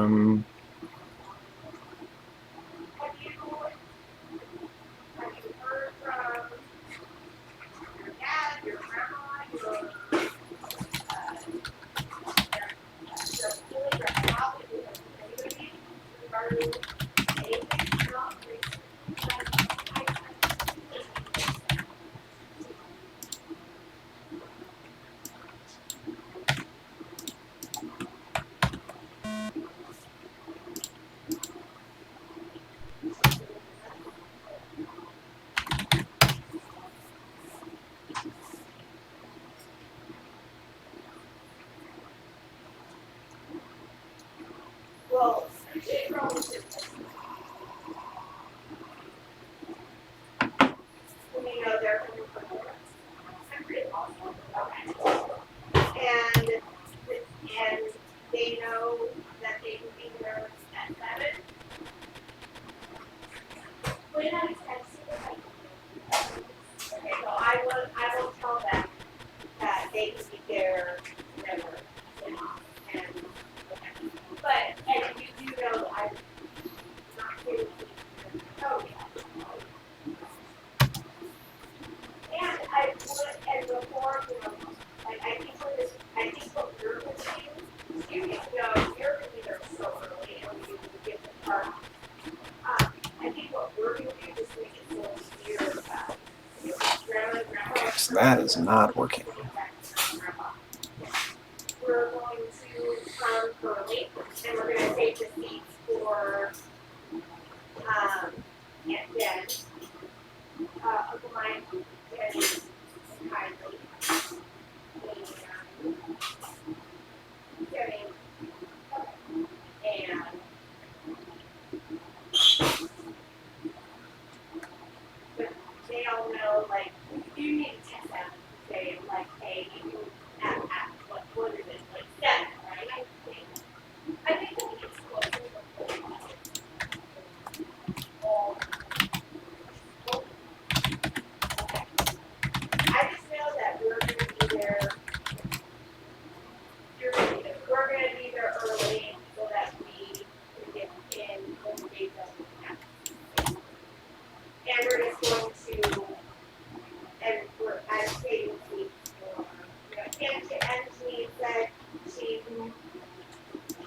you heard from your dad, your grandma, your feeling, your house, anybody regarding anything? Not well, when you know they're coming from the rest. I'm pretty awesome. Okay. And they know that they can be there at 7. When I okay, so I will tell them that they can be there whenever, you know, and okay. But and you do know that I'm not kidding. Oh yeah. And I would, and before, you know, like I think what we're going to do, you know, you're going to be there so early and we get the park. I think what we're going to do is make it so easier, grandma, So that is not working. we're going to come early and we're going to take the seats for, and then, Uncle Mike and Kylie and Jenny and but they all know, like, you need to test them, say, like,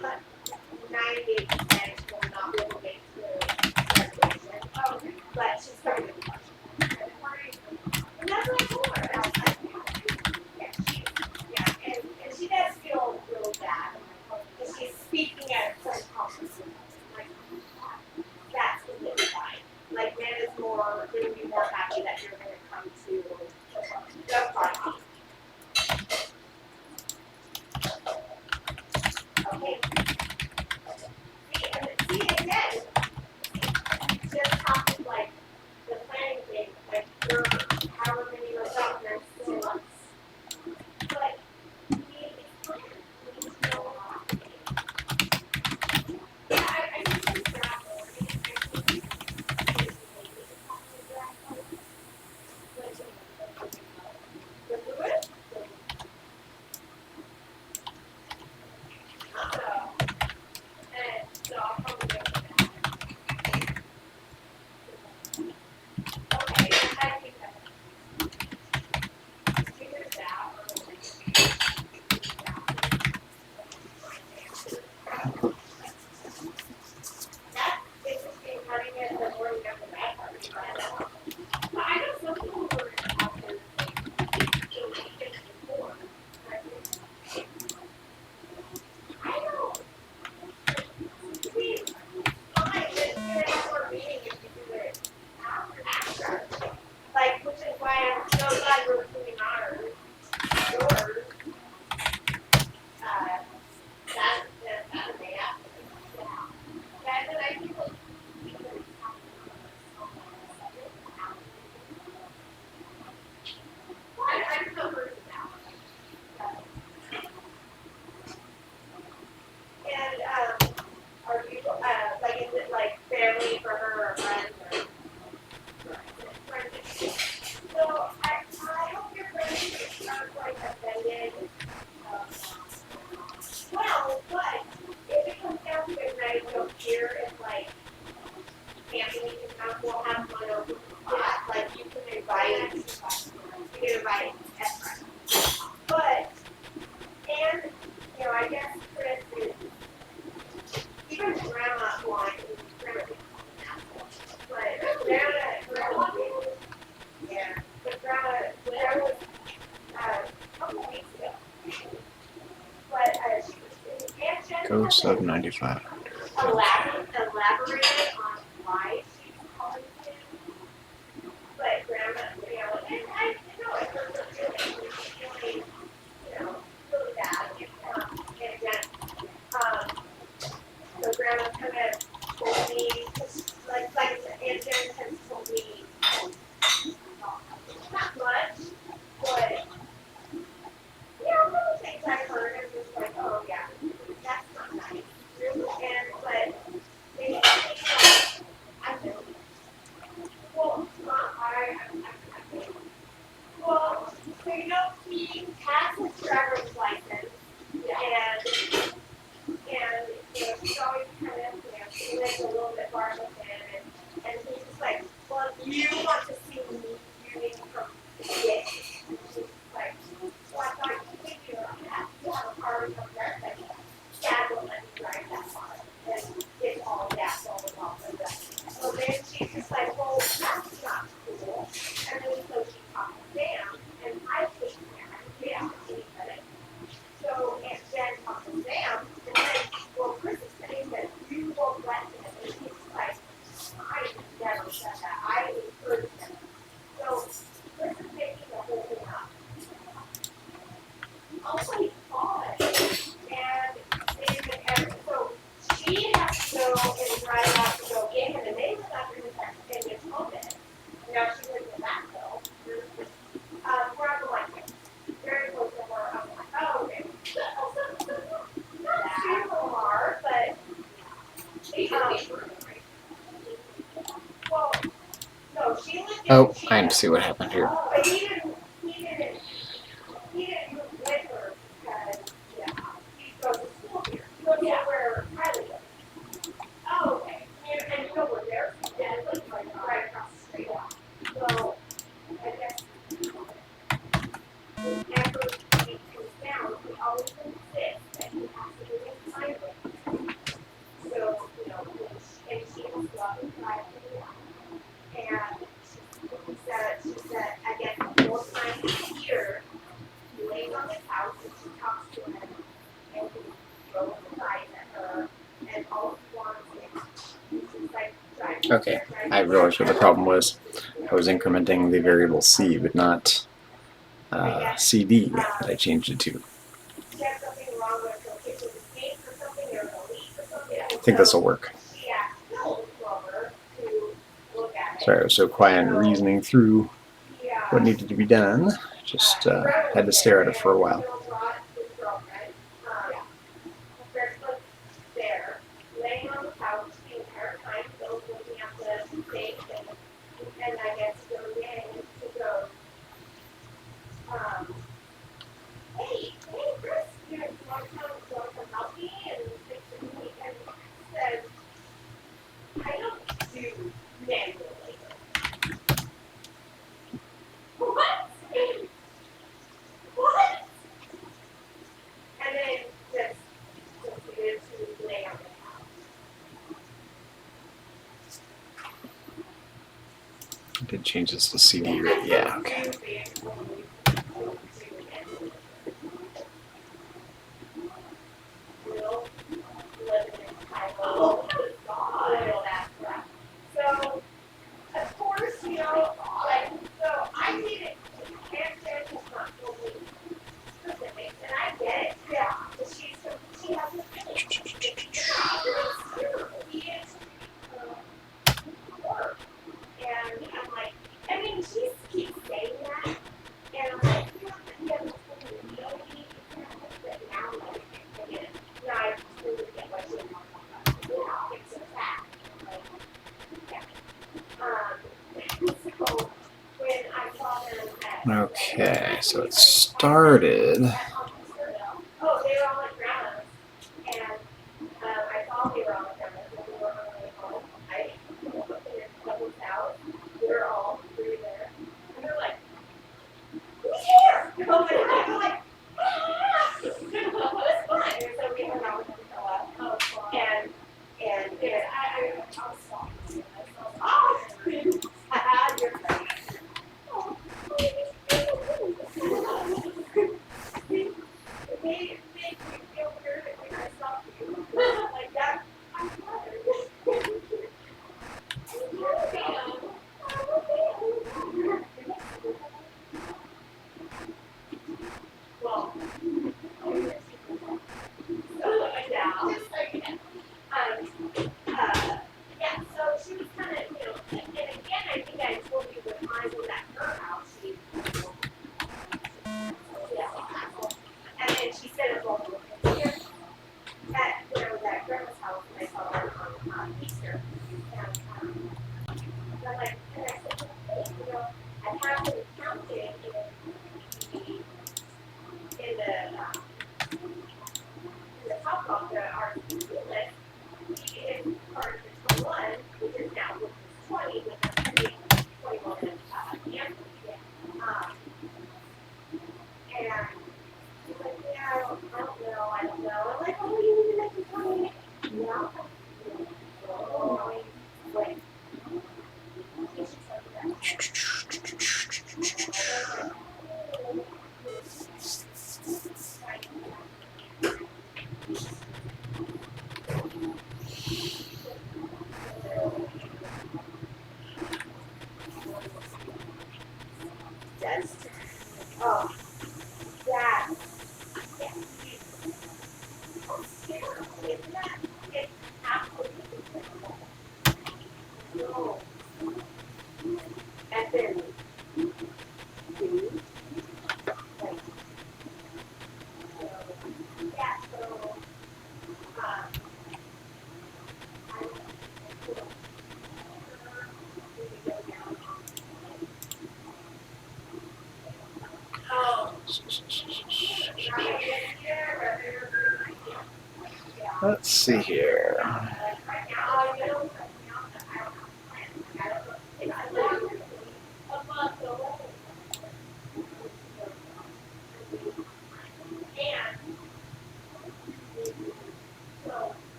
but 98% will not be able to make the graduation. Okay. But she's coming to the question. And that's what I told her. And I was like, yeah, and she does feel really bad. Because she's speaking at some conference. Like, that's completely fine. Like, man is more, going to be more happy that you're going to come to the party. Okay. See, again, just talking like the planning thing, like you're however many documents, 2 months. But we need to know. Yeah, I think it's draft already. I think the fluid. So I'll probably go for that. Okay, I think that's figure it out. That's interesting having it the morning of the bad party. But I know some people who are out there before. I don't. See, I just gonna have more meaning if you do it after. Like, which is why I'm so glad we're doing ours. Yours. Saturday after. Yeah, but I think like, I don't know hers now. And are you like is it like family for her or friends or friends? So I hope your friends aren't like offended. Well, but if it comes down to it, and I don't care if like family can come, we'll have one over the pot. Like you can invite friends. But and you know, I guess Chris is even grandma wants grandma. But grandma, yeah. But grandma was a couple weeks ago. But she was Go sub 95. elaborated on why she's calling him. But grandma, you know, and I know it hurt her feelings. She's feeling, you know, really bad. And again, so grandma kind of told me, like Aunt Jen has told me, not much, but yeah, one of the things I heard is just like, oh yeah, that's not nice. And but they I know. Well, well, so you know, he has his driver's license, and you know, she's always kind of, you know, she lives a little bit far with him, and he's just like, well, if you want to see me moving from this, and she's like, well, I thought you have a car or something, like, Dad will let me drive that car, and it's all gas, all the blah, blah, blah. So then she's just like, well, that's not cool, and then so she talks to Sam, and I think yeah, anybody. So Aunt Jen talks to Sam, and then, well, Chris is saying that you won't let him, and he's like, I never said that, I encouraged him. So Chris is making the whole thing up. Also, he fought, and so she has to go and drive out to go get him, and they live out in his home. Now she lives in Nashville. We're on the line here. Very close to where I'm like, oh, okay. Not too far, but well, no, she lived in Oh, I need to see what happened here. But he didn't move with her because, yeah, he goes to school here. He goes to where Kylie lives. Oh, okay. And you know where they're, yeah, it's like right across the street. So, I guess, whenever he comes down, he always insists that he has to go Okay, I realized what the problem was. I was incrementing the variable c, but not cd that I changed it to. I think this will work. Sorry, I was so quiet and reasoning through what needed to be done. Just had to stare at it for a while. There, laying on the couch the entire time, Bill's looking at the sink, and I guess he goes in and he goes, hey, Chris, you want to come help me and fix the food? And he says, I don't do manual labor. What? What? And then just proceeded to lay on the I did change this to CD, right? Yeah, okay. So, of course, you know, like, so I did it. Can't say it's not totally specific, and I get it. Yeah, but she has a he is work, and I'm like, I mean, she keeps saying that, and I'm like, you know, he doesn't totally know me, but now I'm like, again, now I totally get what she's talking about. Yeah, it's a fact. Like, yeah. So when I saw them at Okay, so it started. oh, they were all at grandma's, and I thought they were all at grandma's, but we were on the way home. I looked at their couple's house. We were all three there, and they're like, "Who's here?" And I'm like, "Ah!" It was fun. And so we hung out with them for a while. Oh, fun. And I was talking to them. Oh, you're right. Oh, it made me feel weird when I saw you. Like that. I'm flattered. Well, yeah. Yeah, so she was kind of, you know, and again, I think I told you when I was at her house, she, yeah. And then she said it was here at, when I was at grandma's house, and I saw her on Easter. And I'm like, and I said, hey, you know, I have been counting in the top of the RCP list. He is part of the 21, which is now with 20, with the pending 21 and Anthony. And he's like, yeah, I don't know. I'm like, oh, you need to make the 20. Yeah. Oh, wait. Yes. Oh, that. Yeah. Isn't that? It's absolutely terrible. No. And then, like, yeah, so, oh. Let's see here.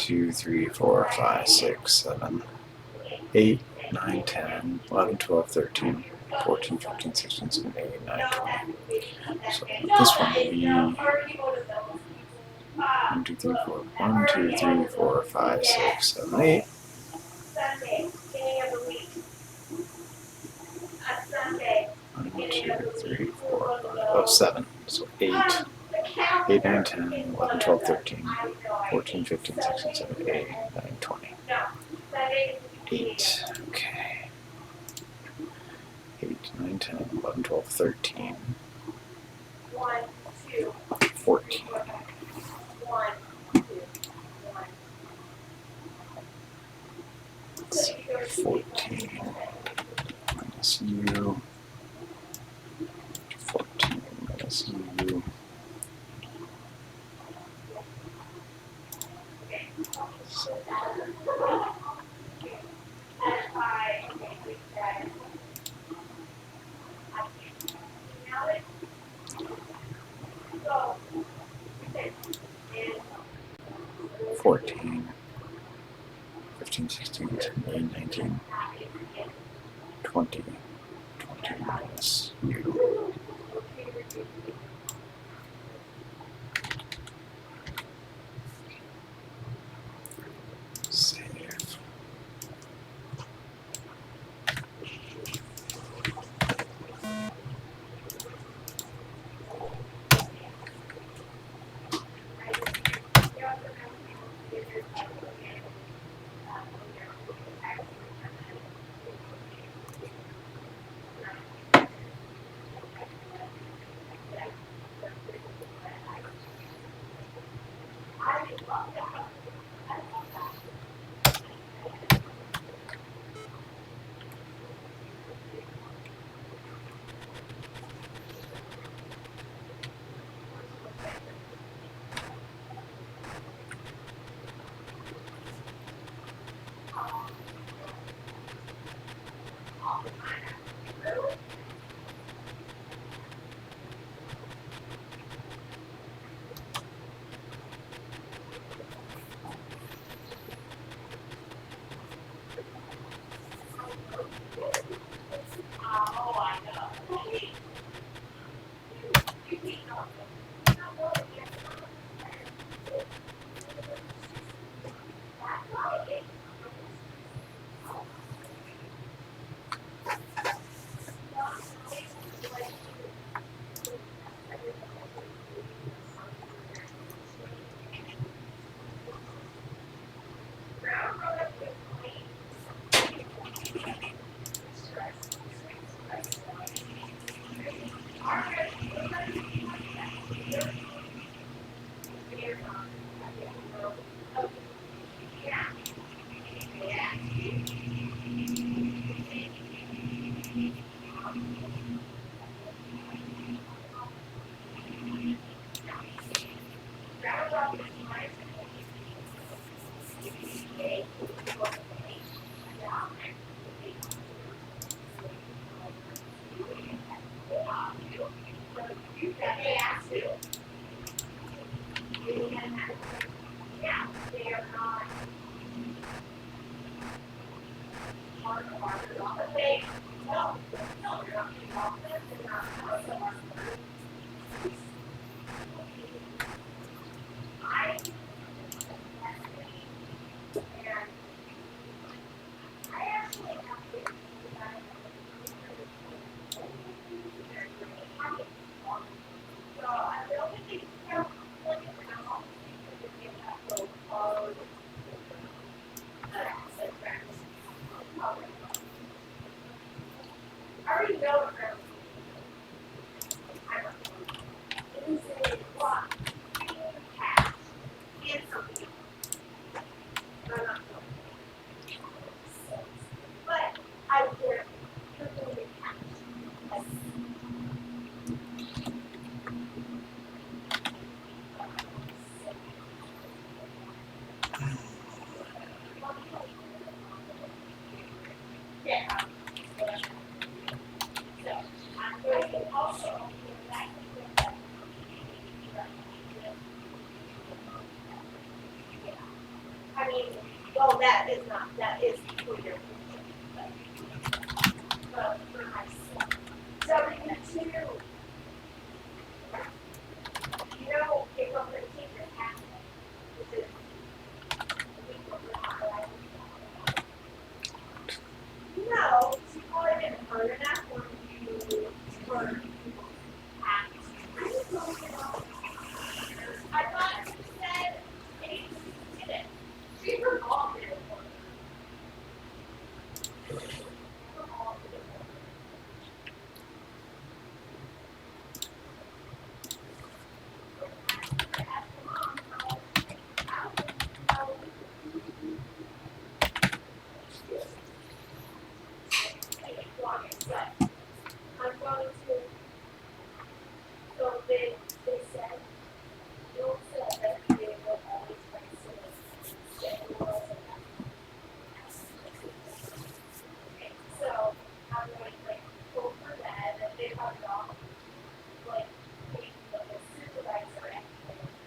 2, 3, 4, 5, 6, 7, 8, 9, 10, 11, 12, 13, 14, 15, 16, 17, 18, 19, 20. So this one will be 1, 2, 3, 4, 1, 2, 3, 4, 5, 6, 7, 8. Sunday, beginning of the week. A Sunday. 1, 2, 3, 4, 5, 7. So 8, 8, 9, 10, 11, 12, 13, 14, 15, 16, 17, 18, 19, 20. No, Sunday. 8. Okay. 8, 9, 10, 11, 12, 13, 1, 2, 14. 1, 2, 1. 14 minus u. 14 minus u. Go. 14, 15, 16, 17, 19, 20, 20 minus u. Save. I Well, that is not, that is for your future, but for myself. W-2. You know, April 13th is half, which is a week before my life. No, you probably didn't hurt enough when you were half. I thought she said Amy did it. She her mom did it for her. Her mom did it for her. Ask her mom how but I'm going to, so they said, Bill said that they will always try to get the world in that. Okay, so I'm going to like go for that, and they have it off, like, maybe the supervisor and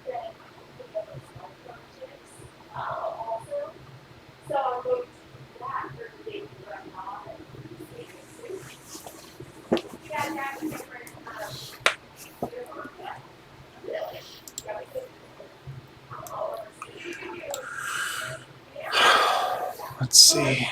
then the other small functions, also. So I'm going to do that for the day to run off and see it. Yeah, that's different, yeah, really, yeah, we could. Oh, Let's see.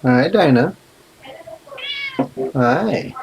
Hi, Dinah. Hi.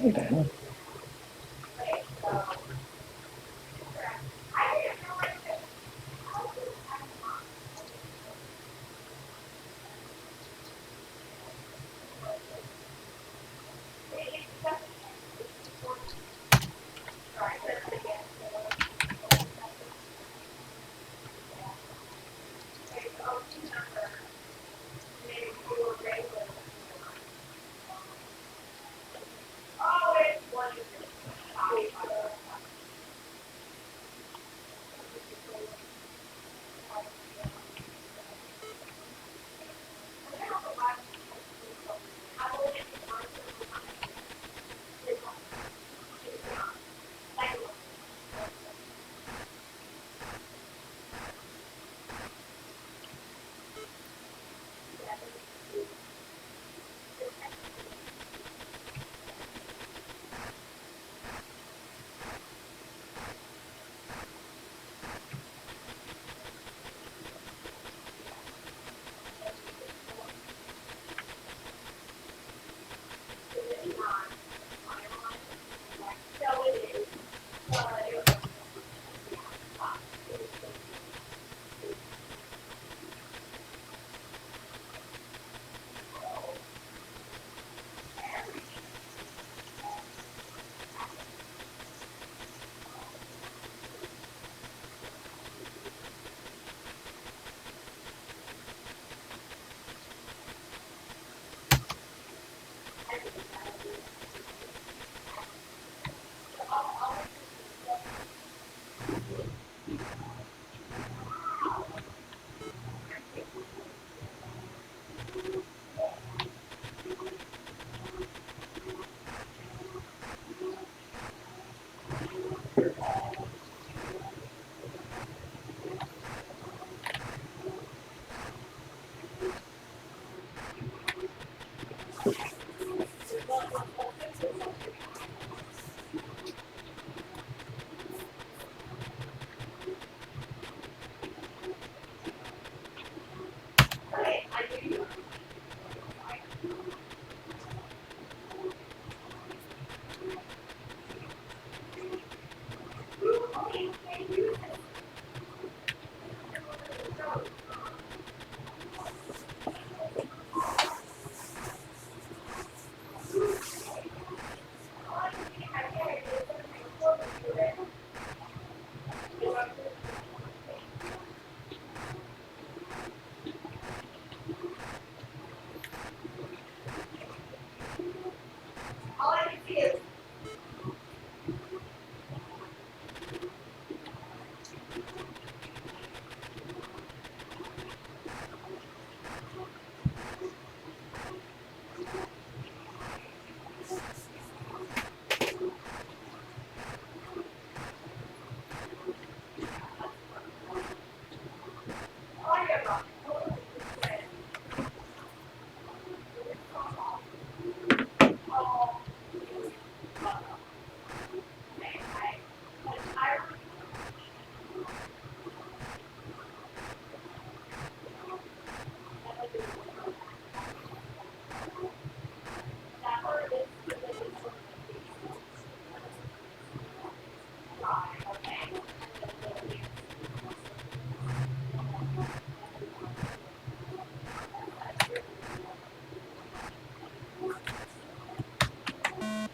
Okay.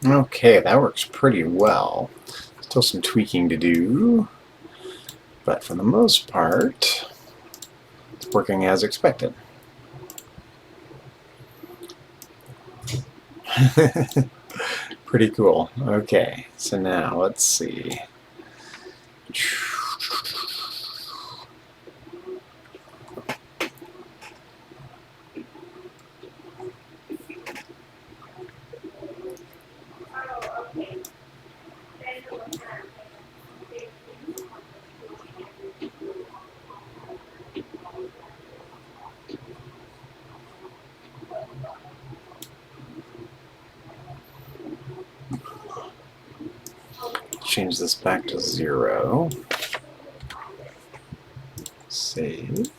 Okay, that works pretty well. Still some tweaking to do, but for the most part, it's working as expected. Pretty cool. Okay, so now let's see. Change this back to 0. Save.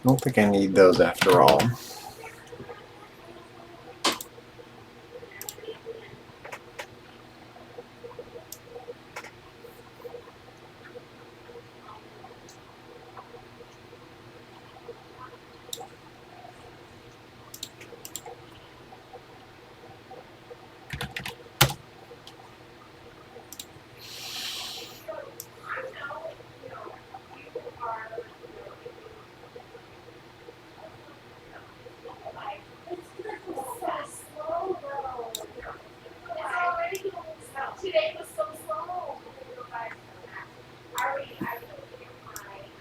don't think I need those after all. Today was so slow. I already get my Friday.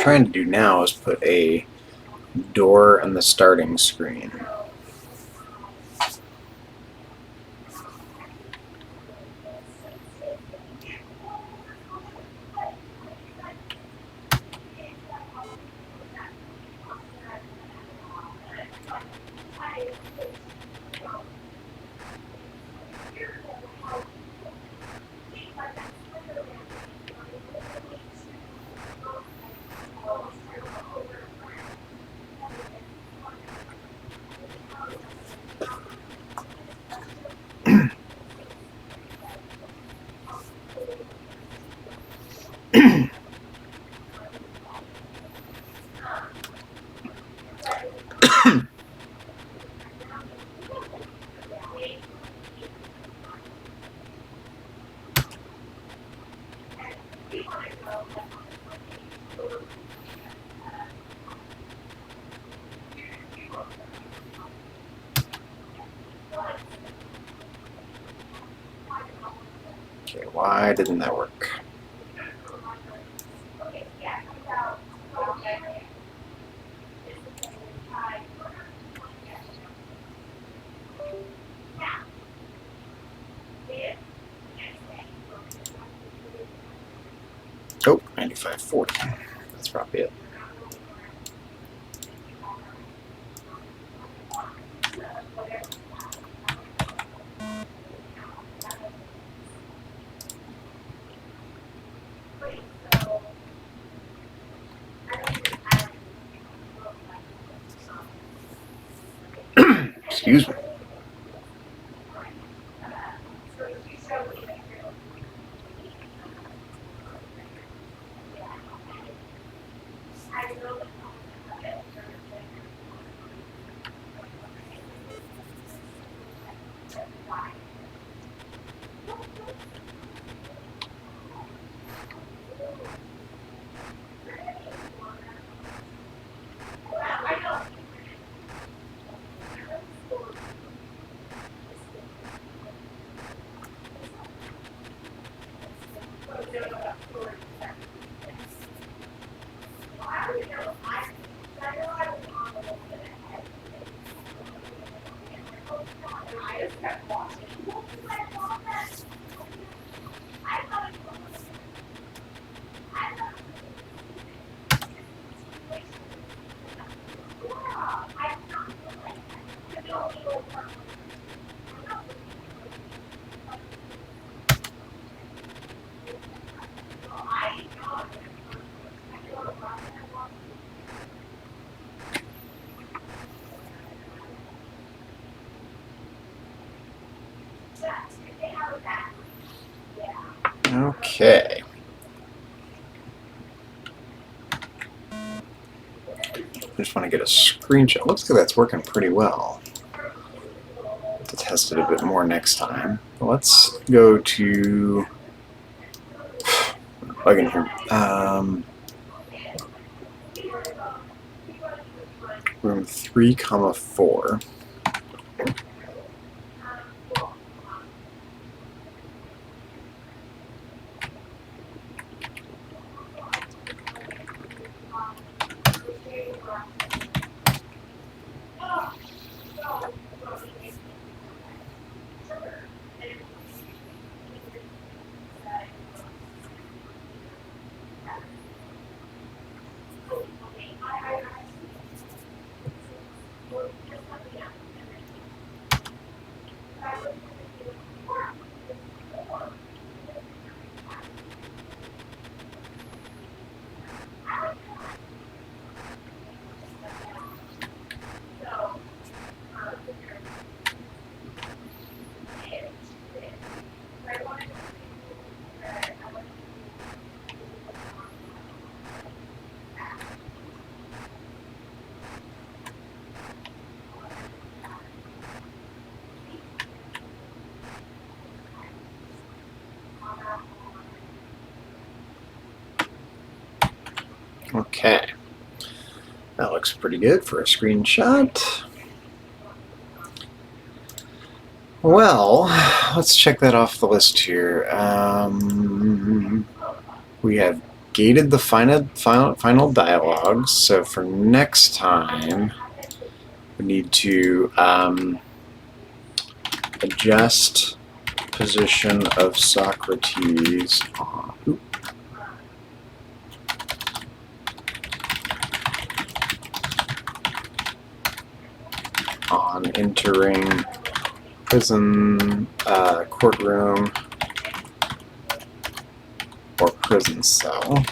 trying to do now is put a door on the starting screen. Okay, why didn't that work? Oh, 9540. That's probably it. Excuse me. Okay. I just want to get a screenshot. Looks like that's working pretty well. To test it a bit more next time. Let's go to plug in here. Room 3,4. Okay. That looks pretty good for a screenshot. Well, let's check that off the list here. We have gated the final dialogues, so for next time, we need to adjust position of Socrates on entering prison, courtroom, or prison cell,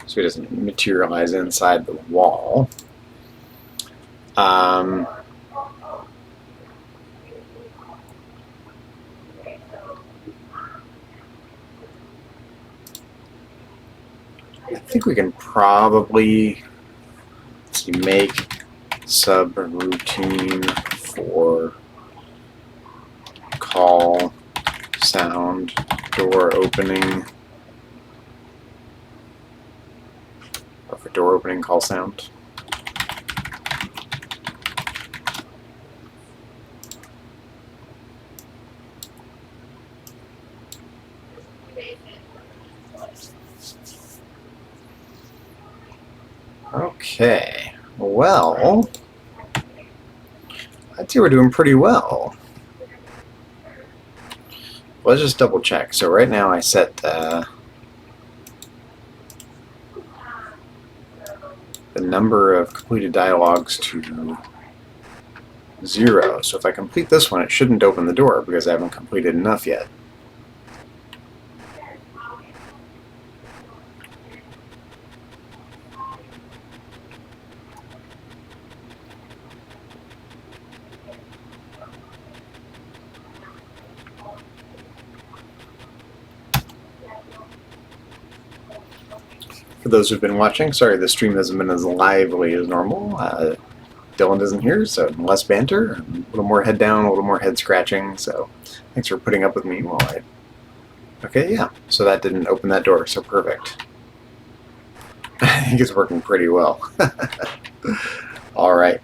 so he doesn't materialize inside the wall. I think we can probably, let's see, make subroutine for call sound door opening, or for door opening call sound. Okay, well, I'd say we're doing pretty well. Let's just double check. So right now I set the number of completed dialogues to 0. So if I complete this one, it shouldn't open the door because I haven't completed enough yet. For those who've been watching, sorry the stream hasn't been as lively as normal. Dylan isn't here, so less banter, a little more head down, a little more head scratching, so thanks for putting up with me while I... Okay, yeah, so that didn't open that door, so perfect. I think it's working pretty well. Alright,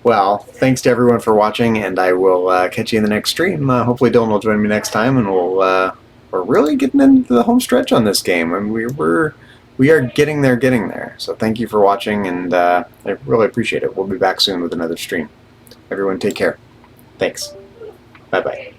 well, thanks to everyone for watching, and I will catch you in the next stream. Hopefully Dylan will join me next time, and we're really getting into the home stretch on this game, and we are getting there. So thank you for watching, and I really appreciate it. We'll be back soon with another stream. Everyone take care. Thanks. Bye-bye.